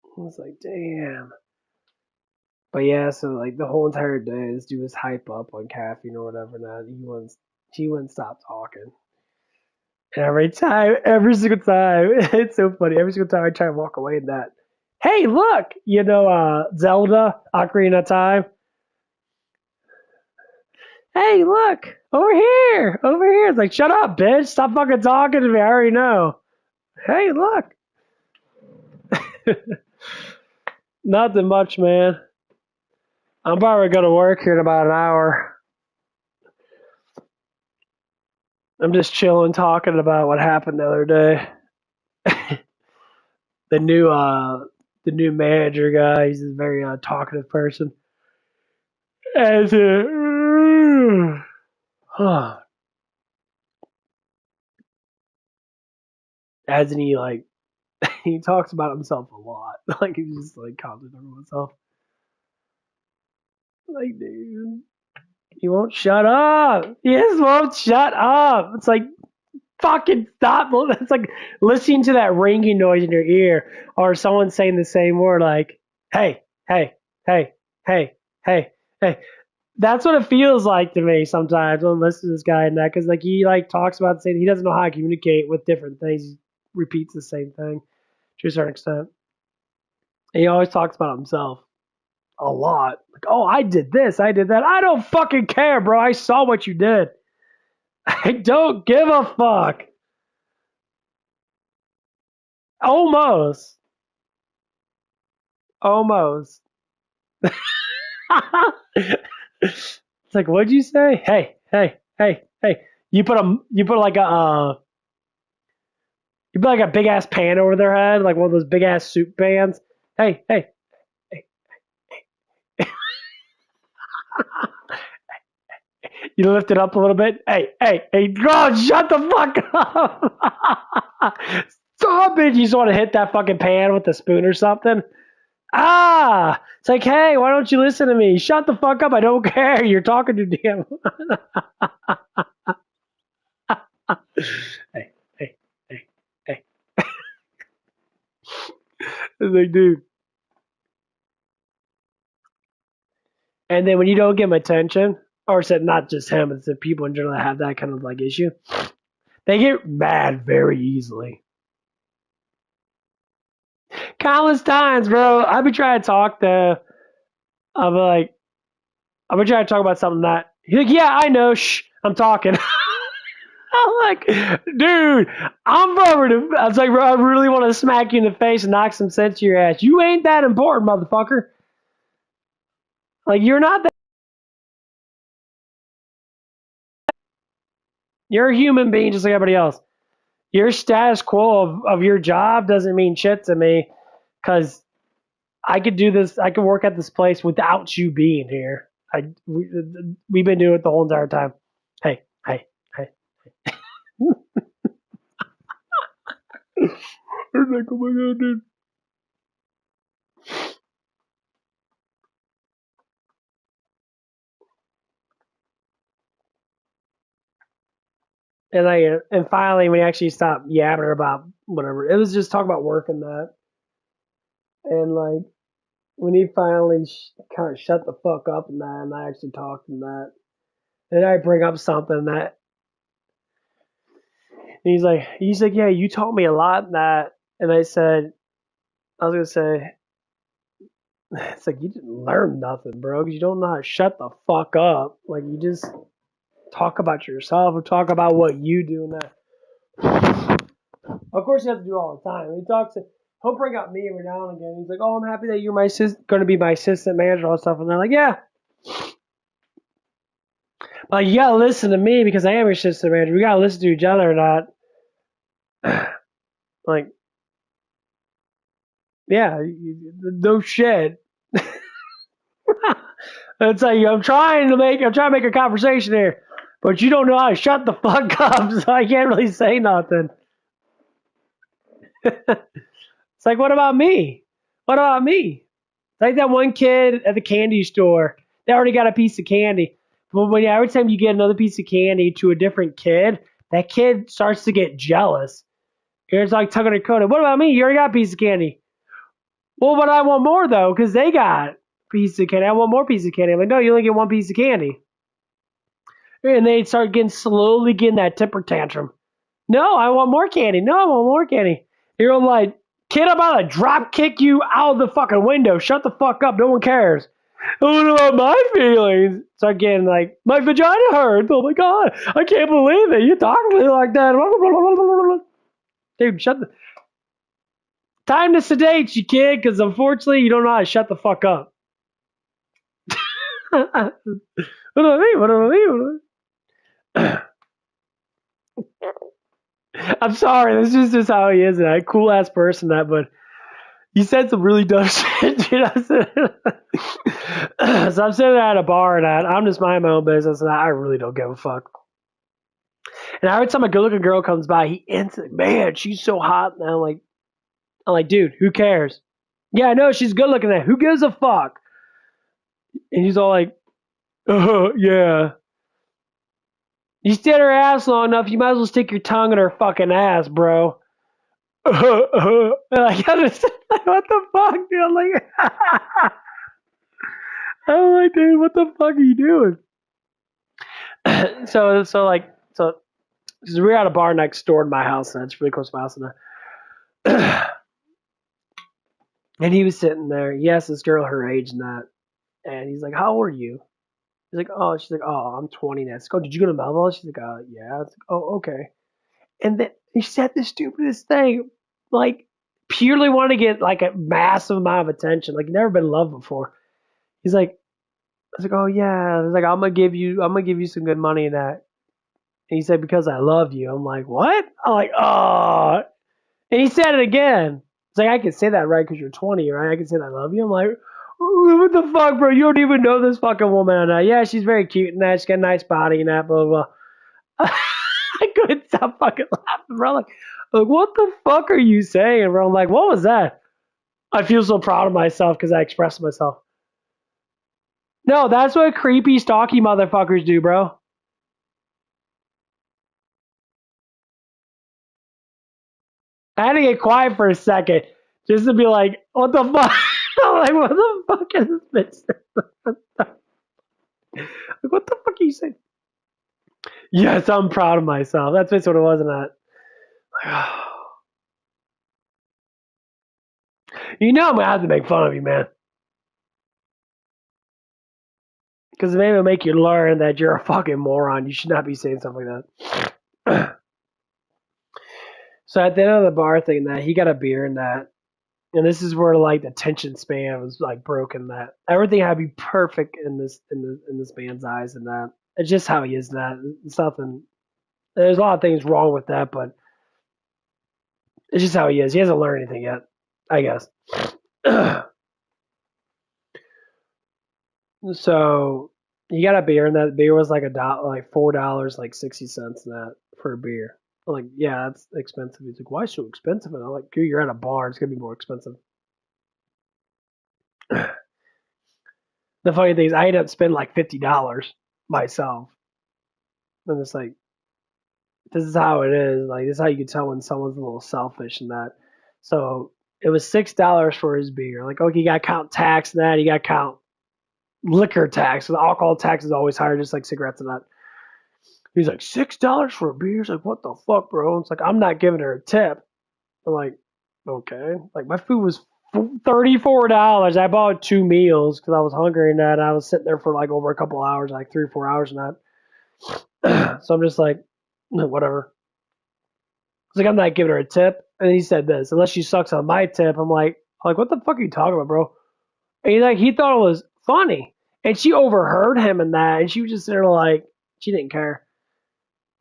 I was like, damn. But yeah, so like the whole entire day, this dude was hype up on caffeine or whatever. Now he wouldn't stop talking. And every single time, it's so funny. Every single time I try to walk away in that, hey, look, Zelda, Ocarina of Time. Hey, look, over here. It's like, shut up, bitch. Stop fucking talking to me. I already know. Hey, look. Nothing much, man. I'm probably going to work here in about an hour. I'm just chilling, talking about what happened the other day. the new manager guy. He's a very talkative person. As as he like he talks about himself a lot. Like he's just like constantly talking about himself. Like, dude, he won't shut up. He just won't shut up. It's like fucking stop. It's like listening to that ringing noise in your ear, or someone saying the same word, like, hey, hey, hey, hey, hey, hey. That's what it feels like to me sometimes when I listen to this guy and that, because like he like talks about the same. He doesn't know how to communicate with different things. He repeats the same thing to a certain extent. And he always talks about himself a lot. Like, oh, I did this, I did that. I don't fucking care, bro. I saw what you did. I don't give a fuck. Almost. Almost. It's like, what'd you say? Hey, hey, hey, hey. You put like a big ass pan over their head, like one of those big ass soup pans. Hey, hey, hey. You lift it up a little bit. Hey, hey, hey, God, shut the fuck up. Stop it. You just want to hit that fucking pan with a spoon or something. Ah, it's like, hey, why don't you listen to me? Shut the fuck up. I don't care. You're talking too damn. Hey, hey, hey, hey. It's like, dude. And then when you don't give him attention, or said not just him, it's the people in general that have that kind of like issue, they get mad very easily. Countless times, bro. I've been trying to talk to. I'm like, I've been trying to talk about something that. He's like, yeah, I know. Shh, I'm talking. I'm like, dude, I'm over to. I was like, bro, I really want to smack you in the face and knock some sense to your ass. You ain't that important, motherfucker. Like, you're not that. You're a human being just like everybody else. Your status quo of your job doesn't mean shit to me because I could do this. I could work at this place without you being here. We've been doing it the whole entire time. Hey, hey, hey. I'm like, oh my god, dude. And finally, when he actually stopped yapping about whatever, it was just talking about work and that. And like when he finally kind of shut the fuck up and that, and I actually talked and that, and I bring up something that and he's like, yeah, you taught me a lot in that, and I said, I was gonna say, it's like you didn't learn nothing, bro, because you don't know how to shut the fuck up. Like you just talk about yourself or talk about what you do and that. Of course, you have to do it all the time. He'll bring up me every now and again. He's like, "Oh, I'm happy that you're going to be my assistant manager, all that stuff." And they're like, "Yeah, like you gotta listen to me because I am your assistant manager. We gotta listen to each other, or not." Like, yeah, no shit. It's like I'm trying to make a conversation here, but you don't know how to shut the fuck up, so I can't really say nothing. It's like, what about me? What about me? Like that one kid at the candy store, they already got a piece of candy. But when every time you get another piece of candy to a different kid, that kid starts to get jealous. It's like tugging their coat. What about me? You already got a piece of candy. Well, but I want more though, because they got a piece of candy. I want more piece of candy. I'm like, no, you only get one piece of candy. And they start slowly getting that temper tantrum. No, I want more candy. No, I want more candy. You're like, kid, I'm about to drop kick you out of the fucking window. Shut the fuck up. No one cares. What about my feelings? Start getting like, my vagina hurts. Oh my god, I can't believe it. You talk to me like that. Dude, shut the. Time to sedate you, kid, because unfortunately you don't know how to shut the fuck up. What do I mean? What do I mean? I'm sorry. This is just how he is. And a cool ass person, that, but he said some really dumb shit. Dude. So I'm sitting at a bar and I'm just minding my own business, and I really don't give a fuck. And every time a good looking girl comes by, he instantly, man, she's so hot. And I'm like, dude, who cares? Yeah, I know she's good looking. Who gives a fuck? And he's all like, yeah. You stay at her ass long enough, you might as well stick your tongue in her fucking ass, bro. Like, I'm just like, what the fuck, dude? I'm like, dude, what the fuck are you doing? So, because we're at a bar next door to my house, and it's really close to my house, and he was sitting there. He asked this girl her age and that, and he's like, "How old are you?" He's like, "Oh," she's like, "Oh, I'm 20 now." It's like, "Oh, did you go to Melville?" She's like, yeah." It's like, "Oh, okay." And then he said the stupidest thing, like purely wanted to get like a massive amount of attention, like never been loved before. He's like, I was like, "Oh yeah." I was like, I'm gonna give you some good money in that. And he said, "Because I love you." I'm like, "What?" I'm like, "Oh." And he said it again. It's like, I can say that, right? Because you're 20, right? I can say that I love you. I'm like, what the fuck, bro? You don't even know this fucking woman. Yeah, she's very cute and that. She's got a nice body and that, blah, blah, blah. I couldn't stop fucking laughing, bro. Like, what the fuck are you saying, bro? I'm like, what was that? I feel so proud of myself because I expressed myself. No, that's what creepy, stalky motherfuckers do, bro. I had to get quiet for a second just to be like, what the fuck? I'm like, what the fuck is this bitch? Like, what the fuck are you saying? Yes, I'm proud of myself. That's just what it was, not. You know I'm gonna have to make fun of you, man. Because maybe it'll make you learn that you're a fucking moron. You should not be saying stuff like that. So at the end of the bar thing, that he got a beer and that, and this is where like the tension span was like broken. That everything had to be perfect in this man's eyes, and that it's just how he is. That it's nothing. There's a lot of things wrong with that, but it's just how he is. He hasn't learned anything yet, I guess. So he got a beer, and that beer was like like $4, like 60 cents, and that for a beer. I'm like, yeah, that's expensive. He's like, why so expensive? And I'm like, dude, you're at a bar. It's gonna be more expensive. The funny thing is, I ended up spending like $50 myself, and it's like, this is how it is. Like, this is how you can tell when someone's a little selfish and that. So it was $6 for his beer. Like, okay, you gotta count tax and that. You gotta count liquor tax. So the alcohol tax is always higher, just like cigarettes and that. He's like, $6 for a beer? He's like, what the fuck, bro? It's like, I'm not giving her a tip. I'm like, okay. Like, my food was $34. I bought 2 meals because I was hungry and that. I was sitting there for like over a couple hours, like 3 or 4 hours and that. So I'm just like, whatever. It's like, I'm not giving her a tip. And he said this, unless she sucks on my tip. I'm like, what the fuck are you talking about, bro? And he thought it was funny. And she overheard him in that. And she was just there like, she didn't care.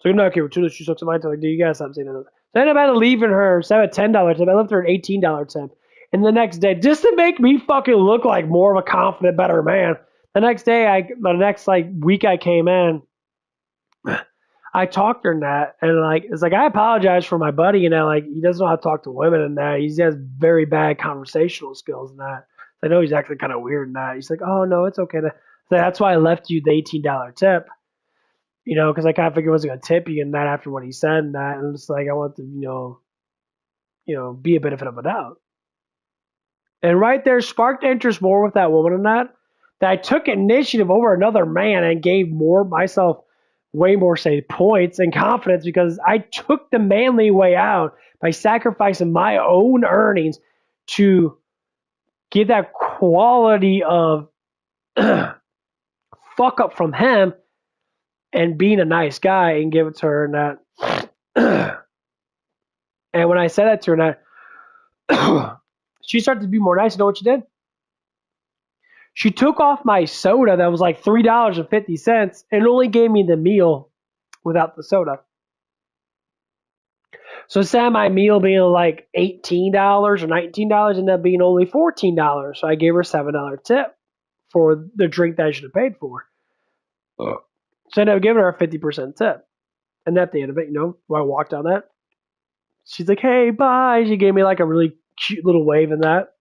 So I'm not giving her two. She sucks on my tip. Like, dude, you gotta stop saying that. So I ended up leaving her instead of a $10 tip. I left her an $18 tip. And the next day, just to make me fucking look like more of a confident, better man, the next day, the next like week I came in, I talked to her in that, and like it's like I apologize for my buddy, and like he doesn't know how to talk to women and that. He has very bad conversational skills and that. I know he's actually kind of weird in that. He's like, oh no, it's okay. So that's why I left you the $18 tip. Because I kind of figured I wasn't gonna tip you in that after what he said and that, and it's like I want to, be a benefit of a doubt. And right there sparked interest more with that woman in that I took initiative over another man and gave myself way more, say, points and confidence because I took the manly way out by sacrificing my own earnings to get that quality of fuck up from him and being a nice guy and give it to her and that. And when I said that to her, that she started to be more nice. You know what she did? She took off my soda that was like $3.50 and only gave me the meal without the soda. So instead of my meal being like $18 or $19, ended up being only $14. So I gave her a $7 tip for the drink that I should have paid for. So I ended up giving her a 50% tip. And at the end of it, when I walked on that, she's like, "Hey, bye." She gave me like a really cute little wave in that.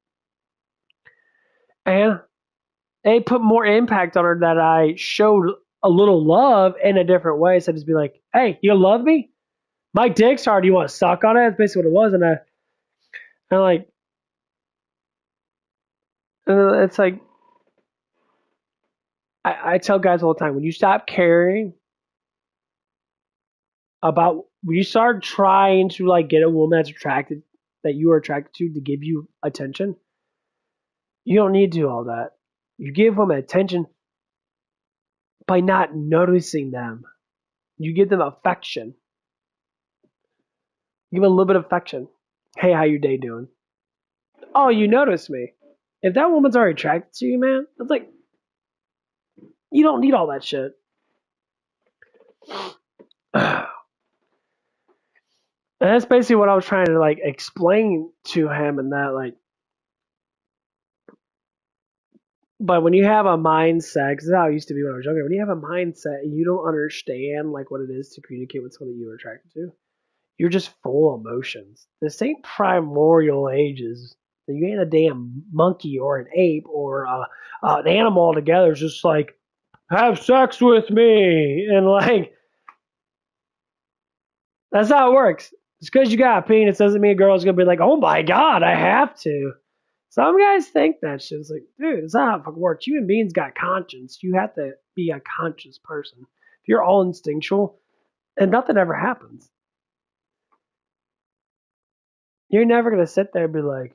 And it put more impact on her that I showed a little love in a different way. So just be like, "Hey, you love me? My dick's hard. You want to suck on it?" That's basically what it was. And like, it's like, I tell guys all the time, when you stop caring about, when you start trying to like get a woman that you are attracted to give you attention, you don't need to do all that. You give them attention by not noticing them. You give them affection. Give them a little bit of affection. "Hey, how your day doing?" "Oh, you noticed me." If that woman's already attracted to you, man, it's like, you don't need all that shit. And that's basically what I was trying to like explain to him, and that like, but when you have a mindset, because this is how it used to be when I was younger, when you have a mindset and you don't understand like what it is to communicate with someone that you're attracted to, you're just full of emotions. This ain't primordial ages. You ain't a damn monkey or an ape or an animal altogether. It's just like, "Have sex with me," and like, that's how it works. Just because you got a penis doesn't mean a girl's gonna be like, "Oh my god, I have to." Some guys think that shit. It's like, dude, it's not how it fucking works. Human beings got conscience. You have to be a conscious person. If you're all instinctual, and nothing ever happens. You're never gonna sit there and be like,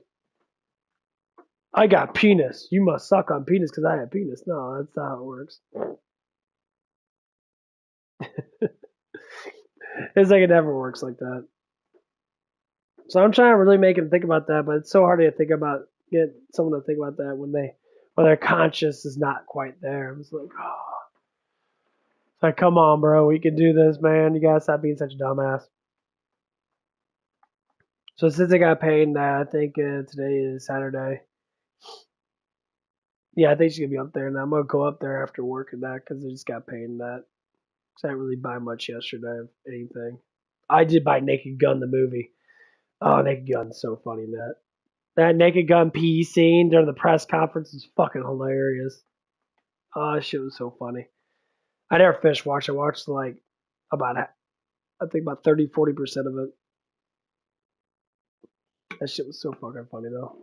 "I got penis. You must suck on penis because I have penis." No, that's not how it works. It's like it never works like that. So I'm trying to really make him think about that, but it's so hard to get someone to think about that when their conscience is not quite there. I'm just like, oh, it's like, come on, bro, we can do this, man. You gotta stop being such a dumbass. So since I got paid, I think today is Saturday. Yeah, I think she's gonna be up there, and I'm gonna go up there after work and that because I just got paid in that. Cause I didn't really buy much yesterday of anything. I did buy Naked Gun the movie. Oh, Naked Gun's so funny, Matt. That Naked Gun PE scene during the press conference is fucking hilarious. Oh, that shit was so funny. I never finished watching. I watched like about, I think about 30-40% of it. That shit was so fucking funny though.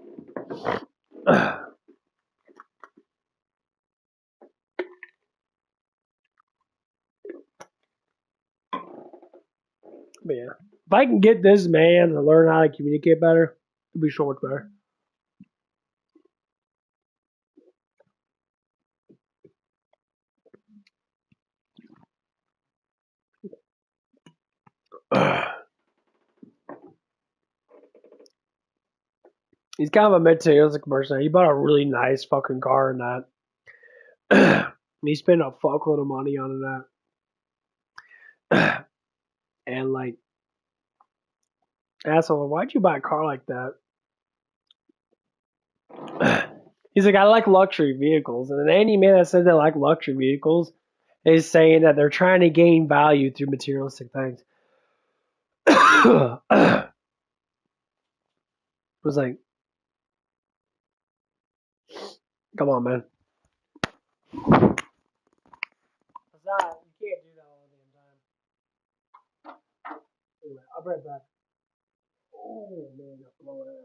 But yeah, if I can get this man to learn how to communicate better, it'll be so much better. He's kind of a materialistic person. He bought a really nice fucking car and that. He spent a fuckload of money on that. And like, asshole, why'd you buy a car like that? He's like, "I like luxury vehicles." And any man that says they like luxury vehicles is saying that they're trying to gain value through materialistic things. It was like, come on, man. It's not, you can't do that all the damn time. Anyway, I'll be right back. Oh, man, I'm blowing it.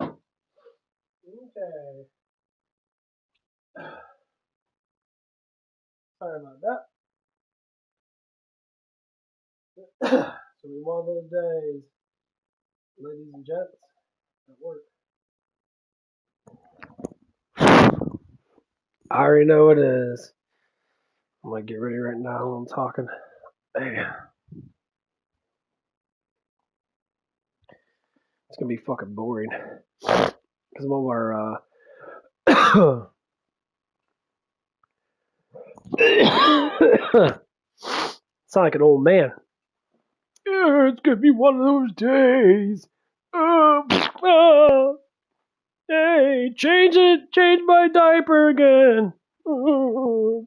Okay. Sorry about that. So we one of those days, ladies and gents, at work. I already know it is. I'm gonna get ready right now while I'm talking. Man, it's gonna be fucking boring. Because one of our sound like an old man. Yeah, it's gonna be one of those days. Hey, change my diaper again. Oh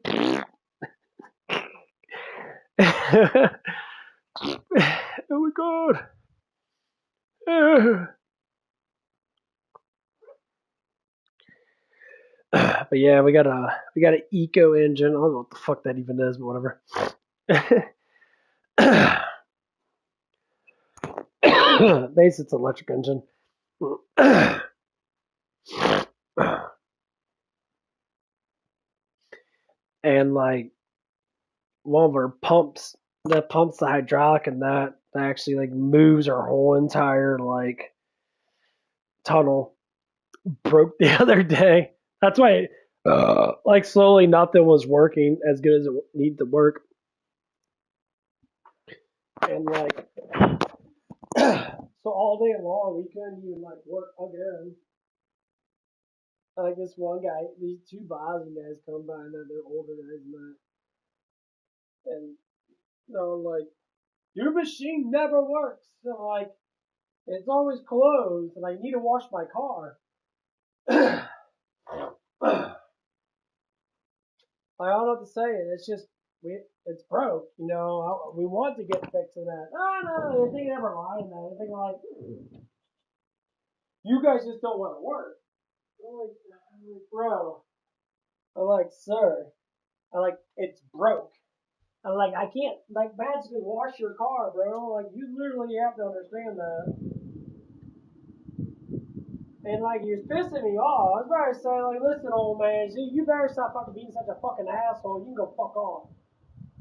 my god. But yeah, we got an eco engine. I don't know what the fuck that even is, but whatever. Basically, it's an electric engine. And like one of our pumps that pumps the hydraulic and that actually like moves our whole entire like tunnel broke the other day. That's why like slowly nothing was working as good as it needed to work. And like so all day long we couldn't even like work again. Like this one guy, these two Bosnian guys come by and they're older guys and that. And I'm like, your machine never works. So like, it's always closed, and I need to wash my car. I don't know what to say. It's just it's broke. You know, we want to get fixed in that. No, they never mind that. They think like, you guys just don't want to work. I'm like, bro. I'm like, sir. I'm like, it's broke. I'm like, I can't like magically wash your car, bro. Like, you literally have to understand that. And like, he was pissing me off. I was about to say, like, listen, old man, you better stop fucking being such a fucking asshole. You can go fuck off.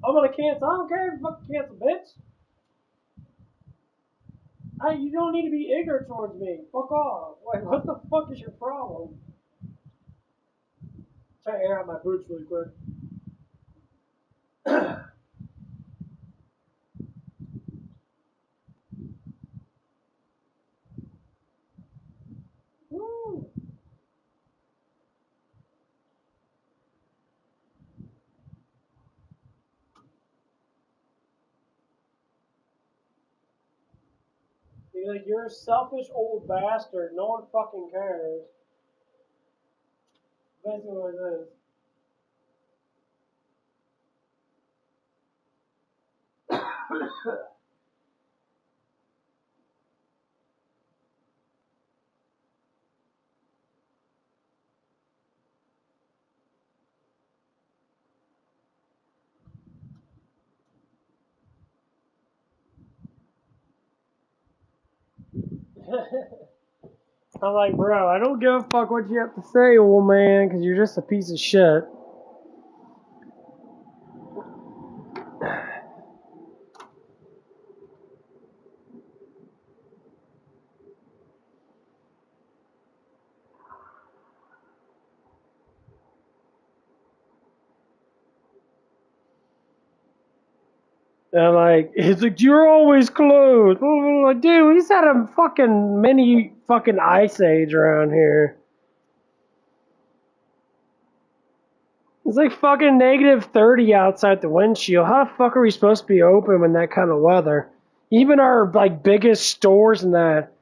I'm gonna cancel. I don't care if you fucking cancel, bitch. You don't need to be ignorant towards me. Fuck off. Like, what the fuck is your problem? Try to air out my boots really quick. Woo. You're like, you're a selfish old bastard. No one fucking cares. Basically what it is. I'm like, bro, I don't give a fuck what you have to say, old man, because you're just a piece of shit. And like, he's like, you're always closed. Like, dude, we just had a fucking mini fucking ice age around here. It's like fucking -30 outside the windshield. How the fuck are we supposed to be open in that kind of weather? Even our like biggest stores and that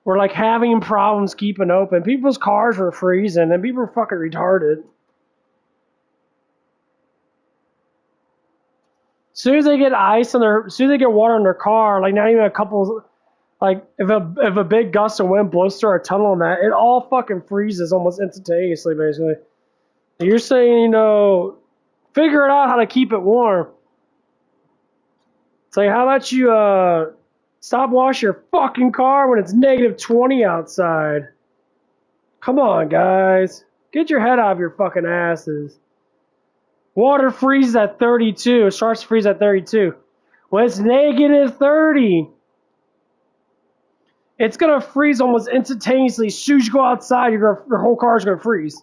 were like having problems keeping open. People's cars were freezing and people were fucking retarded. As soon as they get ice on as soon as they get water in their car, like not even a couple, like if a big gust of wind blows through our tunnel and that, it all fucking freezes almost instantaneously, basically. And you're saying, figure it out how to keep it warm. It's like, how about you Stop washing your fucking car when it's negative 20 outside. Come on, guys. Get your head out of your fucking asses. Water freezes at 32. It starts to freeze at 32. When it's negative 30, it's going to freeze almost instantaneously. As soon as you go outside, your whole car is going to freeze.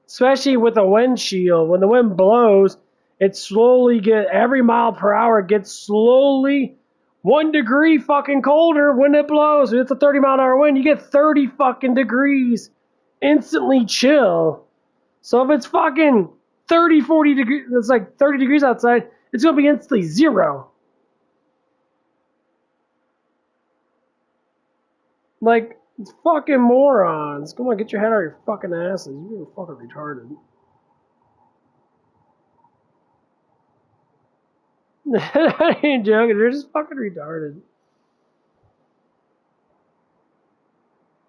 Especially with a windshield. When the wind blows, it slowly every mile per hour it gets slowly 1 degree fucking colder when it blows. If it's a 30 mile an hour wind, you get 30 fucking degrees instantly chill. So if it's fucking 30, 40 degrees, it's like 30 degrees outside, it's going to be instantly 0. Like, it's fucking morons. Come on, get your head out of your fucking asses. You're fucking retarded. I ain't joking. They're just fucking retarded.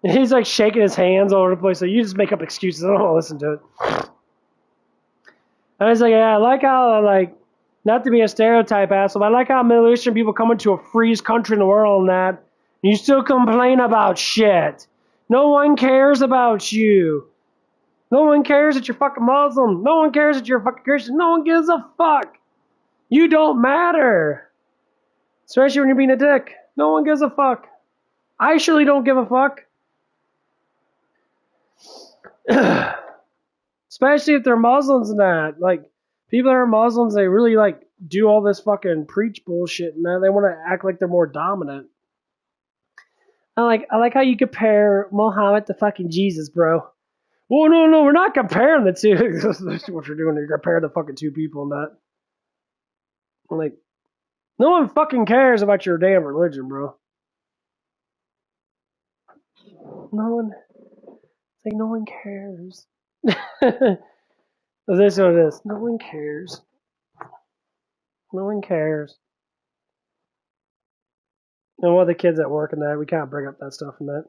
And he's like shaking his hands all over the place. So you just make up excuses. I don't want to listen to it. I was like, yeah, I like how, like, not to be a stereotype asshole, but I like how Middle Eastern people come into a freest country in the world and that, and you still complain about shit. No one cares about you. No one cares that you're fucking Muslim. No one cares that you're a fucking Christian. No one gives a fuck. You don't matter. Especially when you're being a dick. No one gives a fuck. I surely don't give a fuck. Especially if they're Muslims and that. Like, people that are Muslims, they really, like, do all this fucking preach bullshit and that. They want to act like they're more dominant. I like how you compare Muhammad to fucking Jesus, bro. Well, no, we're not comparing the two. That's what you're doing. You're comparing the fucking two people and that. Like, no one fucking cares about your damn religion, bro. No one. It's like, no one cares. This is what it is. No one cares. No one cares. And one of the kids at work and that, we can't bring up that stuff and that.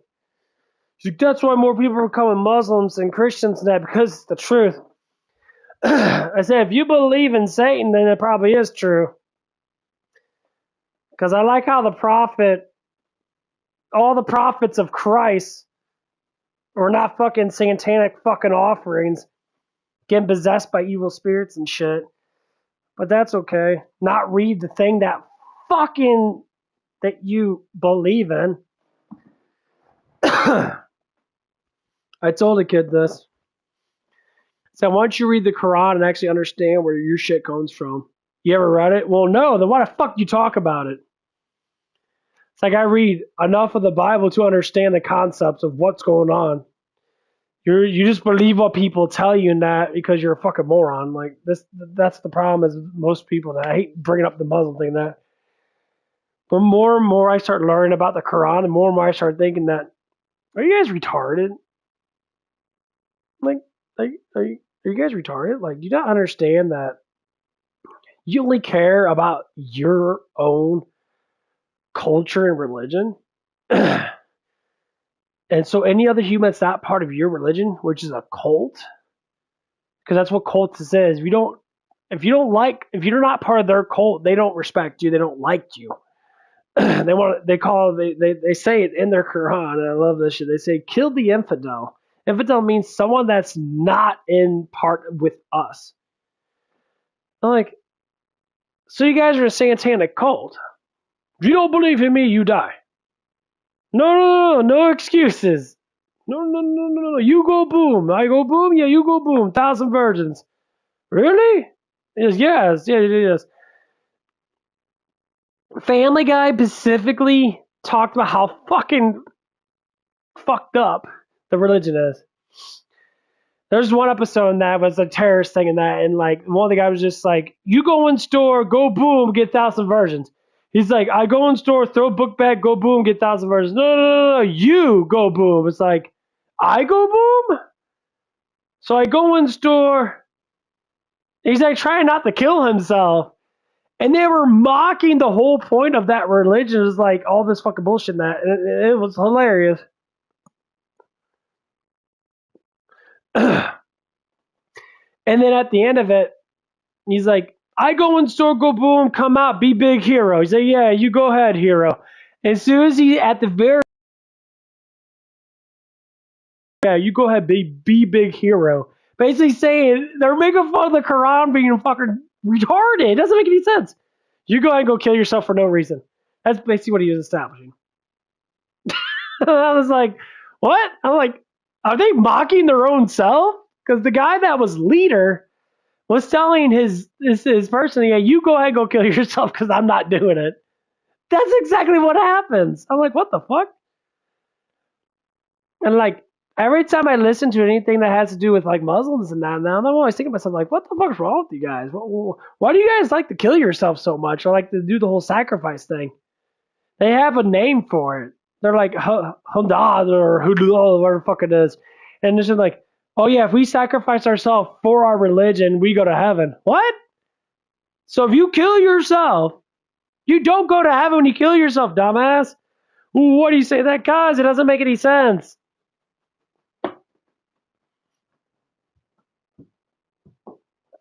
She's like, that's why more people are becoming Muslims and Christians and that, because it's the truth. I said, if you believe in Satan, then it probably is true. Because I like how all the prophets of Christ were not fucking satanic fucking offerings, getting possessed by evil spirits and shit. But that's okay. Not read the thing that you believe in. I told a kid this. So why don't you read the Quran and actually understand where your shit comes from? You ever read it? Well, no. Then why the fuck do you talk about it? It's like I read enough of the Bible to understand the concepts of what's going on. You just believe what people tell you and that because you're a fucking moron. Like that's the problem is most people. That I hate bringing up the Muslim thing. That, but more and more I start learning about the Quran, and more I start thinking that, are you guys retarded? Like are you guys retarded? Like, do you not understand that you only care about your own culture and religion? And so any other human that's not part of your religion, which is a cult, because that's what cults is. If you're not part of their cult, they don't respect you. They don't like you. They say it in their Quran, and I love this shit. They say, kill the infidel. Infidel means someone that's not in part with us. I'm like, so you guys are a satanic cult. If you don't believe in me, you die. No excuses. No. You go boom. I go boom. Yeah, you go boom. 1,000 virgins. Really? Yes. Family Guy specifically talked about how fucking fucked up the religion is. There's one episode in that was a terrorist thing in that, and like one of the guys was just like, you go in store, go boom, get 1,000 virgins. He's like, I go in store, throw book bag, go boom, get 1,000 virgins. No, you go boom. It's like, I go boom? So I go in store. He's like trying not to kill himself. And they were mocking the whole point of that religion. It was like all this fucking bullshit in that. And it was hilarious. And then at the end of it, he's like, I go in circle, boom, come out, be big hero. He's like, yeah, you go ahead, hero. As soon as he at the very, yeah, you go ahead, be big hero. Basically saying they're making fun of the Quran being fucking retarded. It doesn't make any sense. You go ahead and go kill yourself for no reason. That's basically what he was establishing. I was like, what? I'm like, are they mocking their own self? Because the guy that was leader was telling his person, yeah, you go ahead and go kill yourself because I'm not doing it. That's exactly what happens. I'm like, what the fuck? And like every time I listen to anything that has to do with like Muslims and that, now I'm always thinking to myself, like, what the fuck's wrong with you guys? Why do you guys like to kill yourself so much, or like to do the whole sacrifice thing? They have a name for it. They're like Hundad or Hudul, whatever the fuck it is. And it's just like, oh yeah, if we sacrifice ourselves for our religion, we go to heaven. What? So if you kill yourself, you don't go to heaven when you kill yourself, dumbass. What do you say that cause? It doesn't make any sense.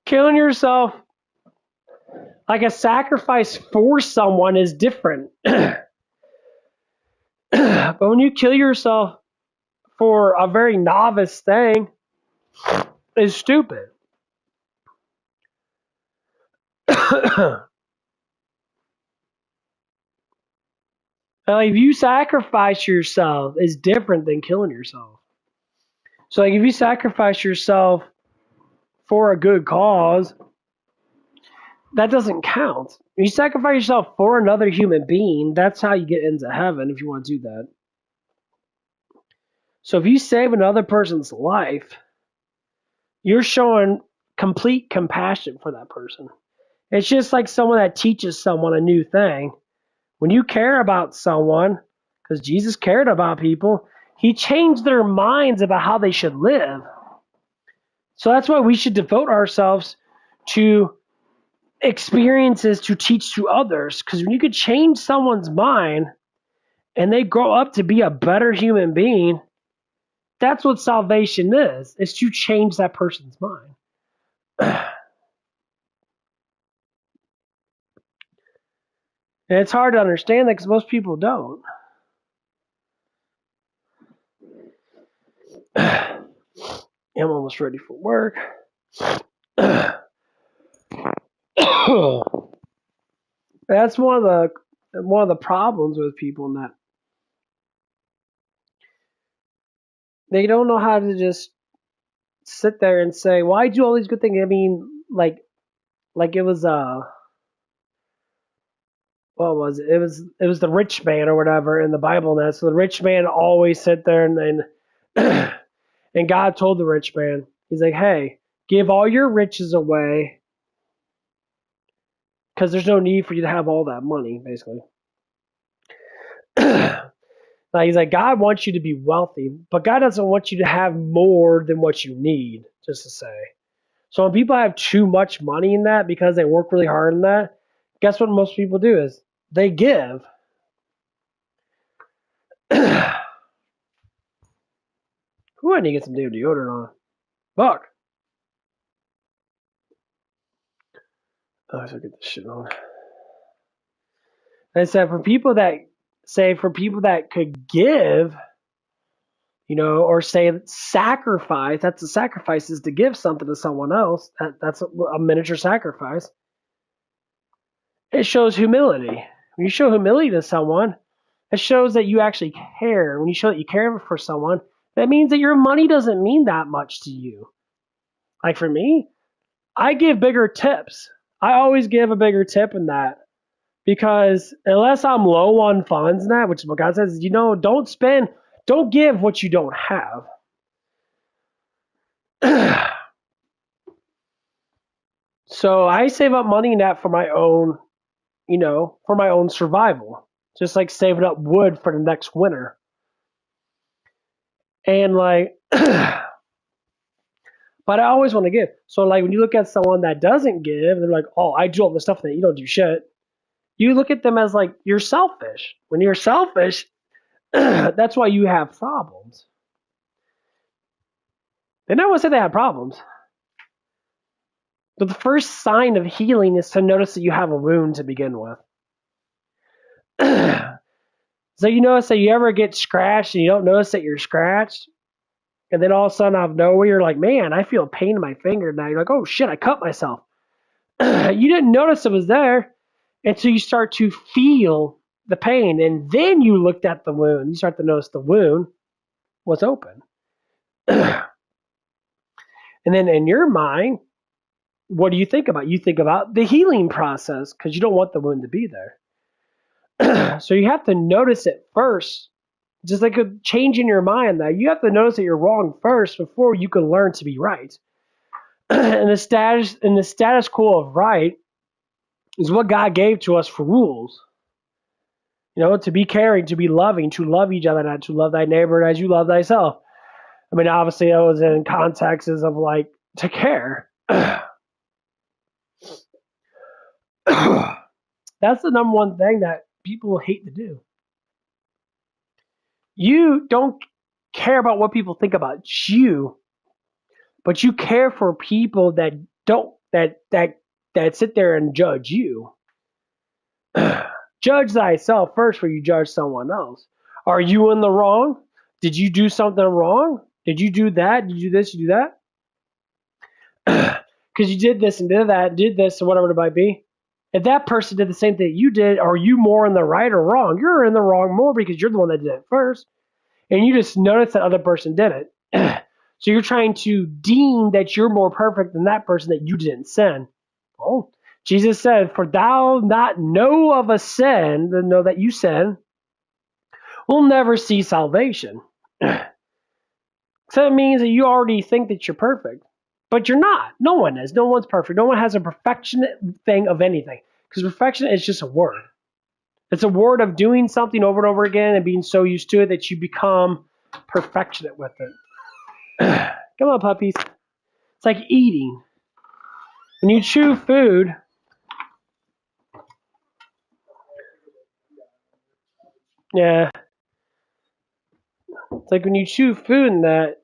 Killing yourself like a sacrifice for someone is different. But when you kill yourself for a very novice thing, it's stupid. Like if you sacrifice yourself, is different than killing yourself. So like if you sacrifice yourself for a good cause, that doesn't count. You sacrifice yourself for another human being, that's how you get into heaven if you want to do that. So if you save another person's life, you're showing complete compassion for that person. It's just like someone that teaches someone a new thing. When you care about someone, because Jesus cared about people, he changed their minds about how they should live. So that's why we should devote ourselves to experiences to teach to others. Because when you could change someone's mind and they grow up to be a better human being, that's what salvation is to change that person's mind. And it's hard to understand that because most people don't. I'm almost ready for work. That's one of the problems with people, in that they don't know how to just sit there and say, "Well, I do all these good things." I mean, like it was what was it? It was the rich man or whatever in the Bible. Now, so the rich man always sit there and and God told the rich man, he's like, "Hey, give all your riches away, because there's no need for you to have all that money." Basically, like he's like, God wants you to be wealthy, but God doesn't want you to have more than what you need. Just to say. So when people have too much money in that because they work really hard in that, guess what most people do is they give. Ooh, I need to get some damn deodorant on. Fuck. Oh, I should get this shit on. I said for people that could give, or say sacrifice, that's a sacrifice is to give something to someone else. That's a miniature sacrifice. It shows humility. When you show humility to someone, it shows that you actually care. When you show that you care for someone, that means that your money doesn't mean that much to you. Like for me, I give bigger tips. I always give a bigger tip in that. Because unless I'm low on funds and that, which is what God says, don't give what you don't have. So I save up money in that for my own, for my own survival. Just like saving up wood for the next winter. And like, but I always want to give. So like when you look at someone that doesn't give, they're like, oh, I do all this stuff that you don't do shit. You look at them as like, you're selfish. When you're selfish, that's why you have problems. They never said they had problems. But the first sign of healing is to notice that you have a wound to begin with. So you notice that you ever get scratched and you don't notice that you're scratched, and then all of a sudden out of nowhere you're like, man, I feel pain in my finger now. You're like, oh shit, I cut myself. You didn't notice it was there until you start to feel the pain, and then you looked at the wound. You start to notice the wound was open. And then in your mind, what do you think about? You think about the healing process because you don't want the wound to be there. So you have to notice it first. Just like a change in your mind, that you have to notice that you're wrong first before you can learn to be right. And the status quo of right is what God gave to us for rules. You know, to be caring, to be loving, to love each other, and to love thy neighbor as you love thyself. I mean, obviously, that was in contexts of like to care. That's the number one thing that people hate to do. You don't care about what people think about you, but you care for people that don't that sit there and judge you. Judge thyself first before you judge someone else. Are you in the wrong? Did you do something wrong? Did you do that? Did you do this? You do that? Because you did this and did that, did this, and whatever it might be. If that person did the same thing you did, are you more in the right or wrong? You're in the wrong more because you're the one that did it first. And you just notice that other person did it. So you're trying to deem that you're more perfect than that person that you didn't sin. Oh, Jesus said, for thou not know of a sin, to know that you sin, will never see salvation. So it means that you already think that you're perfect. But you're not. No one is. No one's perfect. No one has a perfection thing of anything. Because perfection is just a word. It's a word of doing something over and over again and being so used to it that you become perfectionate with it. Come on, puppies. It's like eating. When you chew food, yeah. It's like when you chew food and that,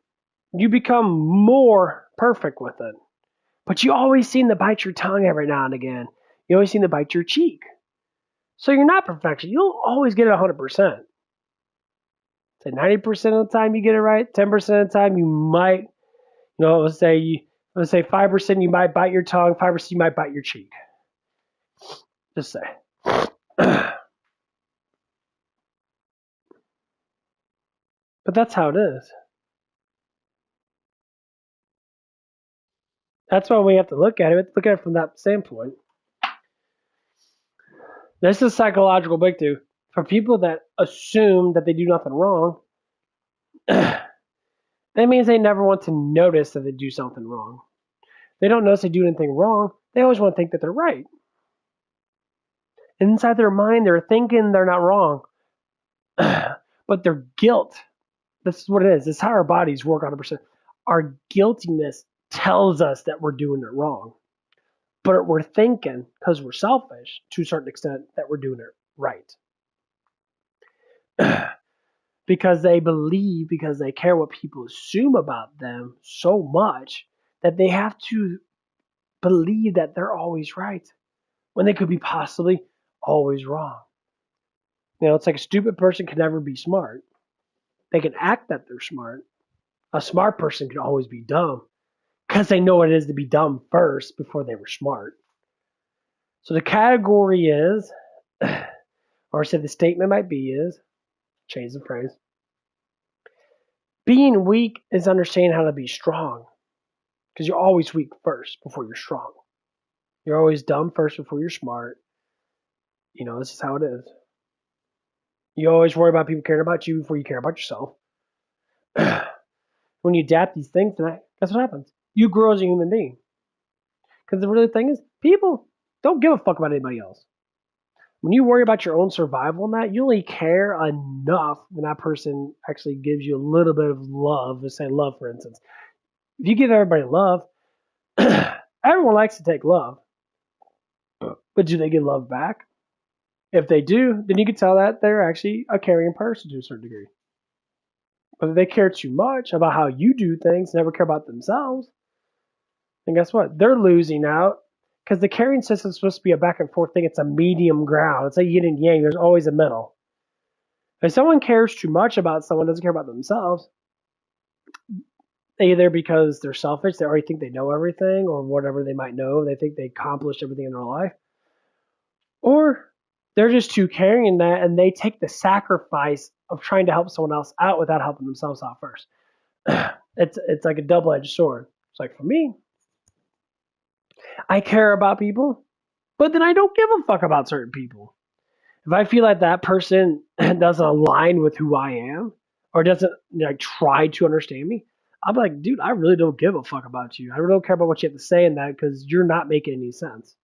you become more perfect with it. But you always seem to bite your tongue every now and again. You always seem to bite your cheek. So you're not perfection. You'll always get it 100%. Say 90% of the time you get it right. 10% of the time you might, let's say 5% you might bite your tongue, 5% you might bite your cheek. Just say. But that's how it is. That's why we have to look at it. We have to look at it from that standpoint. This is psychological breakthrough. For people that assume that they do nothing wrong, that means they never want to notice that they do something wrong. They don't notice they do anything wrong. They always want to think that they're right. And inside their mind, they're thinking they're not wrong. But their guilt, this is what it is. This is how our bodies work 100%. Our guiltiness tells us that we're doing it wrong. But we're thinking, because we're selfish, to a certain extent, that we're doing it right. Because they believe, because they care what people assume about them so much, that they have to believe that they're always right, when they could be possibly always wrong. It's like a stupid person can never be smart. They can act that they're smart. A smart person can always be dumb, because they know what it is to be dumb first before they were smart. So the category is, or say the statement might be is, change the phrase. Being weak is understanding how to be strong. Because you're always weak first before you're strong. You're always dumb first before you're smart. This is how it is. You always worry about people caring about you before you care about yourself. When you adapt these things, that's what happens. You grow as a human being. Because the real thing is, people don't give a fuck about anybody else. When you worry about your own survival and that, you only care enough when that person actually gives you a little bit of love. Let's say love, for instance. If you give everybody love, everyone likes to take love. But do they get love back? If they do, then you can tell that they're actually a caring person to a certain degree. But if they care too much about how you do things, never care about themselves, And guess what? They're losing out because the caring system is supposed to be a back and forth thing. It's a medium ground. It's like yin and yang. There's always a middle. If someone cares too much about someone, doesn't care about themselves, either because they're selfish, they already think they know everything, or whatever they might know, they think they accomplished everything in their life, or they're just too caring in that, and they take the sacrifice of trying to help someone else out without helping themselves out first. It's like a double-edged sword. It's like, for me, I care about people, but then I don't give a fuck about certain people. If I feel like that person doesn't align with who I am, or doesn't try to understand me, I'm like, dude, I really don't give a fuck about you. I really don't care about what you have to say in that because you're not making any sense.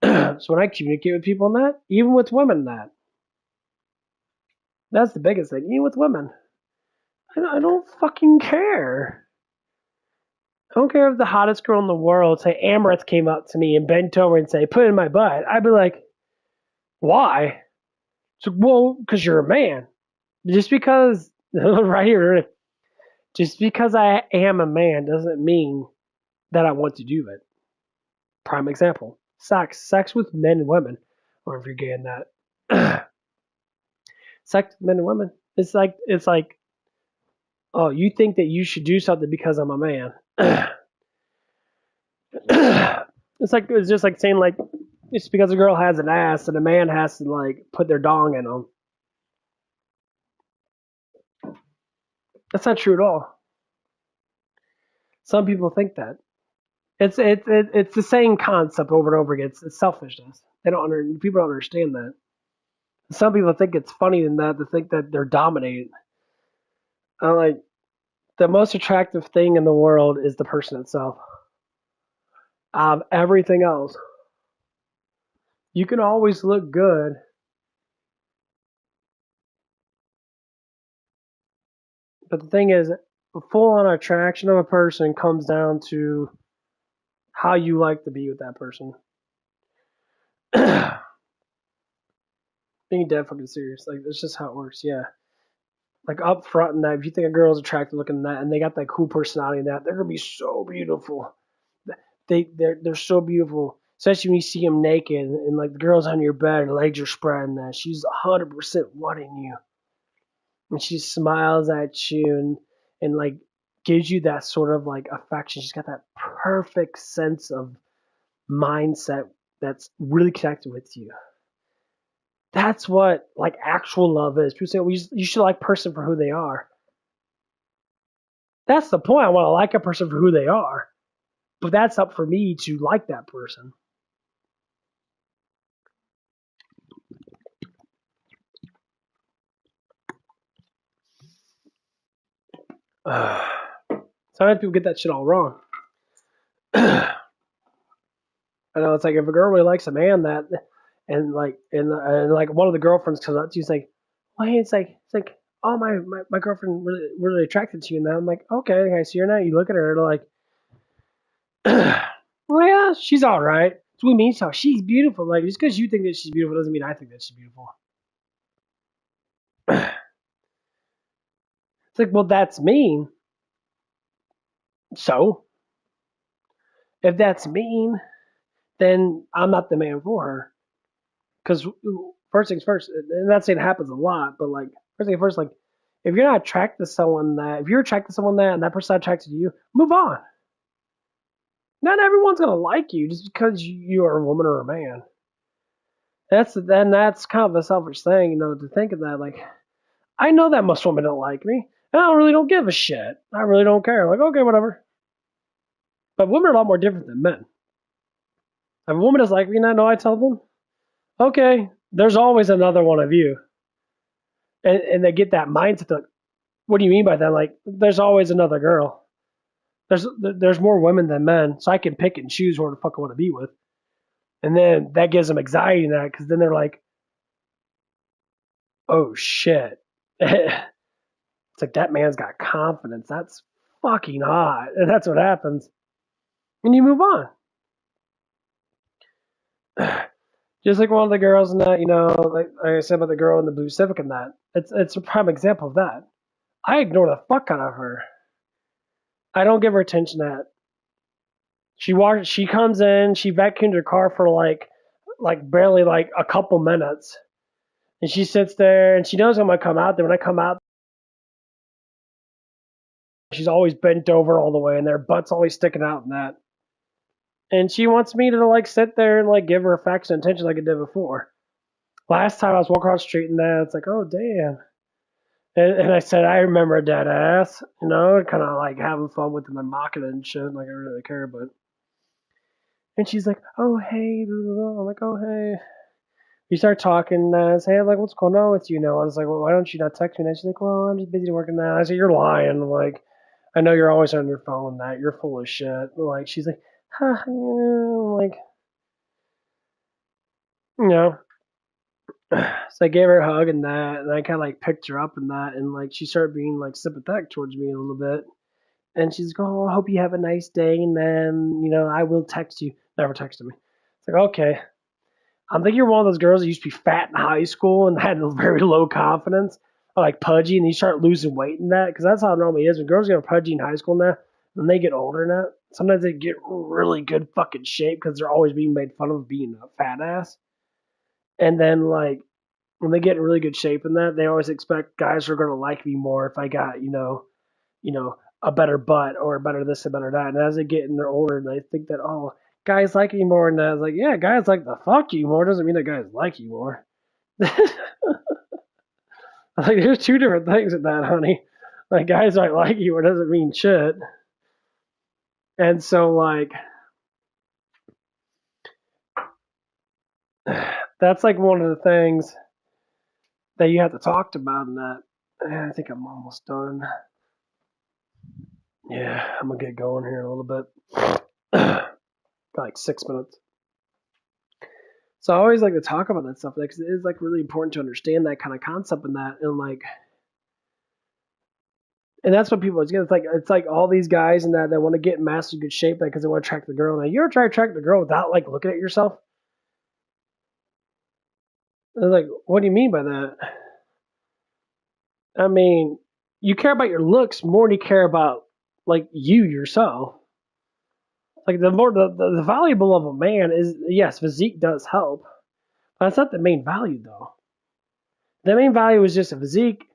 So when I communicate with people in that, even with women, that's the biggest thing. Even with women, I don't fucking care. I don't care if the hottest girl in the world, say Amaranth, came up to me and bent over and say, "Put it in my butt." I'd be like, why? So, well, because you're a man. Just because, right here, just because I am a man doesn't mean that I want to do it. Prime example: sex with men and women, or if you're gay in that, sex with men and women. It's like, oh, you think that you should do something because I'm a man. It's just like saying, like, it's because a girl has an ass and a man has to like put their dong in them. That's not true at all. Some people think that. It's the same concept over and over again. It's selfishness. People don't understand that. Some people think it's funny in that to think that they're dominated. I'm like, the most attractive thing in the world is the person itself. Everything else, you can always look good, but the thing is, the full-on attraction of a person comes down to how you like to be with that person. Being dead fucking serious, like, that's just how it works. Yeah, like up front in that, if you think a girl's attractive looking in that, and they got that cool personality in that, they're gonna be so beautiful. They're so beautiful, especially when you see them naked and like the girl's on your bed, her legs are spread, and that she's 100% wanting you, and she smiles at you and like gives you that sort of like affection. She's got that perfect sense of mindset that's really connected with you. That's what like actual love is. People say, well, you should like a person for who they are. That's the point. I want to like a person for who they are. But that's up for me to like that person. Sometimes people get that shit all wrong. I know, it's like if a girl really likes a man and like one of the girlfriends comes up to you, it's like, well, hey, it's like, oh, my girlfriend really attracted to you now. I'm like, okay, I see her now. You look at her, like, well, yeah, she's all right. So we mean so she's beautiful. Like, just because you think that she's beautiful doesn't mean I think that she's beautiful. It's like, well, that's mean. So if that's mean, then I'm not the man for her. Because first things first, and not saying it happens a lot, but like first thing first, like if you're not attracted to someone if you're attracted to someone and that person's not attracted to you, move on. Not everyone's gonna like you just because you are a woman or a man. That's kind of a selfish thing, to think of that. Like, I know that most women don't like me, and I really don't give a shit. I really don't care. Like, okay, whatever. But women are a lot more different than men. If a woman doesn't like me, I tell them, okay, there's always another one of you. And they get that mindset, like, what do you mean by that? Like, there's always another girl. There's more women than men, so I can pick and choose who the fuck I want to be with. And then that gives them anxiety in that, because then they're like, oh shit. It's like, that man's got confidence. That's fucking hot. And that's what happens. And you move on. Just like one of the girls in that, like I said about the girl in the blue Civic and that. It's a prime example of that. I ignore the fuck out of her. I don't give her attention that She comes in, she vacuumed her car for like barely like a couple minutes. And she sits there and she knows I'm gonna come out there. When I come out, she's always bent over all the way and their butt's always sticking out in that. And she wants me to like sit there and like give her affection and attention like I did before. Last time I was walking across the street and that, it's like, oh damn. And I said, I remember a dead ass, you know, kind of like having fun with them and mocking it and shit, like I really care, but. And she's like, oh hey, blah, blah, blah. I'm like, oh hey. We start talking, I say, like, what's going on with you now? I was like, well, why don't you not text me? And she's like, well, I'm just busy working now. I said, you're lying. I'm like, I know you're always on your phone and that. You're full of shit. Like, she's like, huh, yeah. Like, you know. So I gave her a hug and that, and I kind of like picked her up and that, and like she started being like sympathetic towards me a little bit. And she's like, oh, I hope you have a nice day, and then, you know, I will text you. Never texted me. It's like, okay. I'm thinking you're one of those girls that used to be fat in high school and had very low confidence, or like pudgy, and you start losing weight in that, because that's how it normally is. When girls get pudgy in high school now, when they get older now, sometimes they get really good fucking shape because they're always being made fun of being a fat ass. And then, like, when they get in really good shape in that, they always expect guys are going to like me more if I got, a better butt or a better this and better that. And as they get in their older, they think that, oh, guys like you more. And I was like, yeah, guys like the fuck you more doesn't mean that guys like you more. Like, there's two different things in that, honey. Like, guys might like you or doesn't mean shit. And so, like, that's like one of the things that you have to talk about in that. I think I'm almost done. Yeah, I'm gonna get going here in a little bit. Got like 6 minutes. So I always like to talk about that stuff because it is like really important to understand that kind of concept and that, and like, and that's what people. It's like all these guys and that want to get in massive good shape because they want to attract the girl. Now you ever try to attract the girl without like looking at yourself? And like, what do you mean by that? I mean, you care about your looks more than you care about like you yourself. Like the valuable of a man is, yes, physique does help, but that's not the main value though. The main value is just a physique.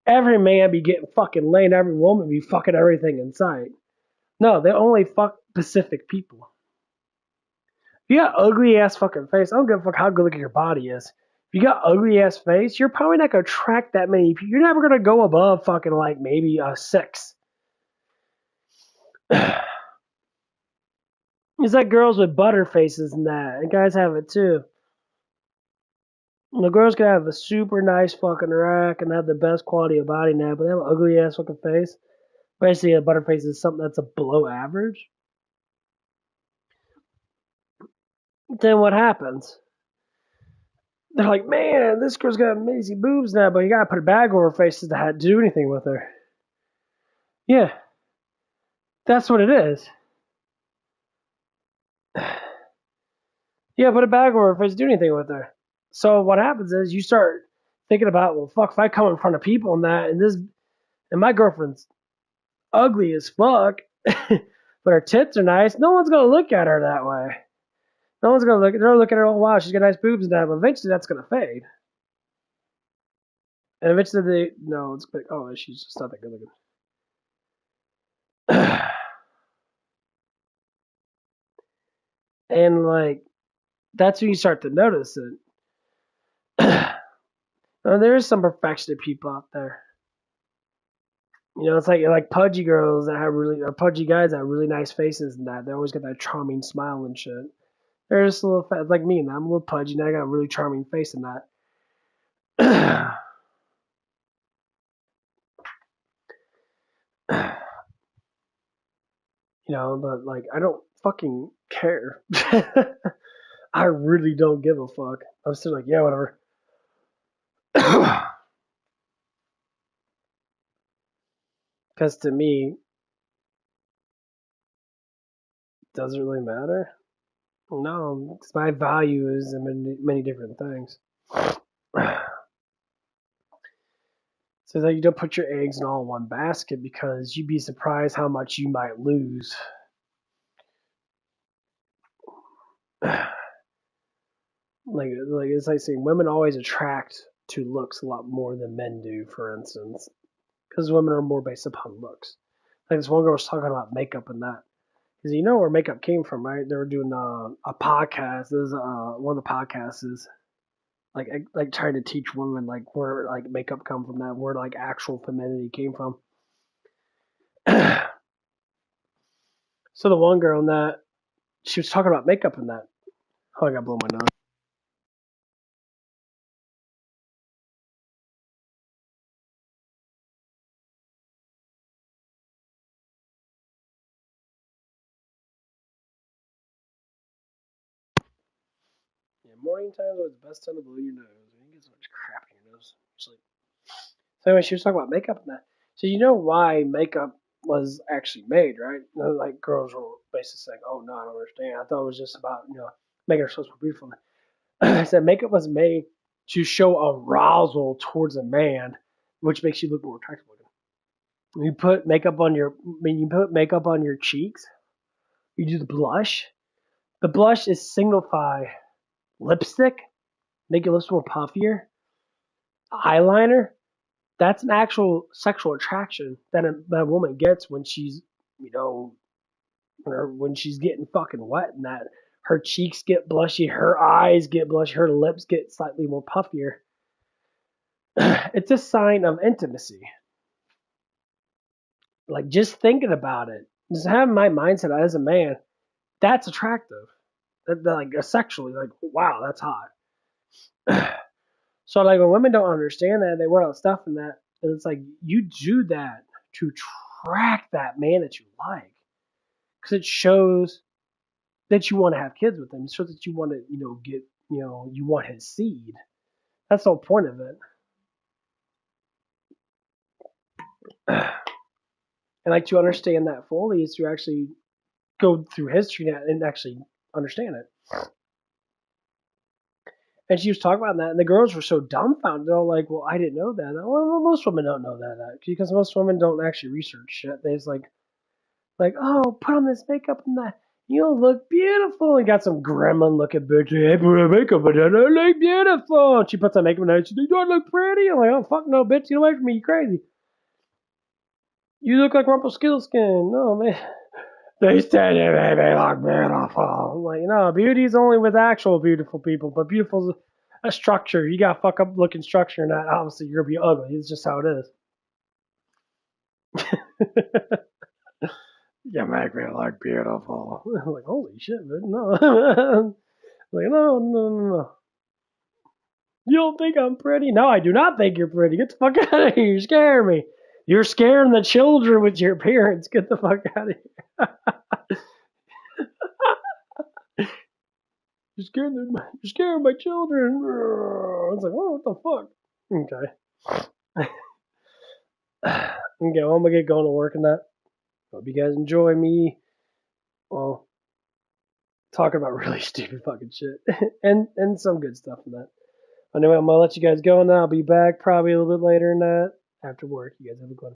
Every man be getting fucking laid, every woman be fucking everything in sight. No, they only fuck specific people. If you got ugly ass fucking face, I don't give a fuck how good looking your body is. If you got ugly ass face, you're probably not gonna attract that many people. You're never gonna go above fucking like maybe a 6. It's like girls with butter faces and that, and guys have it too. The girls can have a super nice fucking rack and have the best quality of body now, but they have an ugly ass fucking face. Basically, a butter face is something that's a below average. Then what happens? They're like, man, this girl's got amazing boobs now, but you gotta put a bag over her face to do anything with her. Yeah, that's what it is. Yeah, put a bag over her face to do anything with her. So what happens is you start thinking about, well, fuck, if I come in front of people and that, and my girlfriend's ugly as fuck, but her tits are nice, no one's gonna look at her that way. No one's gonna look at her. They'll look at her. Oh wow, she's got nice boobs and that. But eventually, that's gonna fade. And eventually, it's like, oh, she's just not that good looking. And like, that's when you start to notice it. There is some perfectionist people out there. It's like pudgy girls that have or pudgy guys that have really nice faces and that. They always got that charming smile and shit. They're just a little fat, like me, and I'm a little pudgy, and I got a really charming face in that. But like, I don't fucking care. I really don't give a fuck. I'm still like, yeah, whatever. Because to me, it doesn't really matter. No, because my value is in many, many different things. So that you don't put your eggs in all one basket because you'd be surprised how much you might lose. like it's like saying women always attract to looks a lot more than men do, for instance, because women are more based upon looks. Like this one girl was talking about makeup and that. Because you know where makeup came from, right? They were doing a podcast. This is one of the podcasts is like trying to teach women like where like makeup come from, that where like actual femininity came from. So the one girl in that, she was talking about makeup and that. Oh, I gotta blow my nose. Yeah, morning time is always the best time to blow your nose. You get so much crap in your nose. So anyway, she was talking about makeup and that. So you know why makeup was actually made, right? You know, like girls were basically saying, "Oh no, I don't understand. I thought it was just about making ourselves more beautiful." I said makeup was made to show arousal towards a man, which makes you look more attractive looking. When you put makeup on your cheeks, you do the blush. The blush is signify lipstick, make your lips more puffier. Eyeliner, that's an actual sexual attraction that a woman gets when she's, when she's getting fucking wet and that her cheeks get blushy, her eyes get blushy, her lips get slightly more puffier. It's a sign of intimacy. Like just thinking about it, just having my mindset as a man, that's attractive. Like sexually, like wow, that's hot. So like when women don't understand that, they wear all stuff and that, and it's like you do that to attract that man that you like, because it shows that you want to have kids with him. It shows that you want to, get, you want his seed. That's the whole point of it. And like to understand that fully is to actually go through history and actually understand it. And she was talking about that, and the girls were so dumbfounded. They're all like, "Well, I didn't know that." Well, most women don't know that because most women don't actually research shit. They just oh, put on this makeup and that. You'll look beautiful. And got some gremlin looking bitch. Hey, put on makeup and that. I look beautiful. And she puts on makeup and that. She thinks, do I look pretty? I'm like, oh, fuck no, bitch. Get away from me. You crazy. You look like Rumpelstiltskin. No, man. They said it made me look beautiful. I'm like, no, beauty's only with actual beautiful people. But beautiful's a structure. You got fuck up looking structure and that. Obviously, you're going to be ugly. It's just how it is. You make me look beautiful. I'm like, holy shit, man. No. Like, no. You don't think I'm pretty? No, I do not think you're pretty. Get the fuck out of here. You're scaring me. You're scaring the children with your appearance. Get the fuck out of here. You're scaring my children. I was like, what the fuck? Okay. Okay, well, I'm going to get going to work on that. Hope you guys enjoy me. Well, talking about really stupid fucking shit. and some good stuff in that. Anyway, I'm going to let you guys go now. I'll be back probably a little bit later in that after work. You guys have a good one.